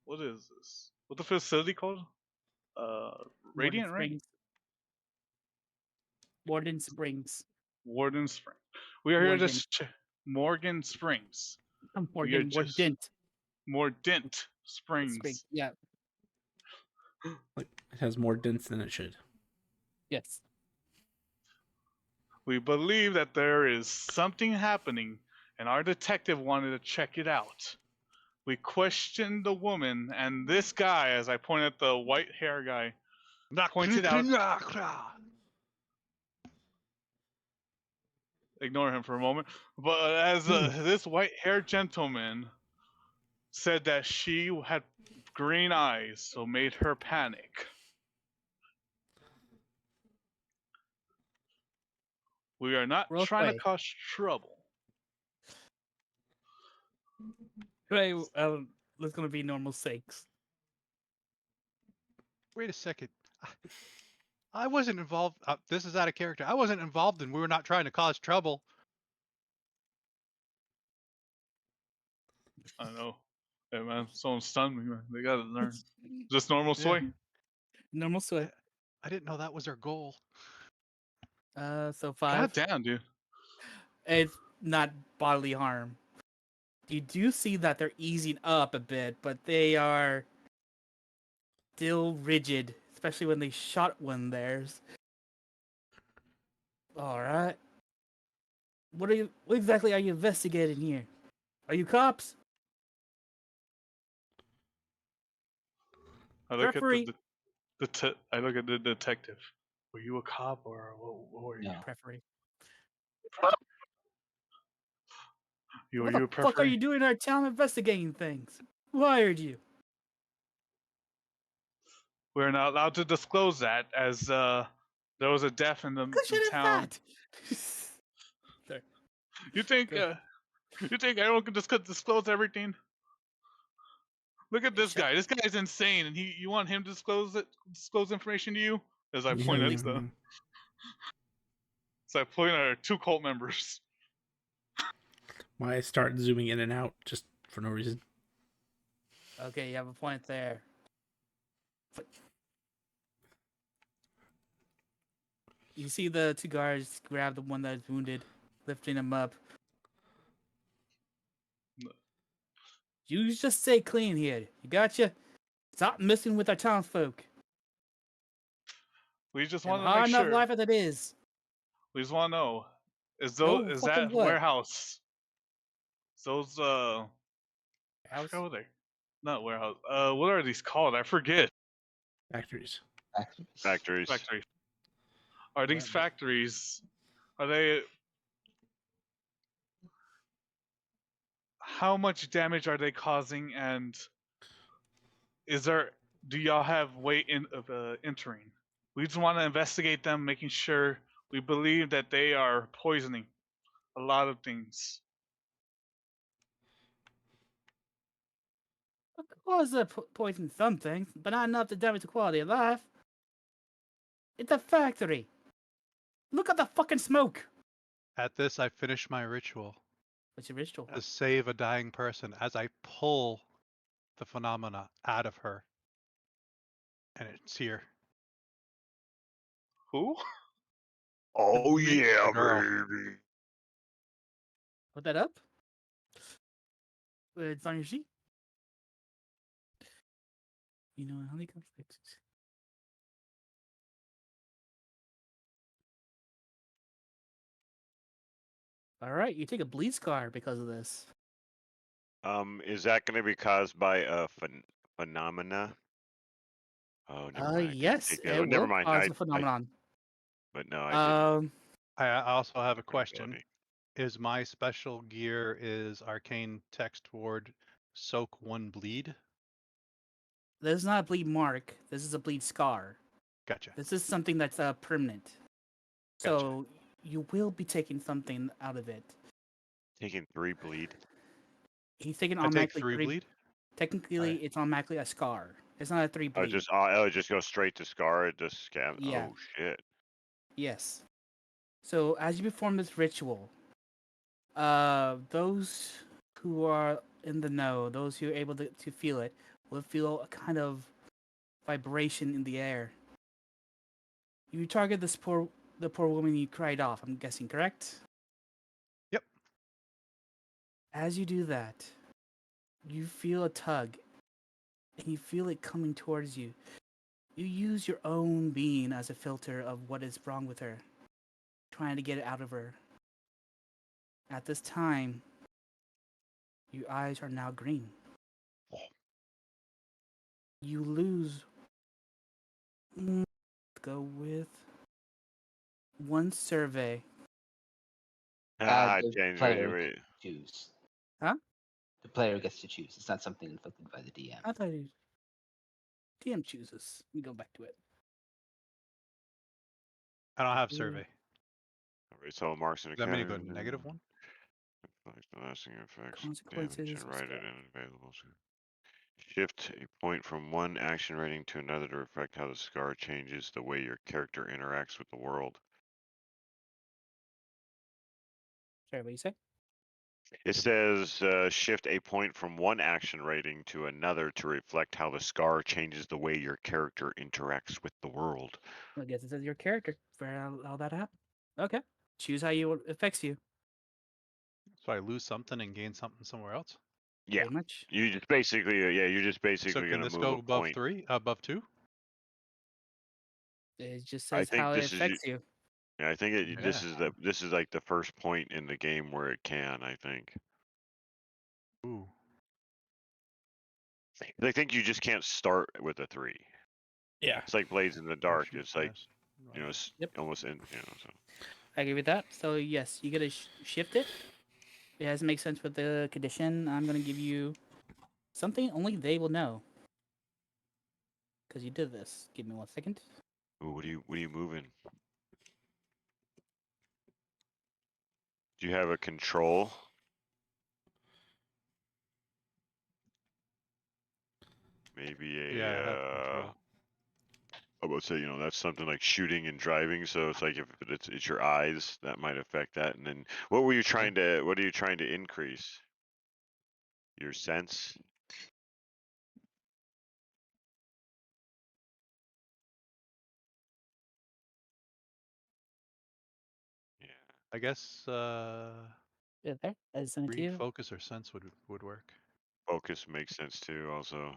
What is this? What the facility called? Radiant, right? Springs. Warden Springs. Warden Spring. We are here Morgan. to check Morgan Springs. Morgan. Mordent. Mordent Springs. Springs. Yeah. Like, it has more dents than it should. Yes. We believe that there is something happening, and our detective wanted to check it out. We questioned the woman, and this guy, as I pointed at the white hair guy, pointed out. Ignore him for a moment. But as this white haired gentleman said that she had green eyes, so made her panic. We are not Roll trying to sway. cause trouble. Right. That's gonna be normal sakes. Wait a second. I wasn't involved. This is out of character. I wasn't involved, and we were not trying to cause trouble. I know. Hey man, someone stunned me, man. They gotta learn. Just normal sway. Normal sway. I didn't know that was our goal. So 5. God damn, dude. It's not bodily harm. You do see that they're easing up a bit, but they are still rigid, especially when they shot one theirs. All right. What exactly are you investigating here? Are you cops? I look Referee. at I look at the detective. Were you a cop or what were you? no. Referee. You What were the you a fuck are preferee? you doing in our town investigating things? Who hired you? We're not allowed to disclose that as there was a death in the Good shit is town. that? Sorry. You think Go. you think everyone can just disclose everything? Look at this Shut- guy. This guy's insane, and you want him to disclose information to you? As I point at our 2 cult members. Why I start zooming in and out just for no reason. Okay, you have a point there. You see the 2 guards grab the one that's wounded, lifting him up. No. You just stay clean here. You gotcha? Stop messing with our townsfolk. We just And want to make hard enough sure. life as it is. We just want to know: is No is fucking that what? warehouse? Those I House? forgot what they. Not warehouse. What are these called? I forget. Factories. Factories. Factories. Are these Yeah. factories? Are they? how much damage are they causing, and do y'all have way of entering? We just want to investigate them, making sure we believe that they are poisoning a lot of things. Of course, they poison some things, but not enough to damage the quality of life. It's a factory. Look at the fucking smoke. At this, I finish my ritual What's your ritual? to save a dying person as I pull the phenomena out of her. And it's here. Who? Oh Me, yeah, the girl. baby. Put that up. It's on your sheet. You know how they conflicts. All right, you take a bleed scar because of this. Is that going to be caused by a phenomena? Oh, never mind. I couldn't Yes, take that. it Well, never will mind. cause a phenomenon. But no, I didn't. I also have a question. Ability. Is my special gear is arcane text ward soak 1 bleed? This is not a bleed mark. This is a bleed scar. Gotcha. This is something that's permanent. So you will be taking something out of it. Taking 3 bleed. He's taking I take automatically 3 bleed? Technically, Alright. it's automatically a scar. It's not a 3 Oh, bleed. it just goes straight to scar. It just scab. Yeah. Oh shit. Yes. So as you perform this ritual, those who are in the know, those who are able to feel it, will feel a kind of vibration in the air. You target the poor woman you cried off, I'm guessing, correct? Yep. As you do that, you feel a tug, and you feel it coming towards you. You use your own being as a filter of what is wrong with her, trying to get it out of her. At this time, your eyes are now green. You lose. Go with 1 survey. The James, player wait. can choose. Huh? The player gets to choose. It's not something inflicted by the DM. I thought DM chooses. We go back to it. I don't have survey. Alright, so marks in a Does that mean you go category. -1? The lasting effects, damage, Consequences. and write it in available. Shift a point from one action rating to another to reflect how the scar changes the way your character interacts with the world. Sorry, what you say? It says shift a point from one action rating to another to reflect how the scar changes the way your character interacts with the world. I guess it says your character for how that happened. Okay. Choose how it affects you. So I lose something and gain something somewhere else? Yeah, Pretty much. you just basically, you're just So basically can gonna this move go a above point. 3? Above 2? It just I says think how it this is affects you. Yeah, I think Yeah. this is like the first point in the game where it can. I think. Ooh. I think you just can't start with a 3. Yeah. It's like Blades in the Or Dark. shoot, It's like yes. it's Yep. almost in. So. I agree with that. So yes, you gotta shift it. It has to make sense with the condition. I'm gonna give you something only they will know. Because you did this. Give me 1 second. Ooh, what are you moving? Do you have a control? Maybe Yeah, I have control. I would say that's something like shooting and driving. So it's like if it's your eyes that might affect that. And then what are you trying to increase? Your sense. Yeah. I guess Yeah, there. I just sent it to read, you. focus, or sense would work. Focus makes sense too. Also.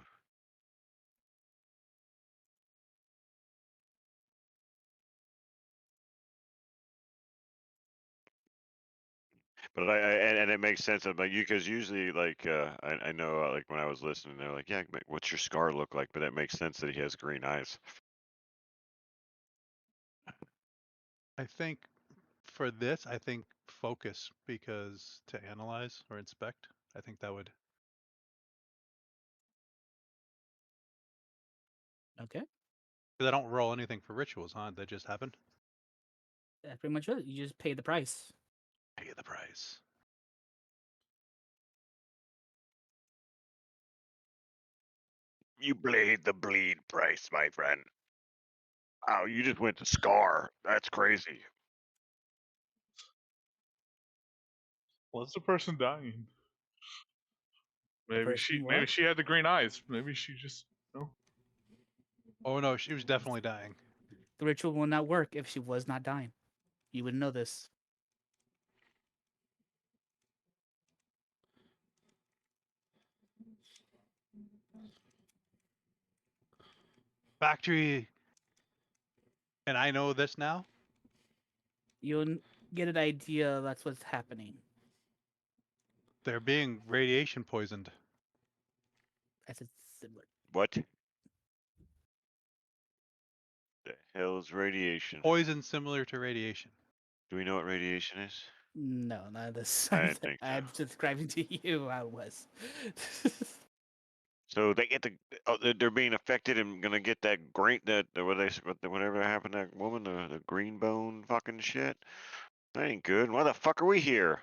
But and it makes sense. I'm like because usually like I know like when I was listening, they're like, yeah, what's your scar look like? But it makes sense that he has green eyes. I think for this, I think focus because to analyze or inspect. I think that would. Okay, Because I don't roll anything for rituals, huh? They just happen. that's pretty much it. You just pay the price. Pay the price. You paid the bleed price, my friend. Oh, you just went to Scar. That's crazy. Was the person dying? Maybe person maybe what? she had the green eyes. Maybe she just no. Oh no, she was definitely dying. The ritual will not work if she was not dying. You wouldn't know this. Factory. And I know this now. You'll get an idea that's what's happening. They're being radiation poisoned. That's similar. What? The hell's radiation? Poison similar to radiation. Do we know what radiation is? No, not this. I didn't think so. I'm describing to you how it was. So they get they're being affected and gonna get that green whatever happened to that woman, the green bone fucking shit. That ain't good. Why the fuck are we here?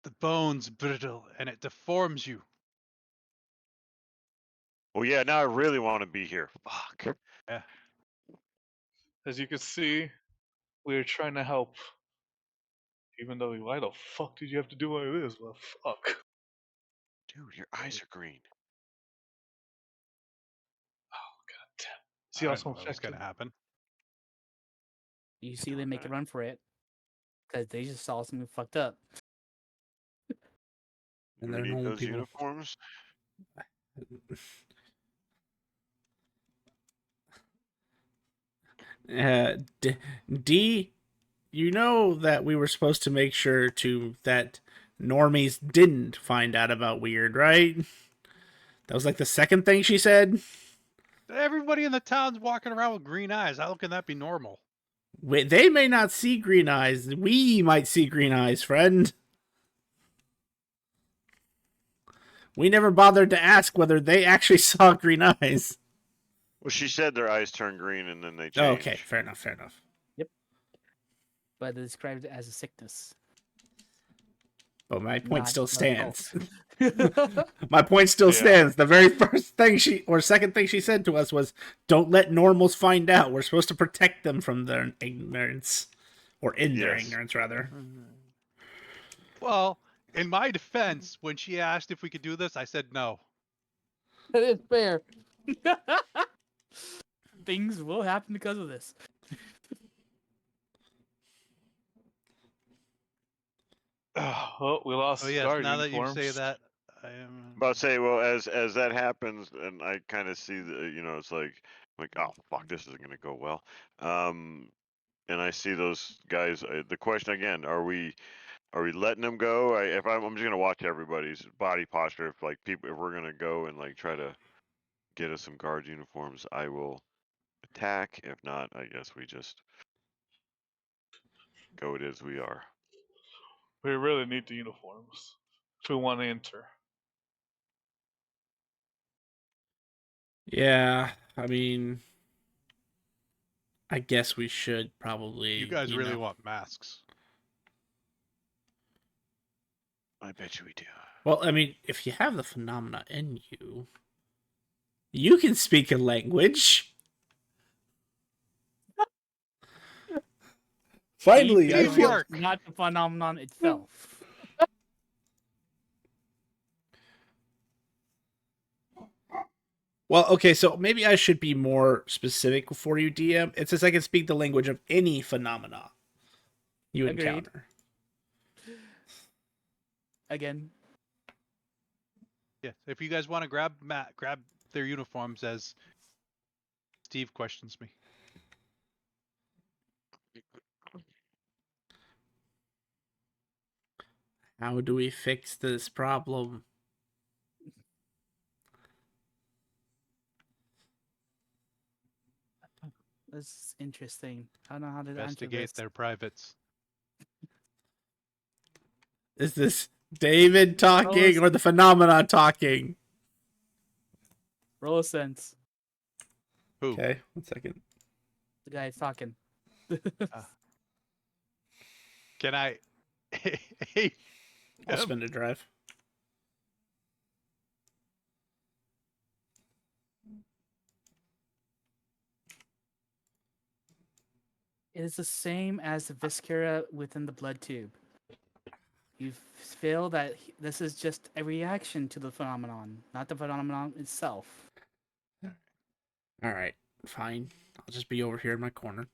The bone's brittle and it deforms you. Well, yeah, now I really want to be here. Fuck. Yeah. As you can see, we were trying to help. Even though, why the fuck did you have to do like this? Well, fuck. Dude, your eyes are green. Oh god damn. I See, didn't also know that was infected. gonna happen. You see them make a run for it because they just saw something fucked up. Mm-hmm. And Do we they're need normal those people. uniforms? D, you know that we were supposed to make sure that normies didn't find out about weird, right? That was like the second thing she said. Everybody in the town's walking around with green eyes. How can that be normal? They may not see green eyes. We might see green eyes, friend. We never bothered to ask whether they actually saw green eyes. Well, she said their eyes turn green and then they Oh, change. okay, fair enough, fair enough. But they described it as a sickness. But my point not still a stands. cult. My point still Yeah. stands. The very first thing second thing she said to us was, "Don't let normals find out. We're supposed to protect them from their ignorance, or in their Yes. ignorance, rather." Well, in my defense, when she asked if we could do this, I said no. That is fair. Things will happen because of this. Oh, we lost Oh yes, guard now that you uniforms. say that, I am. About to say, well, as that happens, and I kind of see it's like, oh fuck, this isn't gonna go well. And I see those guys. The question again: Are we letting them go? I'm just gonna watch everybody's body posture. If we're gonna go and like try to get us some guard uniforms, I will attack. If not, I guess we just go it as we are. We really need the uniforms if we want to enter. Yeah, I mean, I guess we should probably. You guys really want masks? I bet you we do. Well, I mean, if you have the phenomena in you, you can speak a language. Finally, I Teamwork. feel. Work. Not the phenomenon itself. Well, okay, so maybe I should be more specific for you, DM. It says I can speak the language of any phenomena you Agreed. encounter. Again, Yeah. If you guys want to grab their uniforms as Steve questions me. How do we fix this problem? this is interesting. I don't know how to answer Investigate this. their privates. Is this David talking or the phenomenon talking? Roll a sense. Who? Okay, 1 second. The guy's talking. Can I? Hey, I'll spend a drive. It is the same as the viscera within the blood tube. You feel that this is just a reaction to the phenomenon, not the phenomenon itself. All right, fine. I'll just be over here in my corner.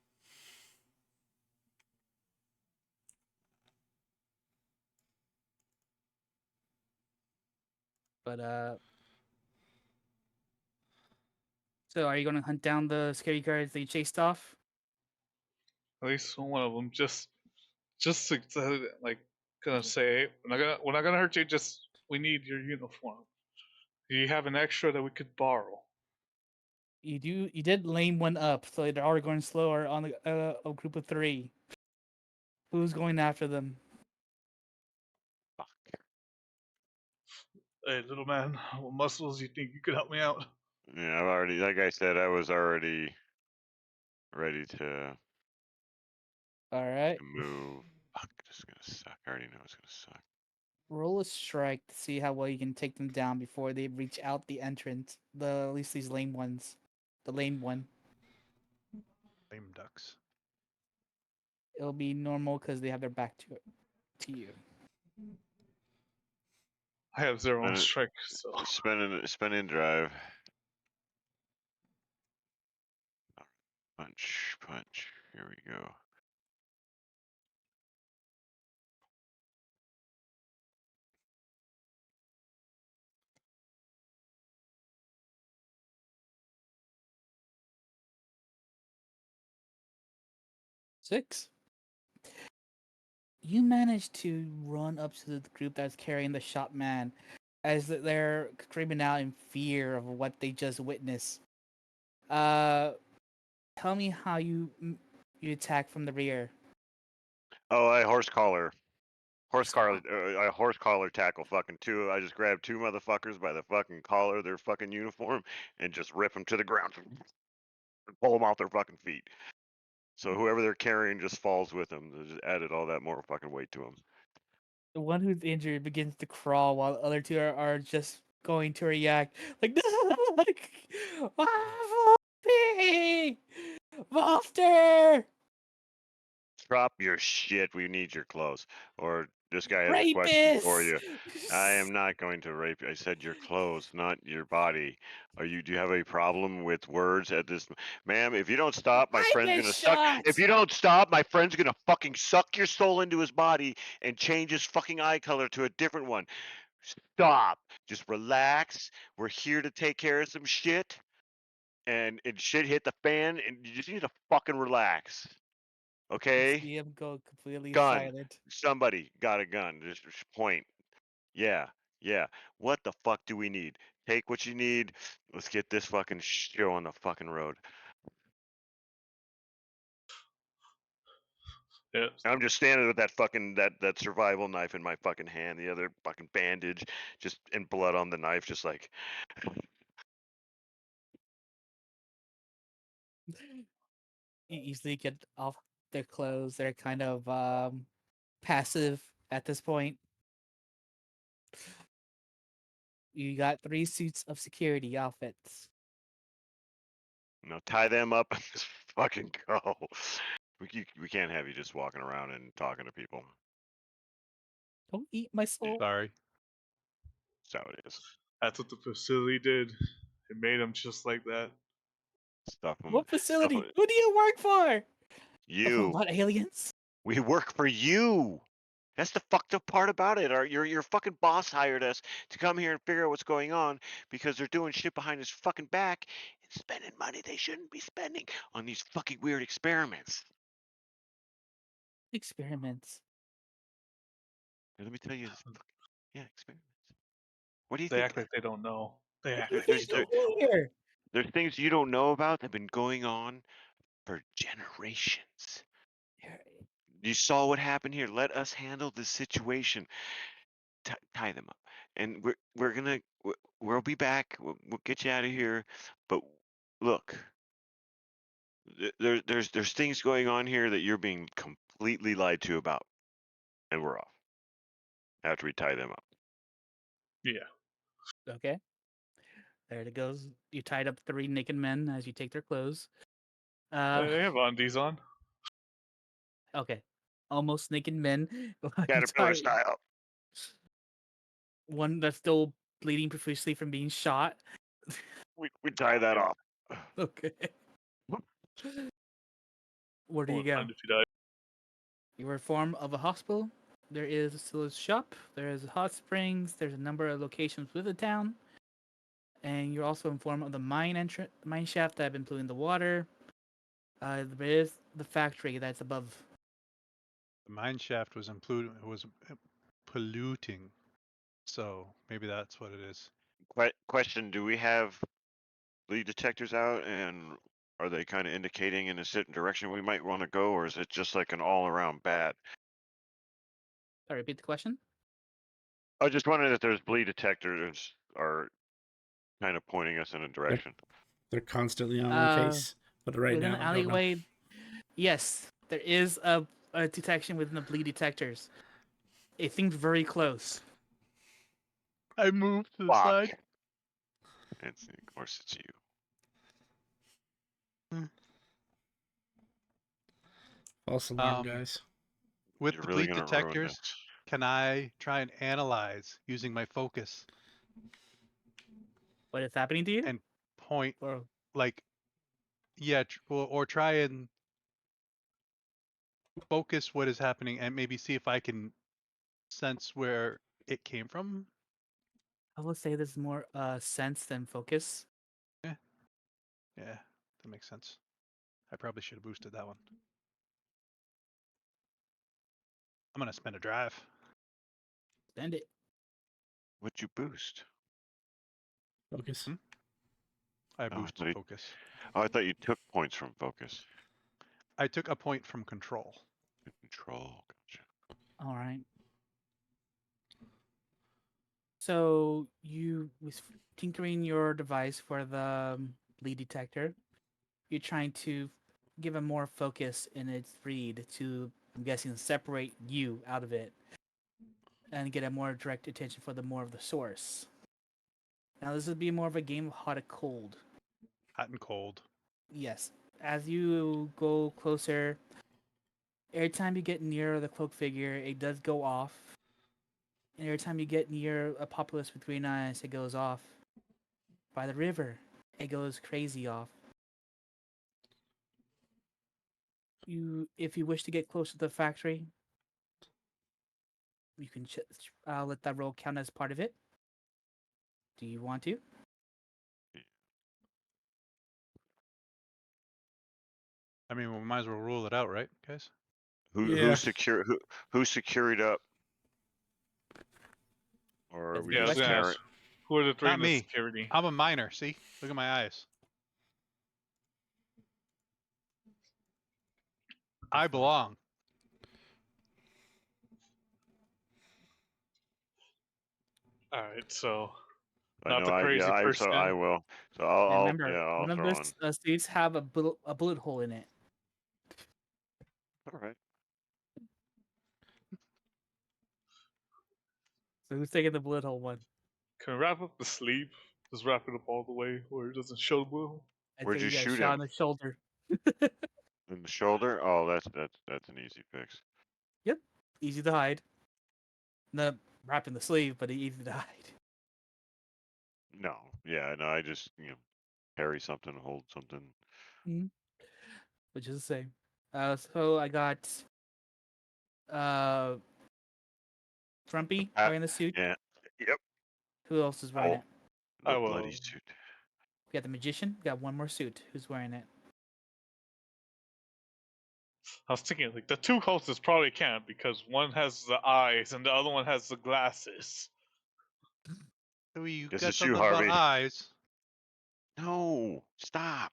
But so are you going to hunt down the scary guards that you chased off? At least one of them. Just to, like, gonna say, we're not gonna hurt you. Just we need your uniform. Do you have an extra that we could borrow? You did lame one up, so they're already going slower on a group of 3. Who's going after them? fuck. Hey, little man, what muscles you think you could help me out? Yeah, I've already, like I said, I was already ready to All right. move. Fuck, this is gonna suck. I already know it's gonna suck. Roll a strike to see how well you can take them down before they reach out the entrance. At least these lame ones. The lame one. Lame ducks. It'll be normal because they have their back to you. I have 0 on Uh, strike, so Spinning drive. Punch, punch. Here we go. Six. You managed to run up to the group that's carrying the shot man as they're screaming out in fear of what they just witnessed. Tell me how you attack from the rear. Oh, I horse collar. I horse collar tackle fucking two. I just grab 2 motherfuckers by the fucking collar of their fucking uniform and just rip them to the ground and pull them off their fucking feet. So whoever they're carrying just falls with them. They just added all that more fucking weight to them. The one who's injured begins to crawl while the other 2 are just going to react. Like, Wolfie! Wolfter! Drop your shit. We need your clothes. Or this guy has a question for Rapist! you. I am not going to rape you. I said your clothes, not your body. Do you have a problem with words at this, ma'am? If you don't stop, my I've friend's been gonna suck. shot! If you don't stop, my friend's gonna fucking suck your soul into his body and change his fucking eye color to a different one. Stop. Just relax. We're here to take care of some shit. And shit hit the fan, and you just need to fucking relax. You Okay? see him go completely Gun. silent. Somebody got a gun. Just point. Yeah, yeah. What the fuck do we need? Take what you need. Let's get this fucking show on the fucking road. yeah. I'm just standing with that fucking that survival knife in my fucking hand, the other fucking bandage, just and blood on the knife, just like You easily get off their clothes. They're kind of passive at this point. You got 3 suits of security outfits. tie them up and just fucking go. We can't have you just walking around and talking to people. Don't eat my soul. Sorry. That's how it is. That's what the facility did. It made them just like that. Stuff them. What facility? Who do you work for? You. What, aliens? We work for you. That's the fucked up part about it. Your fucking boss hired us to come here and figure out what's going on because they're doing shit behind his fucking back and spending money they shouldn't be spending on these fucking weird experiments. Experiments. Here, let me tell you this. Yeah, experiments. What do you They think? act like they don't know. They act There- like they There's don't. Here. there's things you don't know about that have been going on for generations. You saw what happened here. Let us handle this situation. tie them up, and we'll be back. We'll get you out of here. But look, there's things going on here that you're being completely lied to about, and we're off after we tie them up. Yeah. Okay. There it goes. You tied up 3 naked men as you take their clothes. They have undies on. Okay. Almost naked men. You Caterpillar tie style. one that's still bleeding profusely from being shot. We tie that off. Okay. Where do Or you go? if you die. You are informed of a hospital. There is still a shop. There is hot springs. There's a number of locations within the town. And you're also informed of the mine shaft that have been polluting the water. There is the factory that's above. The mine shaft was polluting, so maybe that's what it is. Question: do we have lead detectors out, and are they kind of indicating in a certain direction we might want to go, or is it just like an all-around bad? Sorry, repeat the question. I was just wondering if there's bleed detectors are kind of pointing us in a direction. They're constantly on my face, but right Within now the I don't know. alleyway, yes, there is a detection within the bleed detectors. It seems very close. I moved to the Fuck. side. Of course it's you. False alarm, guys. With You're the really bleed gonna ruin detectors, this. can I try and analyze using my focus What is happening to you? and point, Or like, yeah, or try and focus what is happening and maybe see if I can sense where it came from? I would say this is more sense than focus. Yeah, that makes sense. I probably should have boosted that one. I'm gonna spend a drive. Send it. What'd you boost? Focus. I Oh, boosted focus. I thought you took points from focus. I took a point from control. Control. Gotcha. All right. So you was tinkering your device for the lead detector. You're trying to give a more focus in its read to, I'm guessing, separate you out of it and get a more direct attention for the more of the source. Now this would be more of a game of hot and cold. Hot and cold. Yes. As you go closer, every time you get near the cloak figure, it does go off. And every time you get near a populace with green eyes, it goes off. By the river, it goes crazy off. If you wish to get close to the factory, you can let that roll count as part of it. Do you want to? I mean, we might as well rule it out, right, guys? Yeah. Who's secured up? Or are That's a we good Yeah, I was just gonna question. ask. Who are the 3 Not in the me. security? I'm a miner. See, look at my eyes. I belong. Alright, so I not know the crazy so I person. will. So And I'll remember, I'll one of throw in. the suits have a bullet hole in it. All right. So who's taking the bullet hole one? Can we wrap up the sleeve? Just wrap it up all the way where it doesn't show the blue. I Where'd think you you got shoot shot him? in the shoulder. In the shoulder? Oh, that's an easy fix. Yep, easy to hide. Not wrapping the sleeve, but easy to hide. No. Yeah, no, I just, carry something, hold something. Which is the same. So I got uh Trumpy wearing the suit. Yeah. Yep. Who else is wearing Oh, it? I the will. bloody suit. We got the magician. We got one more suit. Who's wearing it? I was thinking like the 2 hosts probably can't because one has the eyes and the other one has the glasses. So you This got is you, something about Harvey. eyes. No, stop.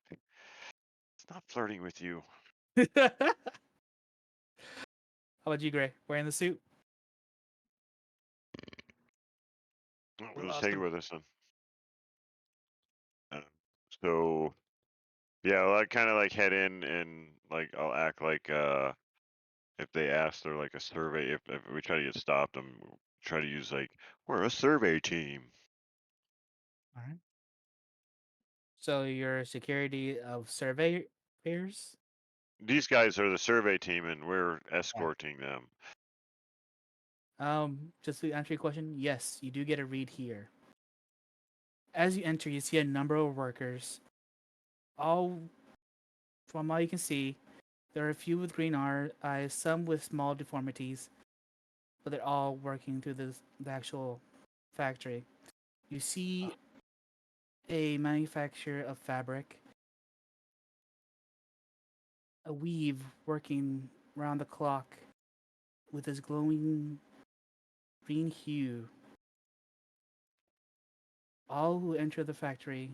Stop flirting with you. How about you, Gray? Wearing the suit? We'll just lost take it him. with us then. So yeah, well, I kind of like head in and like I'll act like if they ask, they're like a survey. If we try to get stopped, I'm try to use like we're a survey team. All right. So you're security of surveyors. These guys are the survey team, and we're Yeah. escorting them. Just to answer your question, yes, you do get a read here. As you enter, you see a number of workers. All, from all you can see, there are a few with green eyes, some with small deformities, but they're all working through the actual factory. You see a manufacturer of fabric, a weave working round the clock with this glowing green hue. All who enter the factory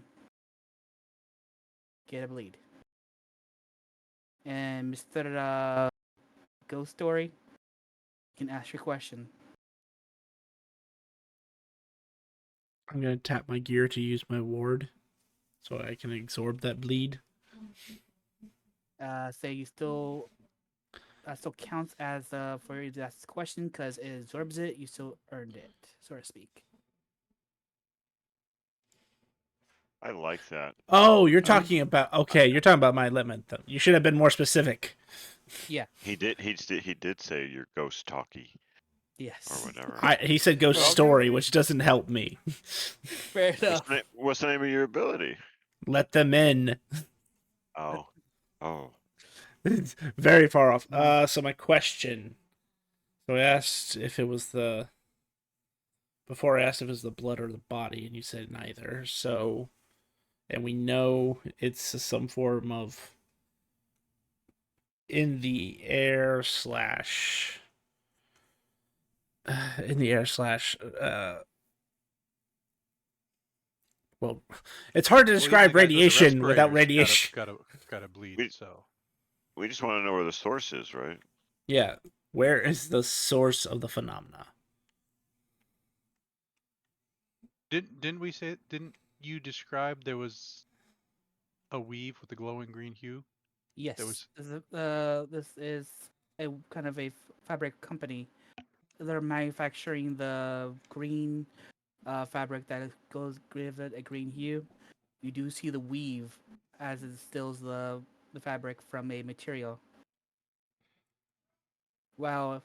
get a bleed. And Mr. Ghost Story, you can ask your question. I'm gonna tap my gear to use my ward, so I can absorb that bleed. Say you still still counts as for you to ask the question because it absorbs it. You still earned it, so to speak. I like that. Oh, you're Alright. talking about You're talking about my limit. Though. You should have been more specific. Yeah. He did say you're ghost talky Yes. or whatever. He said ghost Okay. story, which doesn't help me. Fair enough. What's the name of your ability? Let them in. Oh. It's very far off. No. So my question. So I asked if it was the. Before I asked if it was the blood or the body, and you said neither. So, and we know it's some form of in the air slash. In the air slash. Well, it's hard to Well, these are describe the guys with the radiation without respirators. radiation. Gotta bleed. We- So We just want to know where the source is, right? Yeah. Where is the source of the phenomena? didn't we say? Didn't you describe there was a weave with the glowing green hue? Yes. There was. This is a kind of a fabric company. They're manufacturing the green fabric that goes give it a green hue. You do see the weave as it distills the fabric from a material. Well,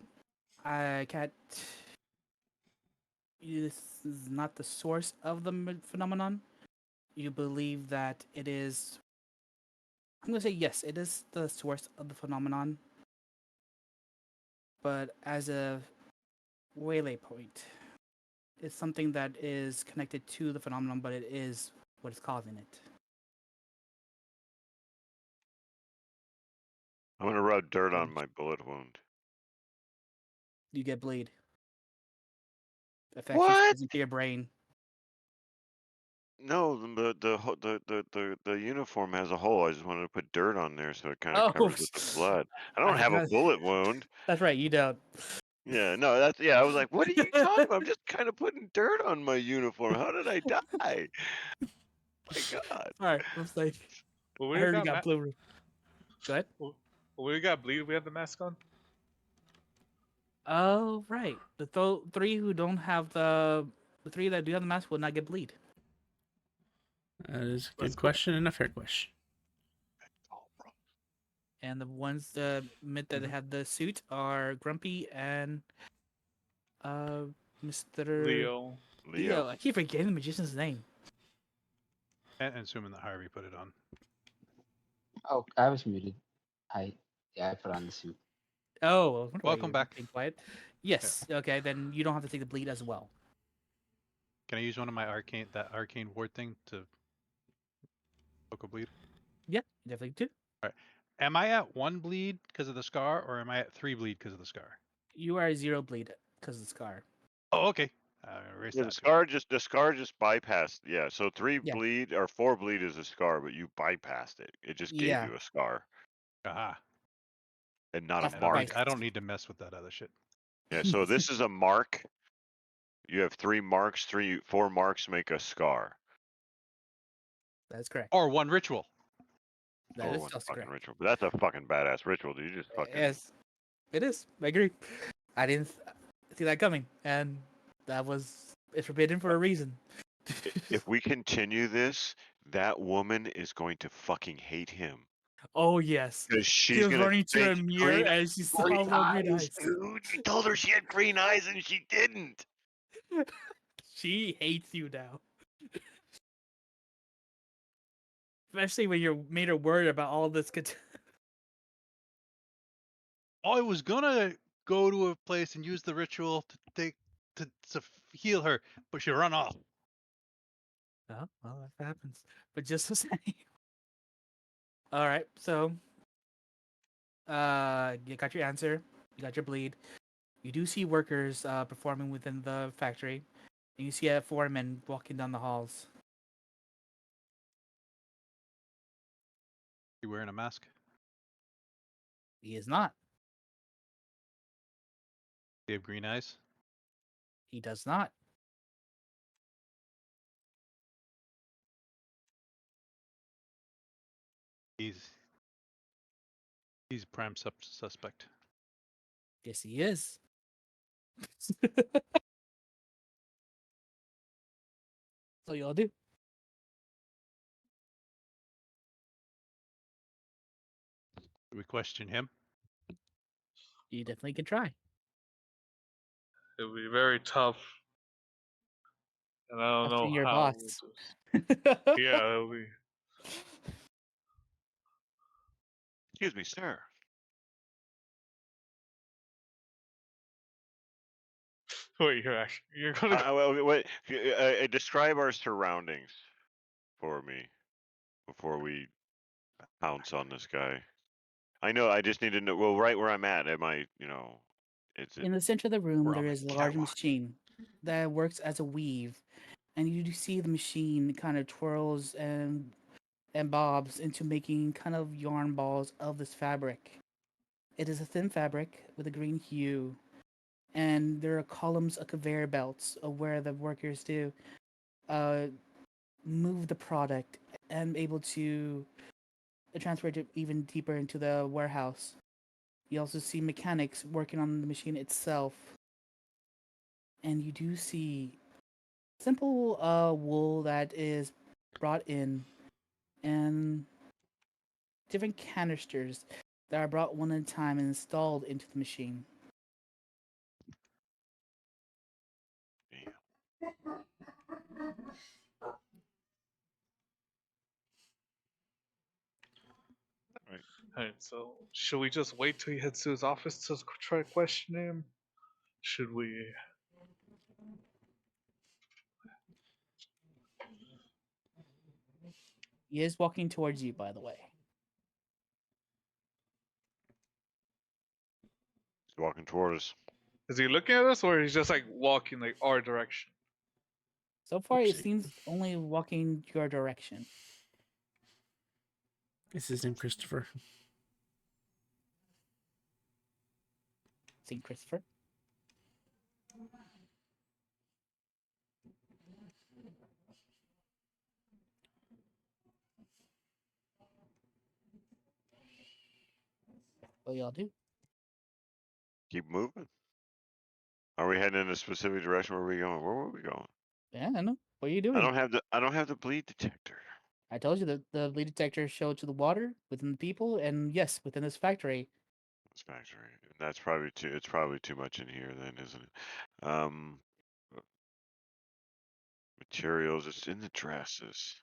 I can't. This is not the source of the phenomenon. You believe that it is. I'm gonna say yes. It is the source of the phenomenon, but as a waylay point, it's something that is connected to the phenomenon, but it is what is causing it. I'm gonna rub dirt on my bullet wound. You get bleed. Affects What? into your brain. No, the uniform has a hole. I just wanted to put dirt on there so it kind of Oh, covers with the blood. I don't have a bullet wound. That's right. You don't. Yeah, no, that's yeah. I was like, what are you talking about? I'm just kind of putting dirt on my uniform. How did I die? My God. All right. Looks like Well, I we heard you got got blue. Go ahead. well, we got bleed. We have the mask on. Oh, right. The three who don't have the three that do have the mask will not get bleed. That is a Let's good go. question and a fair question. And the ones that admit that they have the suit are Grumpy and Mr. Leo. Leo. I keep forgetting the magician's name. And assuming that Harvey put it on. Oh, I was muted. I put on the suit. Oh, I wonder why Welcome you're back. being quiet. Yes. Okay, then you don't have to take the bleed as well. Can I use one of my arcane ward thing to poke a bleed? Yeah, you definitely do. Am I at 1 bleed because of the scar, or am I at 3 bleed because of the scar? You are 0 bleed because of the scar. Oh, okay. Erase Yeah, that. the scar just bypassed. Yeah, so 3 Yeah. bleed or 4 bleed is a scar, but you bypassed it. It just gave Yeah. you a scar Aha. and not That's a the mark. vice. I don't need to mess with that other shit. Yeah, so this is a mark. You have 4 marks make a scar. That's correct. Or 1 ritual. That Or is 1 also fucking correct. ritual. But that's a fucking badass ritual, dude. You just fucking. Yes, it is. I agree. I didn't see that coming, and that was it's forbidden for a reason. If we continue this, that woman is going to fucking hate him. Oh yes, Because she she's was gonna running to think a mirror green, and she saw green little green eyes, eyes. dude. You told her she had green eyes and she didn't. She hates you now, especially when you made her worried about all this. I was gonna go to a place and use the ritual to heal her, but she run off. Oh, well, that happens. But just the same. All right, so you got your answer. You got your bleed. You do see workers performing within the factory, and you see a foreman walking down the halls. You wearing a mask? He is not. You have green eyes? He does not. He's prime suspect. Yes, he is. So y'all do. Do we question him? You definitely can try. It would be very tough, and I don't know Questioning your how. boss. Yeah, it'll be. Excuse me, sir. Wait, you're gonna. Wait. Describe our surroundings for me before we pounce on this guy. I know. I just need to know. Well, right where I'm at. Am I? It's In the center of the room, where there I'm is a at. large machine that works as a weave, and you do see the machine kind of twirls and bobs into making kind of yarn balls of this fabric. It is a thin fabric with a green hue, and there are columns of conveyor belts of where the workers do uh, move the product and able to transfer it even deeper into the warehouse. You also see mechanics working on the machine itself, and you do see simple wool that is brought in and different canisters that are brought one at a time and installed into the machine. Alright, so should we just wait till he heads to his office to try to question him? Should we? He is walking towards you, by the way. He's walking toward us. Is he looking at us, or he's just like walking like our direction? So far, it Oopsie. seems only walking your direction. Is his name Christopher? St. Christopher. What y'all do? Keep moving. Are we heading in a specific direction? Where are we going? Where were we going? Yeah, I know. What are you I doing? don't have the bleed detector. I told you that the lead detector showed to the water within the people, and yes, within this factory. This factory. That's probably too. It's probably too much in here, then, isn't it? Materials. It's in the dresses.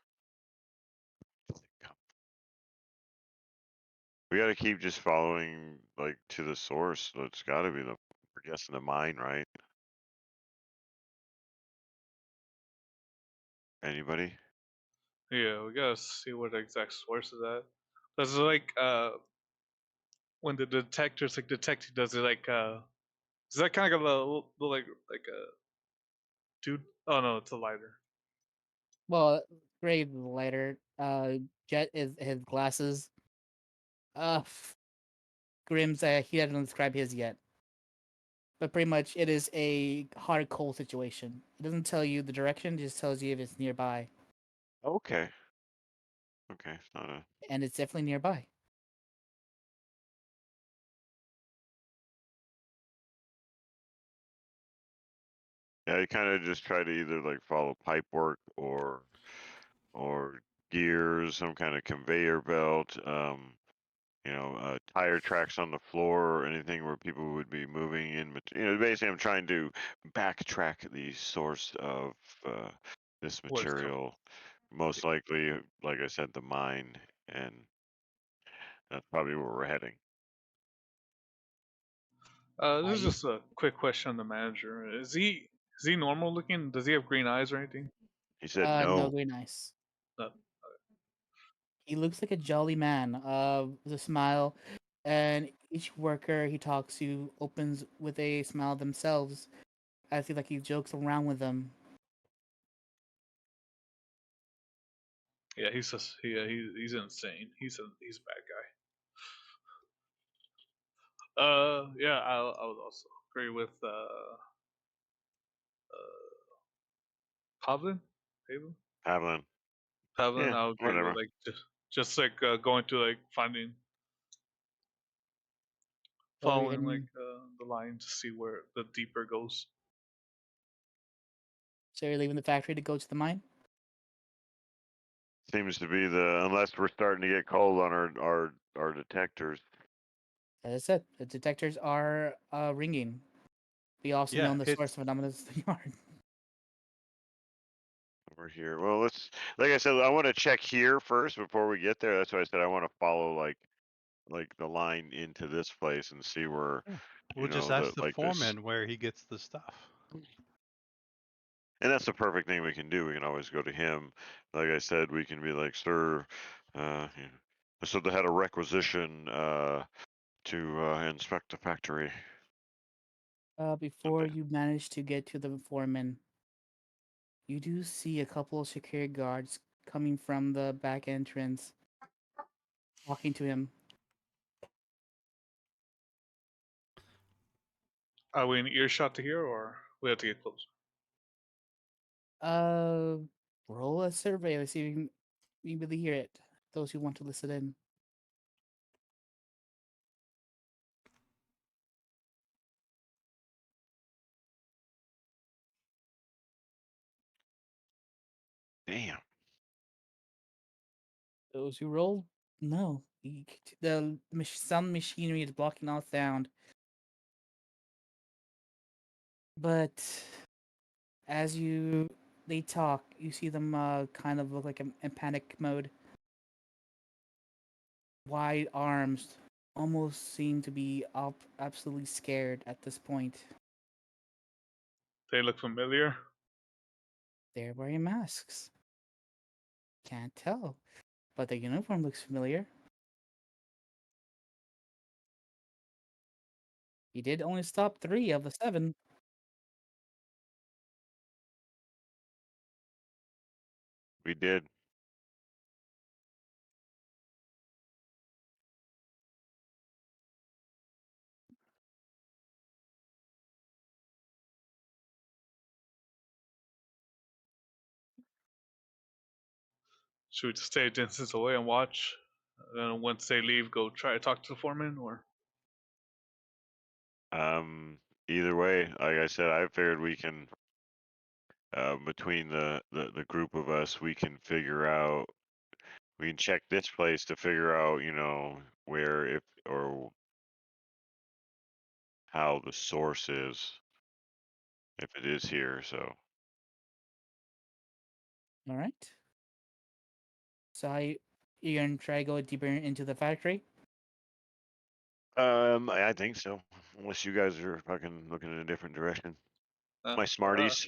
We got to keep just following like to the source. So it's got to be we're guessing the mine, right? Anybody? Yeah, we gotta see what the exact source is at. Does it like when the detector's like detecting? Does it like is that kind of like a dude? Oh no, it's a lighter. Well, grade later. Jet is his glasses. Grimm's he hasn't described his yet. but pretty much it is a hot or cold situation. It doesn't tell you the direction; it just tells you if it's nearby, Okay. Okay. It's not a. and it's definitely nearby. Yeah, you kind of just try to either like follow pipe work or gears, some kind of conveyor belt, tire tracks on the floor or anything where people would be moving in. Basically, I'm trying to backtrack the source of this Where it's coming. material. Most likely, like I said, the mine, and that's probably where we're heading. This is you- just a quick question on the manager. Is he normal looking? Does he have green eyes or anything? He said No, no. very nice. No. He looks like a jolly man, with a smile, and each worker he talks to opens with a smile themselves, as if like he jokes around with them. Yeah, he's insane. He's a bad guy. Yeah, I would also agree with Pavlin. Pavlin. Pavlin. Pavlin. Yeah, I would agree with whatever. like just like going to like finding So are we following like heading? the line to see where the deeper goes. So you're leaving the factory to go to the mine? Seems to be unless we're starting to get cold on our detectors. As I said, the detectors are ringing. We also Yeah, know the it's source of anomalous yard. We're here. Well, like I said, I want to check here first before we get there. That's why I said I want to follow like the line into this place and see where, yeah. We'll just the ask the like this. foreman where he gets the stuff. And that's the perfect thing we can do. We can always go to him. Like I said, we can be like, sir, so they had a requisition to inspect the factory. Before you manage to get to the foreman, you do see a couple of security guards coming from the back entrance, talking to him. Are we in earshot to hear, or we have to get closer? Uh, roll a survey. Let's see if you can really hear it. Those who want to listen in. Damn. Those who rolled, no. The sound machinery is blocking all sound. But as they talk, you see them kind of look like in panic mode. Wide arms, almost seem to be absolutely scared at this point. They look familiar. They're wearing masks. Can't tell, but the uniform looks familiar. He did only stop 3 of the 7. We did. Should we just stay a distance away and watch? And once they leave, go try to talk to the foreman, or Either way, like I said, I figured we can between the group of us, we can figure out. We can check this place to figure out, where if or how the source is, if it is here. So All right. So you're gonna try to go deeper into the factory? I think so. Unless you guys are fucking looking in a different direction. uh, My uh, smarties.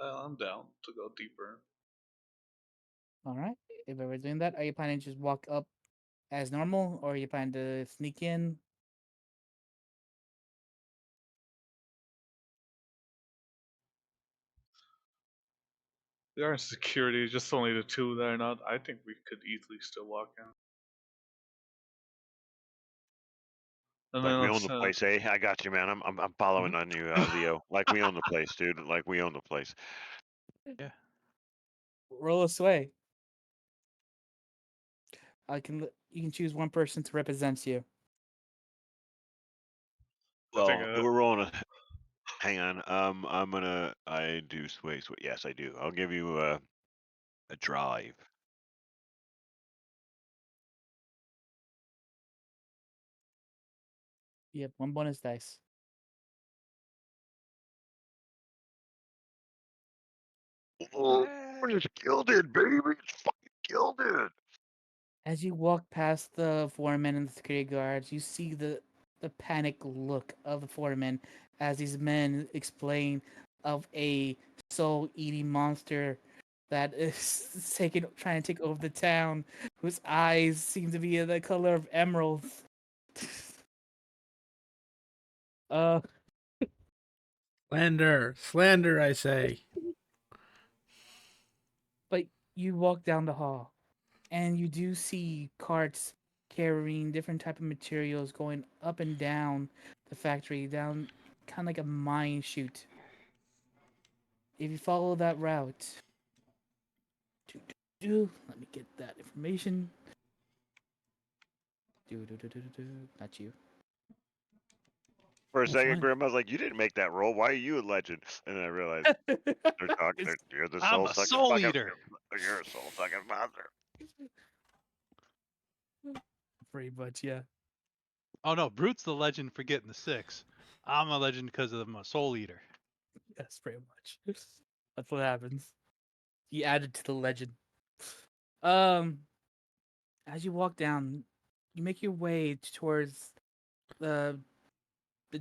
I'm down to go deeper. All right. If we're doing that, are you planning to just walk up as normal, or are you planning to sneak in? There are security, just only the two that are not. I think we could easily still walk in. And Like then we own let's the place, eh? I got you, man. I'm following on you, Leo. Like we own the place, dude. Like we own the place. Yeah. Roll a sway. You can choose one person to represent you. I think Well, we're rolling a. Hang on. I do sway. Yes, I do. I'll give you a drive. You have one bonus dice. Oh, it's gilded, baby. It's fucking gilded. As you walk past the foreman and the security guards, you see the panic look of the foreman as these men explain of a soul-eating monster that is trying to take over the town, whose eyes seem to be the color of emeralds. uh, Slander, I say. but you walk down the hall, and you do see carts carrying different type of materials going up and down the factory, down kind of like a mine chute. If you follow that route, let me get that information. Not you. For a Oh, second, fine. Grim, I was like, "You didn't make that roll. Why are you a legend?" And then I realized they're talking. It's You're the I'm soul a sucking soul fucking. eater. You're a soul sucking monster. pretty much, yeah. Oh no, Brute's the legend for getting the 6. I'm a legend because I'm a soul eater. Yes, pretty much. That's what happens. He added to the legend. Um, as you walk down, you make your way towards the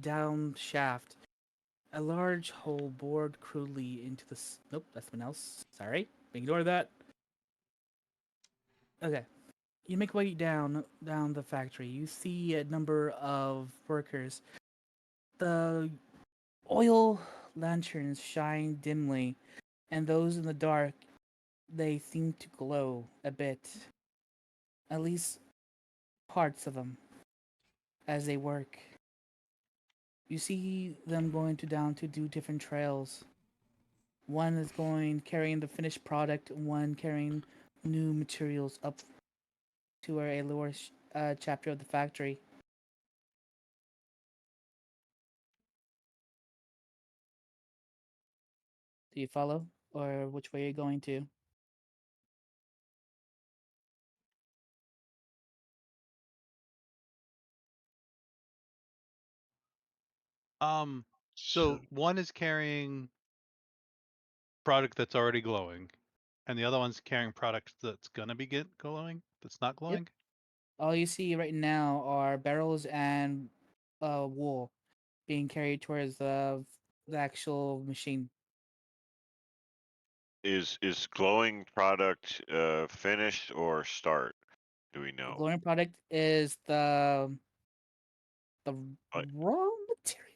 down shaft. A large hole bored crudely into the. Nope, that's someone else. Sorry, ignore that. Okay, you make your way down the factory. You see a number of workers. The oil lanterns shine dimly, and those in the dark, they seem to glow a bit. At least parts of them as they work. You see them going down to do different trails. One is going carrying the finished product, one carrying new materials up to a lower chapter of the factory. Do you follow, or which way you're going to? So one is carrying product that's already glowing, and the other one's carrying product that's gonna be glowing. That's not glowing. All you see right now are barrels and wool being carried towards the actual machine. Is glowing product finished or start? Do we The know? glowing product is the Like, raw material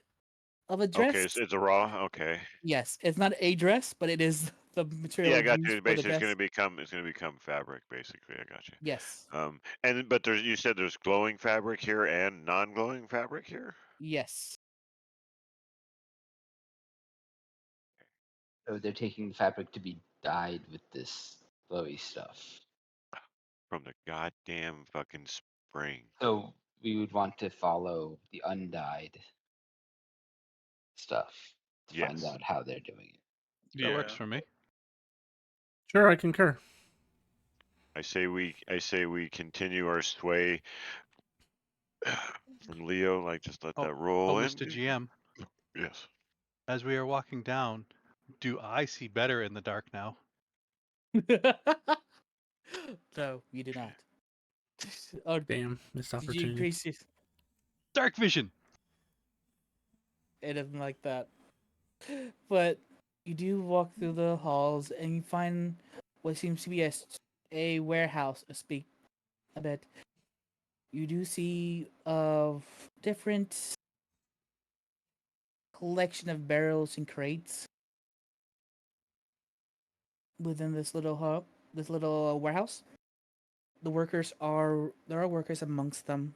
of a okay, dress. it's a raw. Okay. Yes, it's not a dress, but it is the Yeah, material I got used you. for the Basically, dress. it's gonna become fabric. Basically, I got you. Yes, And but you said there's glowing fabric here and non-glowing fabric here yes. So they're taking the fabric to be dyed with this glowy stuff. from the goddamn fucking spring. So we would want to follow the undyed stuff to find Yes. out how they're doing it. That yeah. works for me. Sure, I concur. I say we continue our sway from Leo. Like just let Oh, that roll in. Mr. GM, Yes. as we are walking down, do I see better in the dark now? No, you do not. Or Damn, missed did you opportunity. increase your? Dark vision. It isn't like that. But you do walk through the halls and you find what seems to be a warehouse, a speak a bit. You do see of different collection of barrels and crates within this little hub, this little warehouse. There are workers amongst them.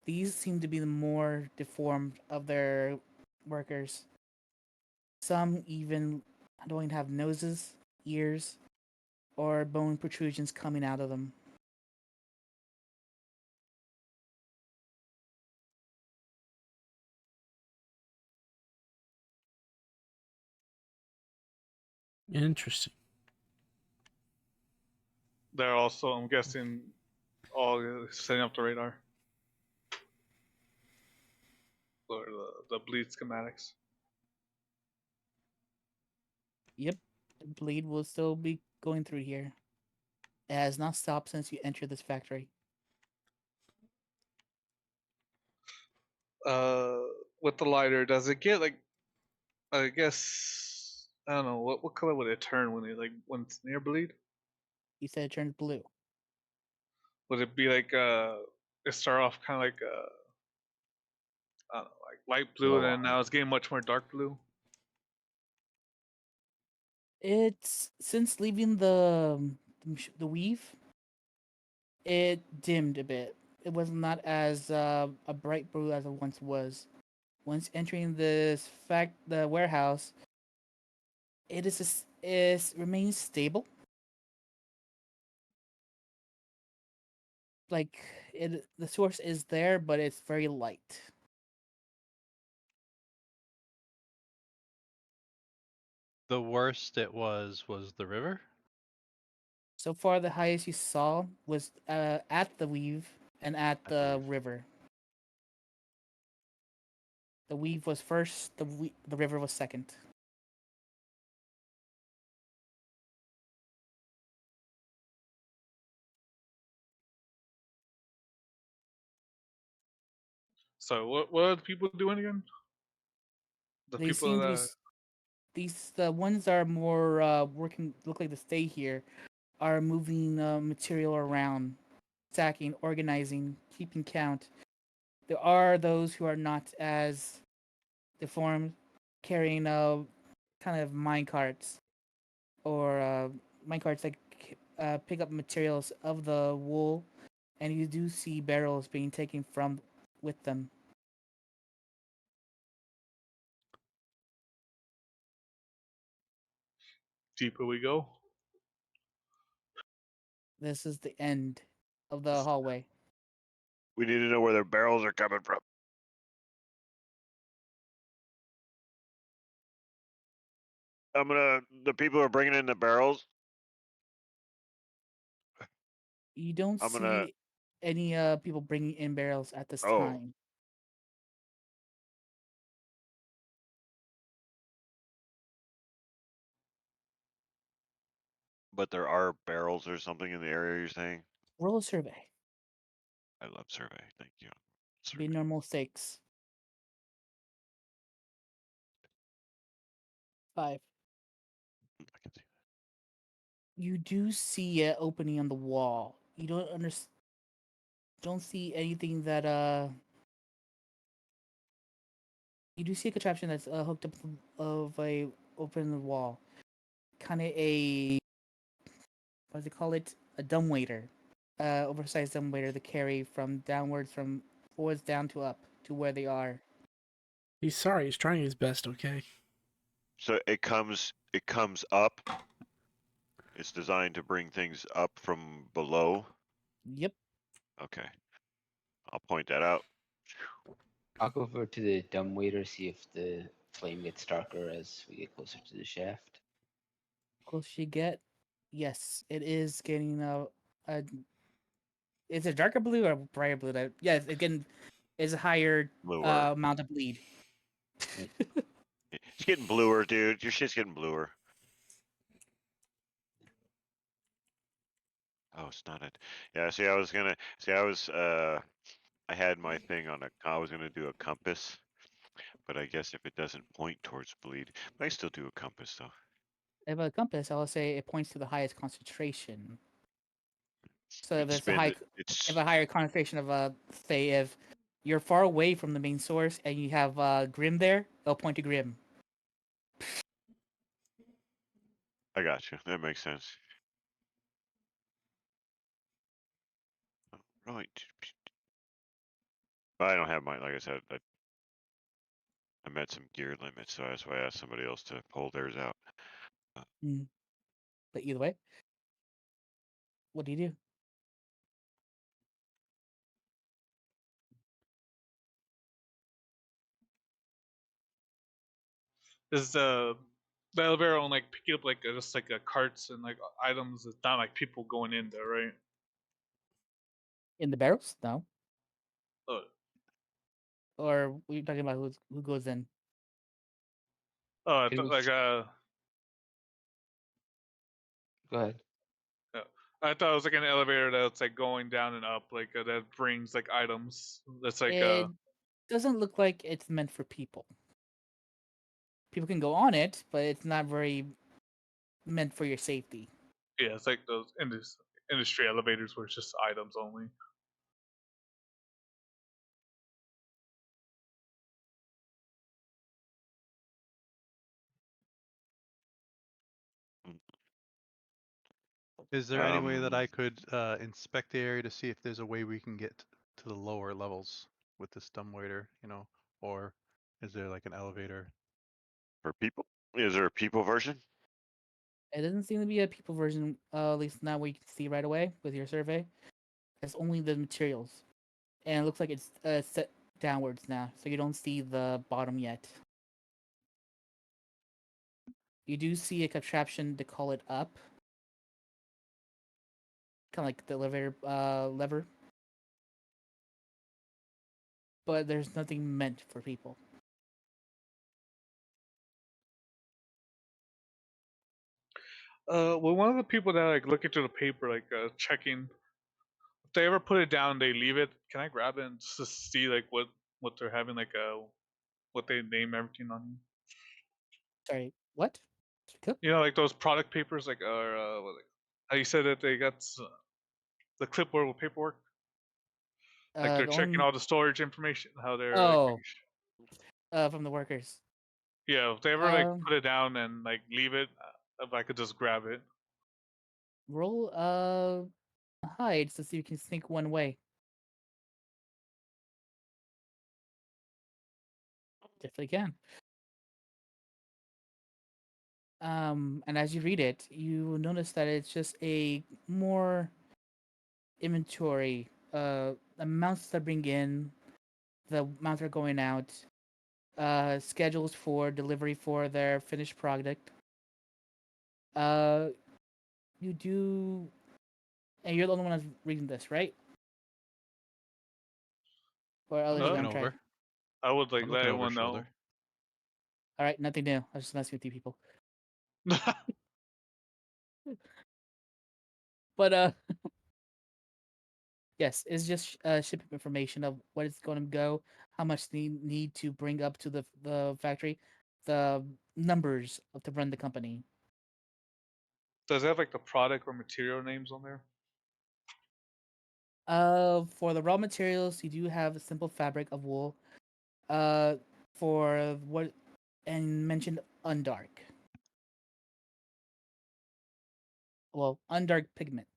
These seem to be the more deformed of their workers. Some even don't even have noses, ears, or bone protrusions coming out of them. Interesting. They're also, I'm guessing, all setting up the radar or the bleed schematics. Yep, the bleed will still be going through here. It has not stopped since you entered this factory. Uh, with the lighter, does it get like? I guess I don't know what color would it turn when it's near bleed? You said it turned blue. Would it be like it start off kind of like I don't know, like light blue, and Glow then now it's getting much more dark blue? It's since leaving the weave, it dimmed a bit. It was not as a bright blue as it once was. Once entering the warehouse, it remains stable. Like the source is there, but it's very light. The worst it was the river. So far, the highest you saw was at the weave and at At the river. river. The weave was first. The river was second. So what are the people doing again? The They people seem to be that these the ones that are more working look like to stay here are moving material around, stacking, organizing, keeping count. There are those who are not as deformed, carrying kind of mine carts or mine carts that pick up materials of the wool, and you do see barrels being taken from with them. deeper we go? This is the end of the hallway. We need to know where their barrels are coming from. The people who are bringing in the barrels. You don't I'm gonna. see any people bringing in barrels at this Oh, time. but there are barrels or something in the area you're saying. Roll a survey. I love survey. Thank you. Be Survey. normal stakes. 5. I can see. You do see an opening on the wall. You don't see anything that You do see a contraption that's hooked up of a open in the wall. Kind of a what do they call it? A dumbwaiter. Oversized dumbwaiter to carry from forwards down to up to where they are. He's sorry. He's trying his best. Okay. So it comes up. It's designed to bring things up from below. Yep. Okay. I'll point that out. I'll go over to the dumbwaiter, see if the flame gets darker as we get closer to the shaft. Closer you get, yes, it is getting a is it darker blue or brighter blue? Yes, again, is a higher Bluer. amount of bleed. It's getting bluer, dude. Your shit's getting bluer. Oh, it's not it. Yeah, see, I had my thing on I was gonna do a compass, but I guess if it doesn't point towards bleed, but I still do a compass though. If a compass, I will say it points to the highest concentration. So if It's it's a been, if a higher concentration of say if you're far away from the main source and you have Grim there, it'll point to Grim. I got you. That makes sense. Right. I don't have mine. Like I said, I met some gear limits, so that's why I asked somebody else to pull theirs out. But either way, what do you do? Is the elevator on like picking up like just like carts and like items? It's not like people going in there, right? In the barrels? No. Oh, Or were you talking about who goes in? I It thought was- like Go ahead. I thought it was like an elevator that's like going down and up, like that brings like items. That's like It doesn't look like it's meant for people. People can go on it, but it's not very meant for your safety. yeah, it's like those industry elevators where it's just items only. Is there any way that I could inspect the area to see if there's a way we can get to the lower levels with this dumbwaiter, or is there like an elevator? For people? Is there a people version? It doesn't seem to be a people version, at least not what you can see right away with your survey. It's only the materials. And it looks like it's set downwards now, so you don't see the bottom yet. You do see a contraption to call it up. Kind of like the elevator lever. But there's nothing meant for people. Well, one of the people that like look into the paper, like checking, if they ever put it down, they leave it. Can I grab it and just to see like what they're having, like what they name everything on? Sorry, what? Cook? You know, like those product papers, like how you said that they got the clipboard with paperwork. Like they're The checking only all the storage information, how they're like, oh, from the workers. yeah. If they ever like Um, put it down and like leave it, if I could just grab it. roll hides to see if you can sneak one way. Definitely can. And as you read it, you notice that it's just a more inventory, amounts that bring in, the amounts that are going out, schedules for delivery for their finished product. Uh, you do, and you're the only one that's reading this, right? Or I'm others are Huh? looking gonna try. over. I would like I'm let looking over everyone know. shoulder. All right, nothing new. I was just messing with you people. But yes, it's just shipping information of what it's going to go, how much they need to bring up to the factory, the numbers of to run the company. Does it have like the product or material names on there? For the raw materials, you do have a simple fabric of wool. Uh, for what and mentioned undark. Well, undark pigment.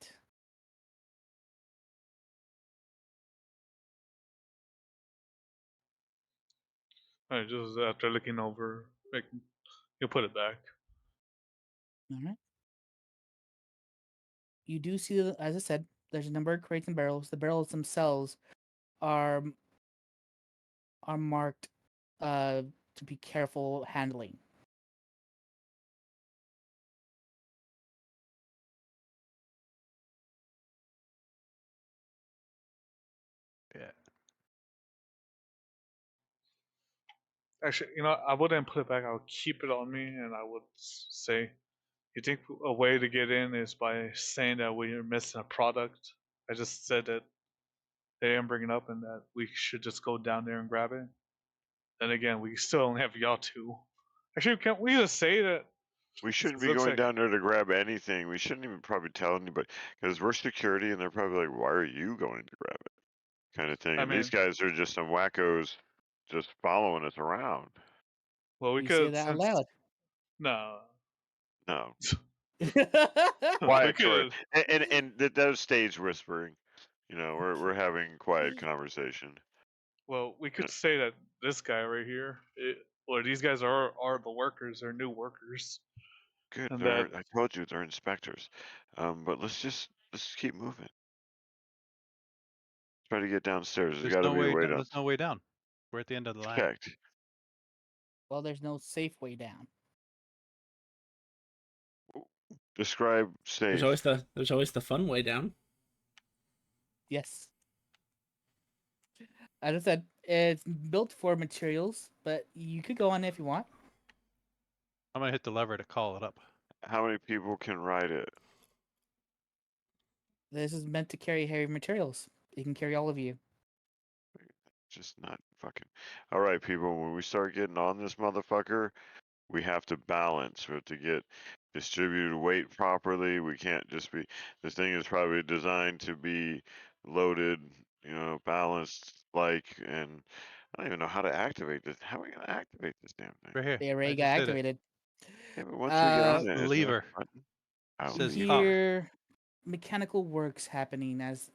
Alright, just after looking over, like you put it back. All right. You do see, as I said, there's a number of crates and barrels. The barrels themselves are marked to be careful handling. Yeah. Actually, I wouldn't put it back. I would keep it on me, and I would say, you think a way to get in is by saying that we're missing a product? I just said that they didn't bring it up, and that we should just go down there and grab it. Then again, we still only have y'all two. Actually, can't we just say that? We shouldn't It be looks going like down there to grab anything. We shouldn't even probably tell anybody because we're security, and they're probably like, "Why are you going to grab it?" Kind of thing. I And these mean, guys are just some wackos, just following us around. well, we You say could that out since loud. no, No, we quiet sort of, could. and that does stage whispering. We're having quiet conversation. Well, we could say that this guy right here, or these guys are the workers, they're new workers, Good. and that I told you they're inspectors. But let's keep moving. Try to get downstairs. There's There's got to no be a way. way down. There's no way down. We're at the end of the line. Checked. Well, there's no safe way down. Describe There's safe. always the fun way down. Yes. As I said, it's built for materials, but you could go on if you want. I'm gonna hit the lever to call it up. How many people can ride it? This is meant to carry heavy materials. It can carry all of you. Just not fucking. All right, people. When we start getting on this motherfucker, we have to balance. We have to get distributed weight properly. We can't just be. This thing is probably designed to be loaded, balanced. And I don't even know how to activate this. How are we gonna activate this damn thing? Right here. They I already got just did it. activated. Yeah, but once we get on The it, is there lever. a button? It You says leave. off. hear mechanical works happening as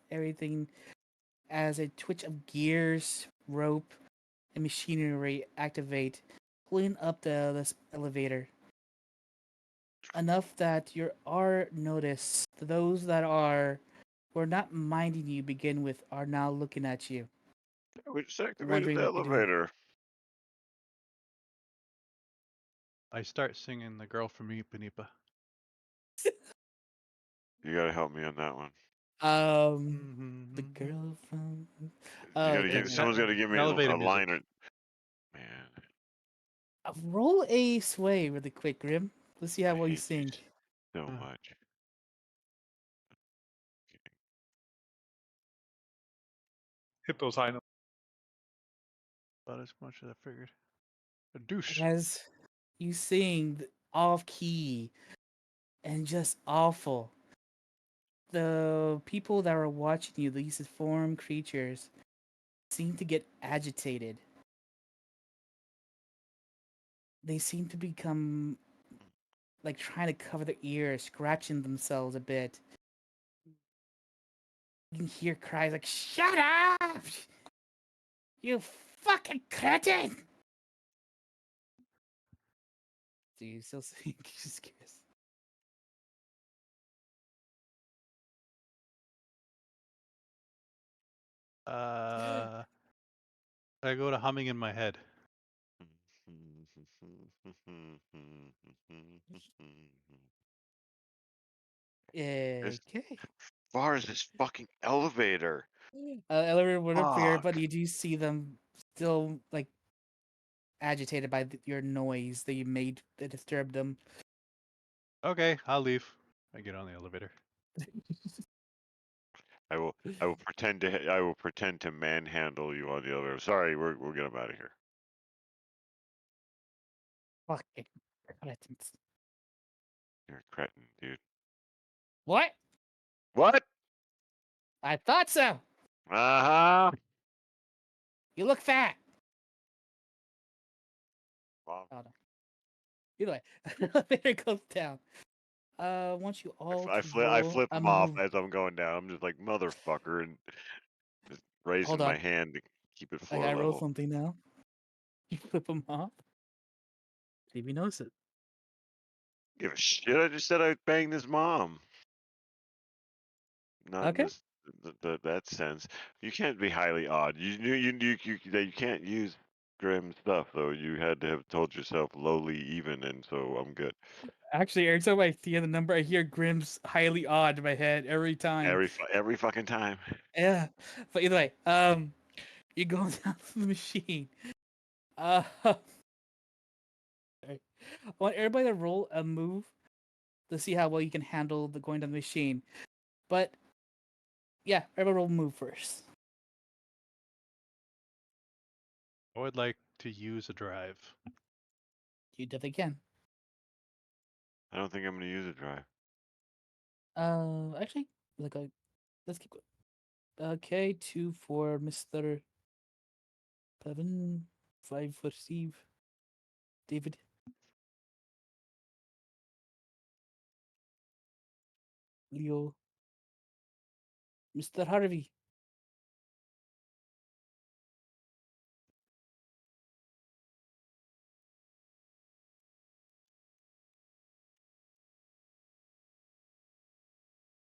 a twitch of gears, rope, and machinery activate, pulling up this elevator. Enough that you are noticed. Those that who are not minding you begin with are now looking at you, We just activated wondering the what you're doing. elevator. I start singing "The Girl from Ipanema." You gotta help me on that one. The girl from. You Oh, gotta okay. give. Someone's gotta give me Elevator a music. line. Man, Roll a sway really quick, Grim. Let's see I how well you hate you sing. so Uh. much. hit those high notes. About as much as I figured. A douche. As you sing off key and just awful, the people that are watching you, these form creatures, seem to get agitated. They seem to become like trying to cover their ears, scratching themselves a bit. You can hear cries like, "Shut up! You fucking cretin!" Do you still sing? Just curious. I go to humming in my head. As Okay. far as this fucking elevator. Elevator would appear, but Fuck. you do see them still like agitated by your noise that you made that disturbed them. Okay, I'll leave. I get on the elevator. I will pretend to manhandle you on the elevator. Sorry, we'll get him out of here. Fucking cretins. You're a cretin, dude. What? What? I thought so. Uh-huh. You look fat. Well, Oh no. Either way, elevator goes down. Want you all to I roll flip a him off move. as I'm going down. I'm just like, motherfucker, and just raising Hold my on. hand to keep it I floor gotta roll level. something now. You flip him off. See if he knows it. Give a shit. I just said I banged his mom. Not in Okay. this that sense. You can't be highly odd. You can't use grim stuff though. You had to have told yourself lowly even, and so I'm good. Actually, every time I hear the number, I hear Grimm's highly odd in my head every time. Every fucking time. Yeah. But either way, you go down to the machine. Sorry. I want everybody to roll a move to see how well you can handle the going down the machine. But yeah, everybody roll a move first. I would like to use a drive. You definitely can. I don't think I'm gonna use a drive. Actually, let's keep going. Okay, 2 for Mr. Pevin, 5 for Steve. David. Leo. Mr. Harvey.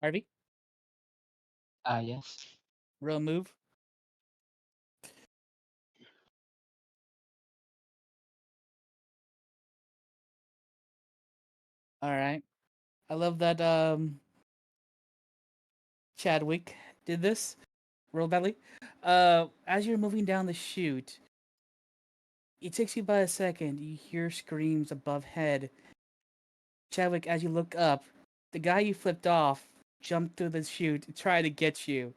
Harvey, Yes. real move. All right. I love that Chadwick did this real badly. As you're moving down the chute, it takes you by a second. You hear screams above head. Chadwick, as you look up, the guy you flipped off jumped through the chute to try to get you,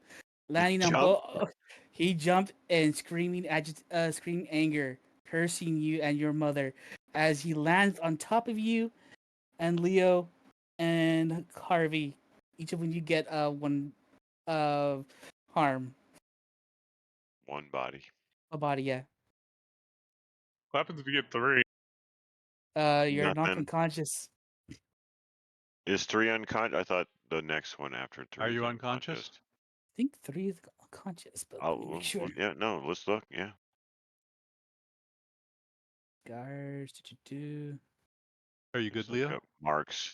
landing on Jump. both. He jumped and screaming anger, cursing you and your mother, as he lands on top of you and Leo and Harvey. Each of you get one harm. One body. A body, yeah. What happens if you get 3? You're knocked Nothing. unconscious. Is 3 unconscious? I thought the next one after 3 Are is you unconscious? I think 3 is unconscious, but let me make sure. Yeah, no, let's look. Yeah. Scars, do. Are you Let's good, look Leo? up marks.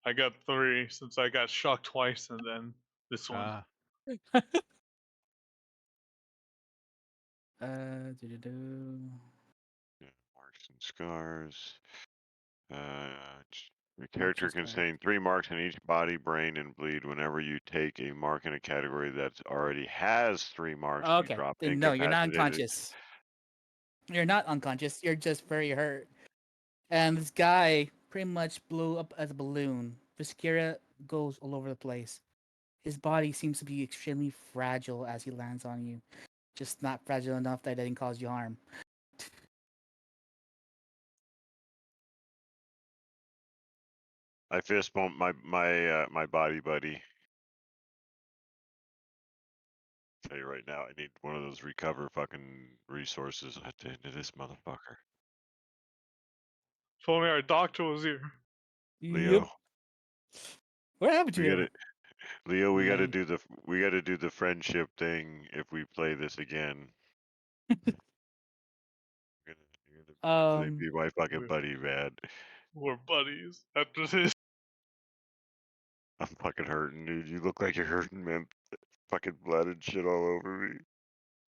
I got 3 since I got shocked twice and then this one. Ah, Do. Yeah, marks and scars. Your Marks character and can scars. sustain 3 marks in each body, brain, and bleed. Whenever you take a mark in a category that already has 3 marks, you Okay, drop then no, you're not incapacitated. unconscious. You're not unconscious. You're just very hurt. And this guy pretty much blew up as a balloon. Viscera goes all over the place. His body seems to be extremely fragile as he lands on you. Just not fragile enough that it didn't cause you harm. I fist bump my body buddy. Tell you right now, I need one of those recover fucking resources at the end of this motherfucker. If only our doctor was here. Leo, What happened to we him? gotta Leo, we gotta Man. do the friendship thing if we play this again. You're gonna be my fucking We're, buddy, man. we're buddies after this. I'm fucking hurting, dude. You look like you're hurting, man. Fucking blood and shit all over me.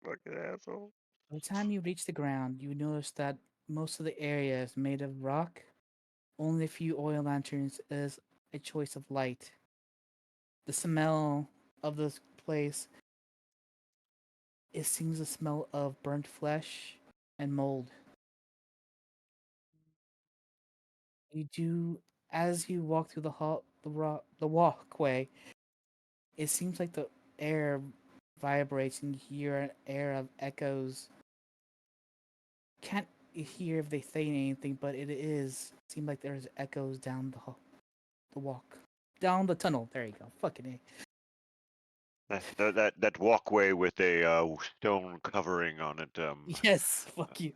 Fucking asshole. By the time you reach the ground, you notice that most of the area is made of rock. Only a few oil lanterns is a choice of light. The smell of this place, it seems the smell of burnt flesh and mold. As you walk through the walkway, it seems like the air vibrates and you hear an air of echoes. Can't hear if they say anything, but seems like there's echoes down the walk, down the tunnel. There you go. Fucking A. That walkway with a stone covering on it. Yes, fuck you.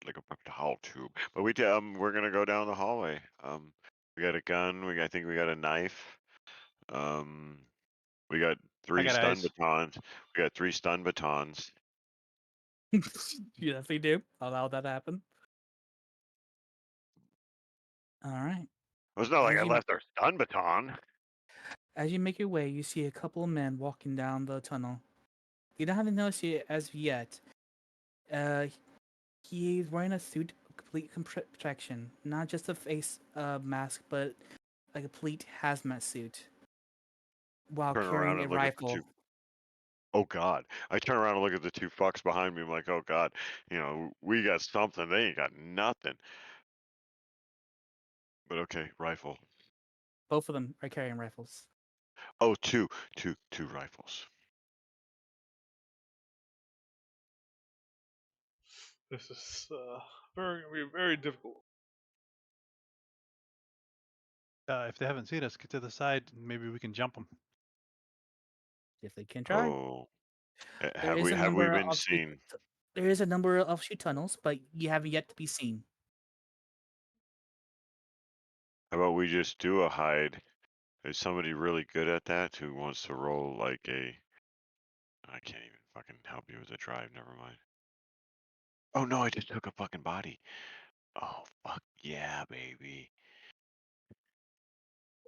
like a fucking hall tube. But we're gonna go down the hallway. We got a gun. I think we got a knife. We got I 3 got stun eyes. batons. We got 3 stun batons. You definitely do. Allow that to happen. All right. It's not like As I you left our stun baton. as you make your way, you see a couple of men walking down the tunnel. You don't have to notice it as of yet. Uh, he's wearing a suit, of complete protection, not just a face mask, but a complete hazmat suit, while Turn around carrying a and look at the rifle. 2. Oh God! I turn around and look at the 2 fucks behind me. I'm like, oh God, we got something. They ain't got nothing. But okay, rifle. Both of them are carrying rifles. Oh, two rifles. This is very difficult. If they haven't seen us, get to the side. And maybe we can jump them. If they can try. Oh, There have is we a have we number been of seen? there is a number of shoot tunnels, but you haven't yet to be seen. How about we just do a hide? Is somebody really good at that who wants to roll like a? I can't even fucking help you with the drive. Never mind. Oh no, I just took a fucking body. Oh fuck yeah, baby.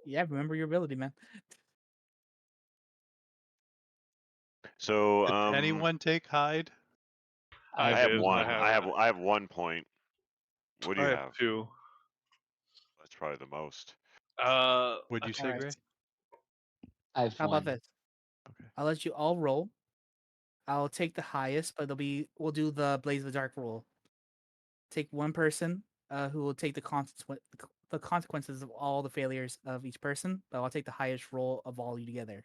Yeah, remember your ability, man. So Did anyone take hide? I I have did. one. I have 1 point. What do I you have have? 2. That's probably the most. Would you I say, Alright. Gray? I have How about one. this? Okay. I'll let you all roll. I'll take the highest, but we'll do the Blaze of the Dark rule. Take one person who will take the consequences of all the failures of each person, but I'll take the highest roll of all you together.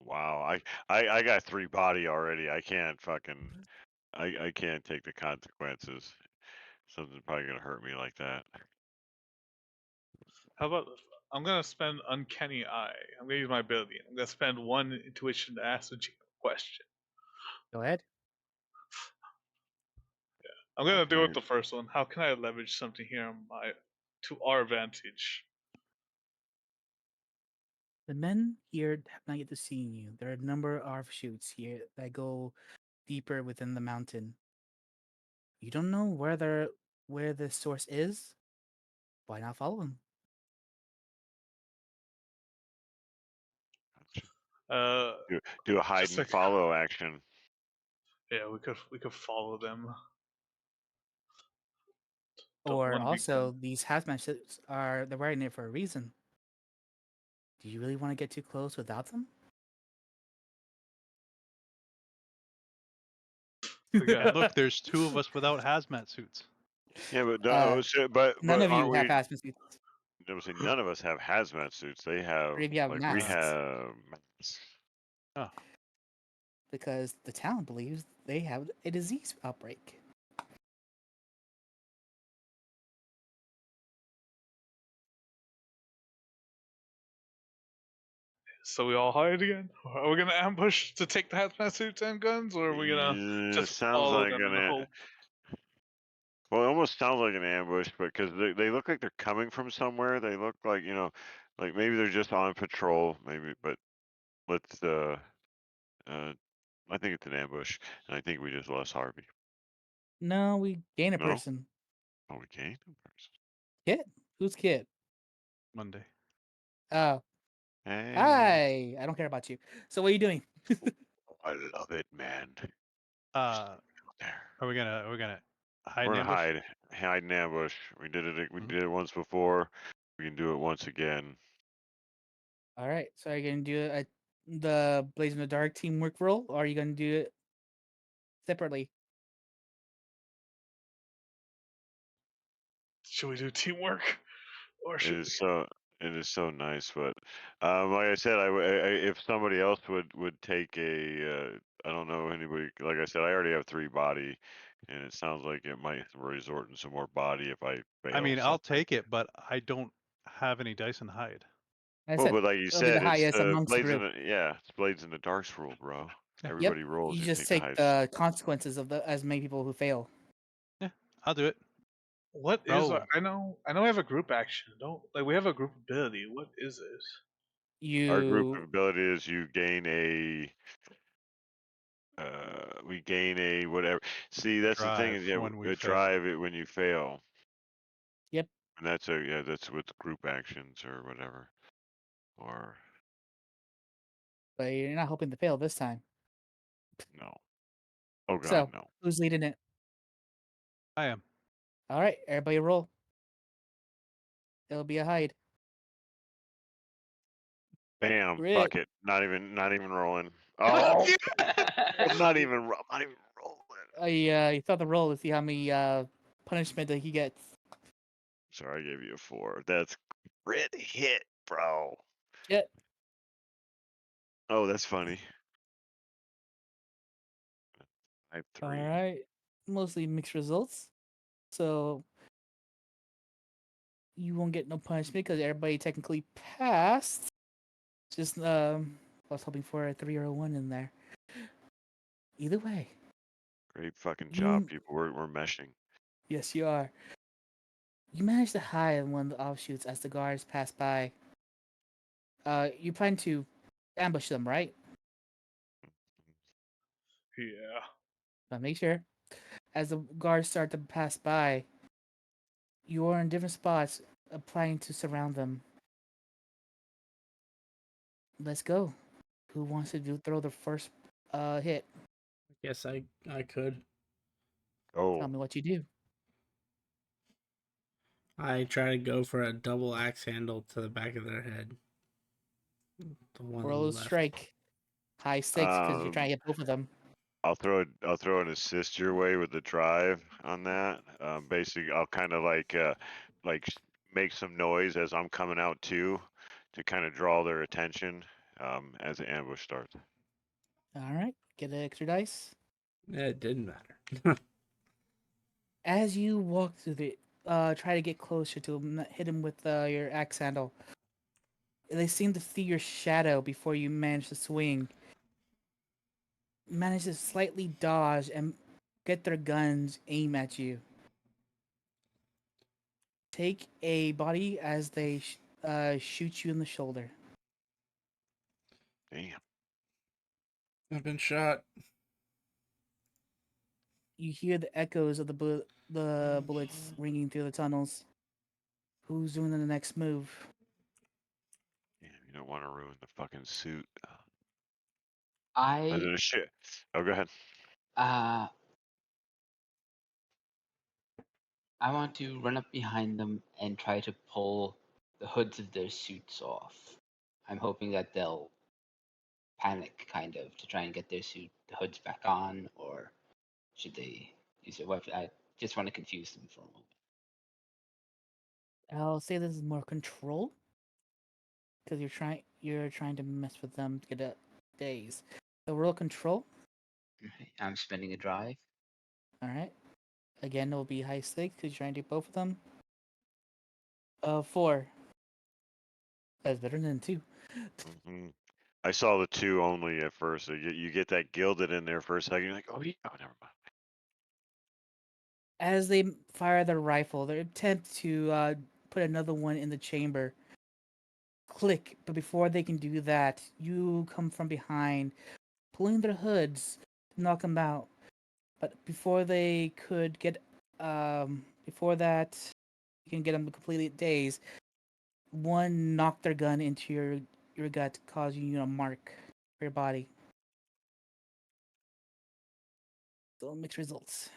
Wow. I got 3 body already. I can't fucking. I can't take the consequences. Something's probably gonna hurt me like that. How about I'm gonna spend Uncanny Eye. I'm gonna use my ability. I'm gonna spend 1 intuition to ask the GM a question. Go ahead. I'm gonna do it Okay. the first one. How can I leverage something here to our advantage? The men here have not yet to see you. There are a number of offshoots here that go deeper within the mountain. You don't know where the source is? Why not follow him? Uh, Do a hide just and like follow action. yeah, we could follow them. Don't Or want to be also, these hazmat suits they're wearing it for a reason. Do you really want to get too close without them? again. Look, there's 2 of us without hazmat suits. Yeah, but Uh, None of aren't you have we? hazmat suits. I would say none of us have hazmat suits. They have Or if you have like we masks, have. masks. Oh, because the town believes they have a disease outbreak. So we all hide again? Are we gonna ambush to take the hazmat suits and guns, or are we gonna Yeah, just sounds follow like them in an. the hope? Well, it almost sounds like an ambush, because they look like they're coming from somewhere. They look like like maybe they're just on patrol, maybe. But let's uh, I think it's an ambush, and I think we just lost Harvey. No, we gain a No, person. oh, we gained him first. Kit? Who's Kit? Monday. Oh, Hey, hi. I don't care about you. So what are you doing? I love it, man. Uh, There, are we gonna hide we're and gonna ambush? hide and ambush. We did it. We Mhm. did it once before. We can do it once again. All right. So are you gonna do the Blaze in the Dark teamwork roll, or are you gonna do it separately? Should we do teamwork, or It should is so it is so nice, but like I said, if somebody else would take I don't know anybody. Like I said, I already have 3 body, and it sounds like it might resort in some more body if I I fail mean, I'll something. take it, but I don't have any dice in hide. I Well, said but like you it'll be the said, it's highest amongst the blades in group. the yeah, it's blades in the darks rule, bro. Yeah. Yep. Everybody rolls. You You just take the take highest. the consequences of the as many people who fail. Yeah, I'll do it. what is our? Bro, I know we have a group action. Don't like we have a group ability. What is it? Our group You ability is you gain we gain a whatever. See, that's the thing is, drive yeah, when we fail. drive it when you fail. Yep. And that's with group actions or whatever. Or But you're not hoping to fail this time. no. Oh God, So no. who's leading it? I am. All right, everybody roll. It'll be a hide. Bam, Rick. fuck it. Not even rolling. God Oh, I'm not damn it. even rolling. I thought the roll to see how many punishment that he gets. Sorry, I gave you a 4. That's crit hit, bro. Shit. Oh, that's funny. I have All 3. right. Mostly mixed results. So you won't get no punishment because everybody technically passed. Just I was hoping for a 3 or a 1 in there. Either way, Great fucking job, you people. We're meshing. yes you are. You managed to hide in one of the offshoots as the guards pass by. You plan to ambush them, right? Yeah. But make sure. As the guards start to pass by, you are in different spots, applying to surround them. Let's go. Who wants to throw the first hit? Guess I could. Tell Oh, me what you do. I try to go for a double axe handle to the back of their head. The one on Roll the a left. strike. High stakes because you're trying um, to get both of them. I'll throw an assist your way with the drive on that. Basically, I'll kind of like make some noise as I'm coming out too, to kind of draw their attention as the ambush starts. All right, get an extra dice. It didn't matter. As you walk through the, try to get closer to him, hit him with your axe handle. They seem to see your shadow before you manage to swing. Manage to slightly dodge and get their guns aim at you. Take a body as they shoot you in the shoulder. Damn. I've been shot. You hear the echoes of the bullets ringing through the tunnels. Who's doing the next move? Damn, you don't want to ruin the fucking suit. I Shit. Oh, go ahead. uh I want to run up behind them and try to pull the hoods of their suits off. I'm hoping that they'll panic kind of to try and get their the hoods back on, or should they use a weapon? I just want to confuse them for a moment. I'll say this is more control because you're trying to mess with them to get a daze. So roll control. Okay, I'm spending a drive. All right. Again, it will be high stakes because you're trying to do both of them. 4. That's better than 2. hmm I saw the two only at first. So you get that gilded in there for a second. You're like, oh, yeah. Oh, never mind. As they fire their rifle, their attempt to put another one in the chamber. Click, but before they can do that, you come from behind, pulling their hoods to knock them out. But before they could get, before that, you can get them completely dazed. One knocked their gun into your gut, causing you a mark for your body. Still mixed results.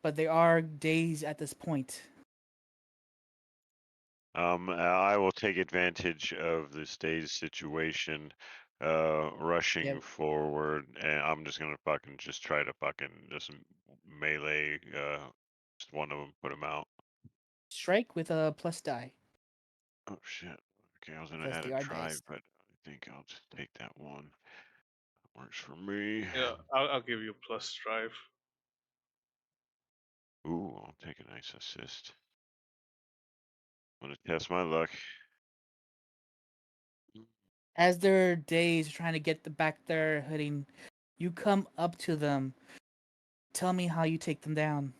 But they are dazed at this point. I will take advantage of the stage situation, rushing Yep. forward, and I'm just gonna fucking just try to fucking just melee, just one of them, put him out. Strike with a plus die Oh shit. Okay, I was gonna because add they a are drive, dazed. but I think I'll just take that one. Works for me. Yeah, I'll give you a plus drive. Ooh, I'll take a nice assist. I'm gonna test my luck. As they're dazed, trying to get the back their hooding, you come up to them. Tell me how you take them down.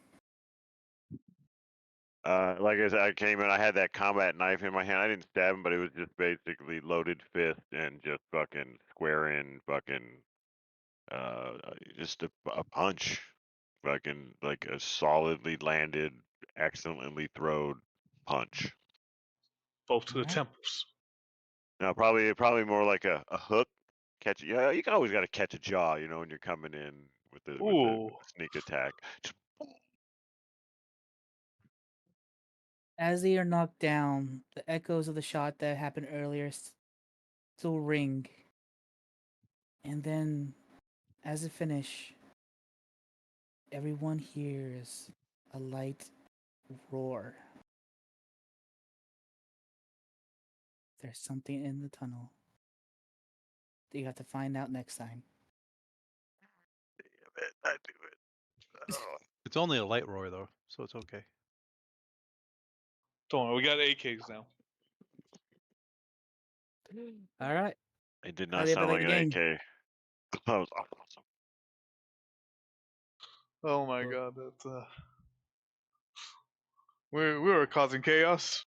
Like I said, I came in, I had that combat knife in my hand. I didn't stab him, but it was just basically loaded fist and just fucking square in, fucking, just a punch. Fucking like a solidly landed, excellently thrown punch. Both to the Alright. temples. Now, probably more like a hook. Catch, yeah, you can always got to catch a jaw, you know, when you're coming in with Ooh. the sneak attack. Just, As they are knocked down, the echoes of the shot that happened earlier still ring. And then, as a finish, everyone hears a light roar. There's something in the tunnel that you have to find out next time. I do it. Oh. It's only a light roar though, so it's okay. Don't worry, we got AKs now. All right. It did How not do you sound play like the an game? AK. That was awesome. Oh my Well- god, that we were causing chaos.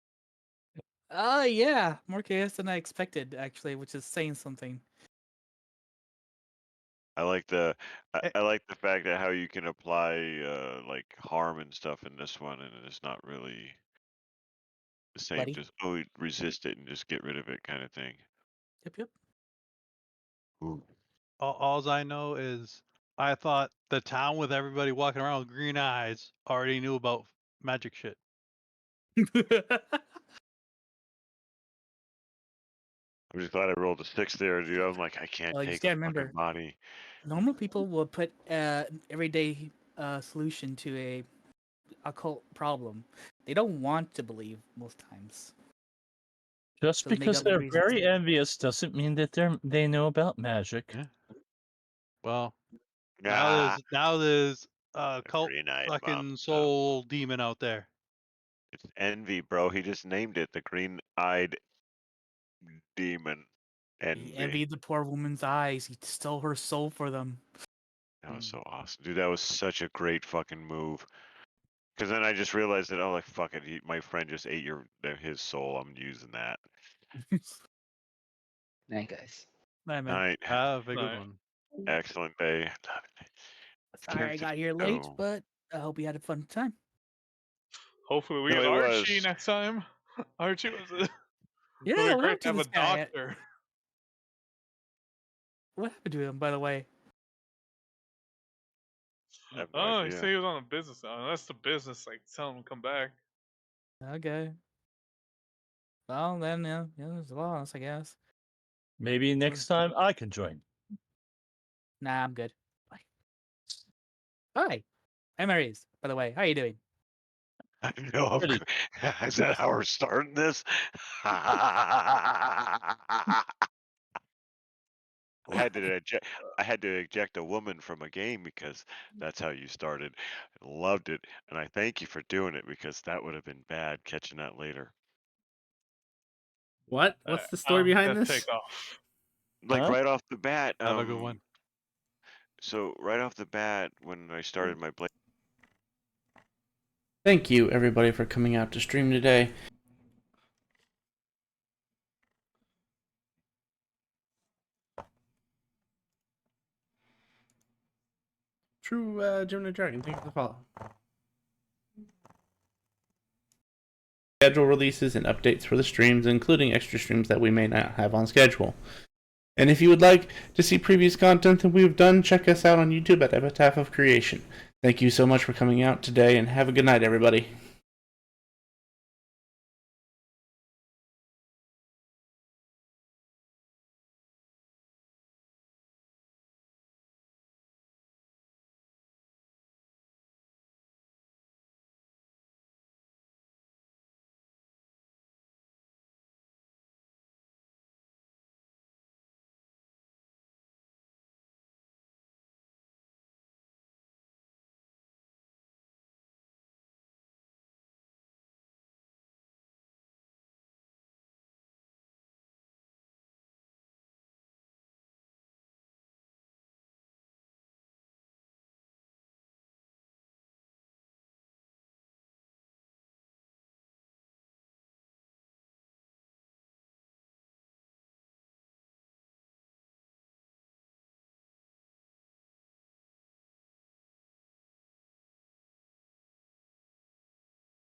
Yeah, more chaos than I expected, actually, which is saying something. I like the Eh, I like the fact that how you can apply like harm and stuff in this one, and it's not really the same. Buddy. Just resist it and just get rid of it kind of thing. Yep. Ooh. All I know is I thought the town with everybody walking around with green eyes already knew about magic shit. I'm just glad I rolled a 6 there, dude. I'm like, I can't Well, you take just a gotta fucking remember, body. normal people will put everyday solution to a occult problem. They don't want to believe most times. Just So they make because up they're reasons. very envious doesn't mean that they know about magic. Yeah. Well, Ah, now there's a a cult green-eyed fucking mom. soul demon out there. It's envy, bro. He just named it the green-eyed demon. He Envy. envied the poor woman's eyes. He stole her soul for them. That was so awesome, dude. That was such a great fucking move. Because then I just realized that, oh, like fuck it, my friend just ate his soul. I'm using that. Night, guys. Nah, man. Night. Have a good Night. one. Excellent day. Love it. Sorry I got here late, but I hope you had a fun time. Hopefully we No, get it Archie was. next time. Archie was a Yeah, really what great happened to have to a this guy? doctor. What happened to him, by the way? I have no Oh, he idea. said he was on a business now. That's the business, like telling him to come back. Okay. Well, then, yeah, there's a loss, I guess. Maybe next time I can join. Nah, I'm good. Bye. Hi, I'm Aries, by the way. How you doing? I know. Pretty. Is that how we're starting this? I had to eject a woman from a game because that's how you started. I loved it, and I thank you for doing it because that would have been bad catching that later. What? What's the story behind That this? take off. Like Huh? right off the bat. Have a good one. So right off the bat, when I started my blade. Thank you, everybody, for coming out to stream today. True Gemini Dragon, thank you for the follow. Schedule releases and updates for the streams, including extra streams that we may not have on schedule. And if you would like to see previous content that we've done, check us out on YouTube at Epitaph of Creation. Thank you so much for coming out today, and have a good night, everybody.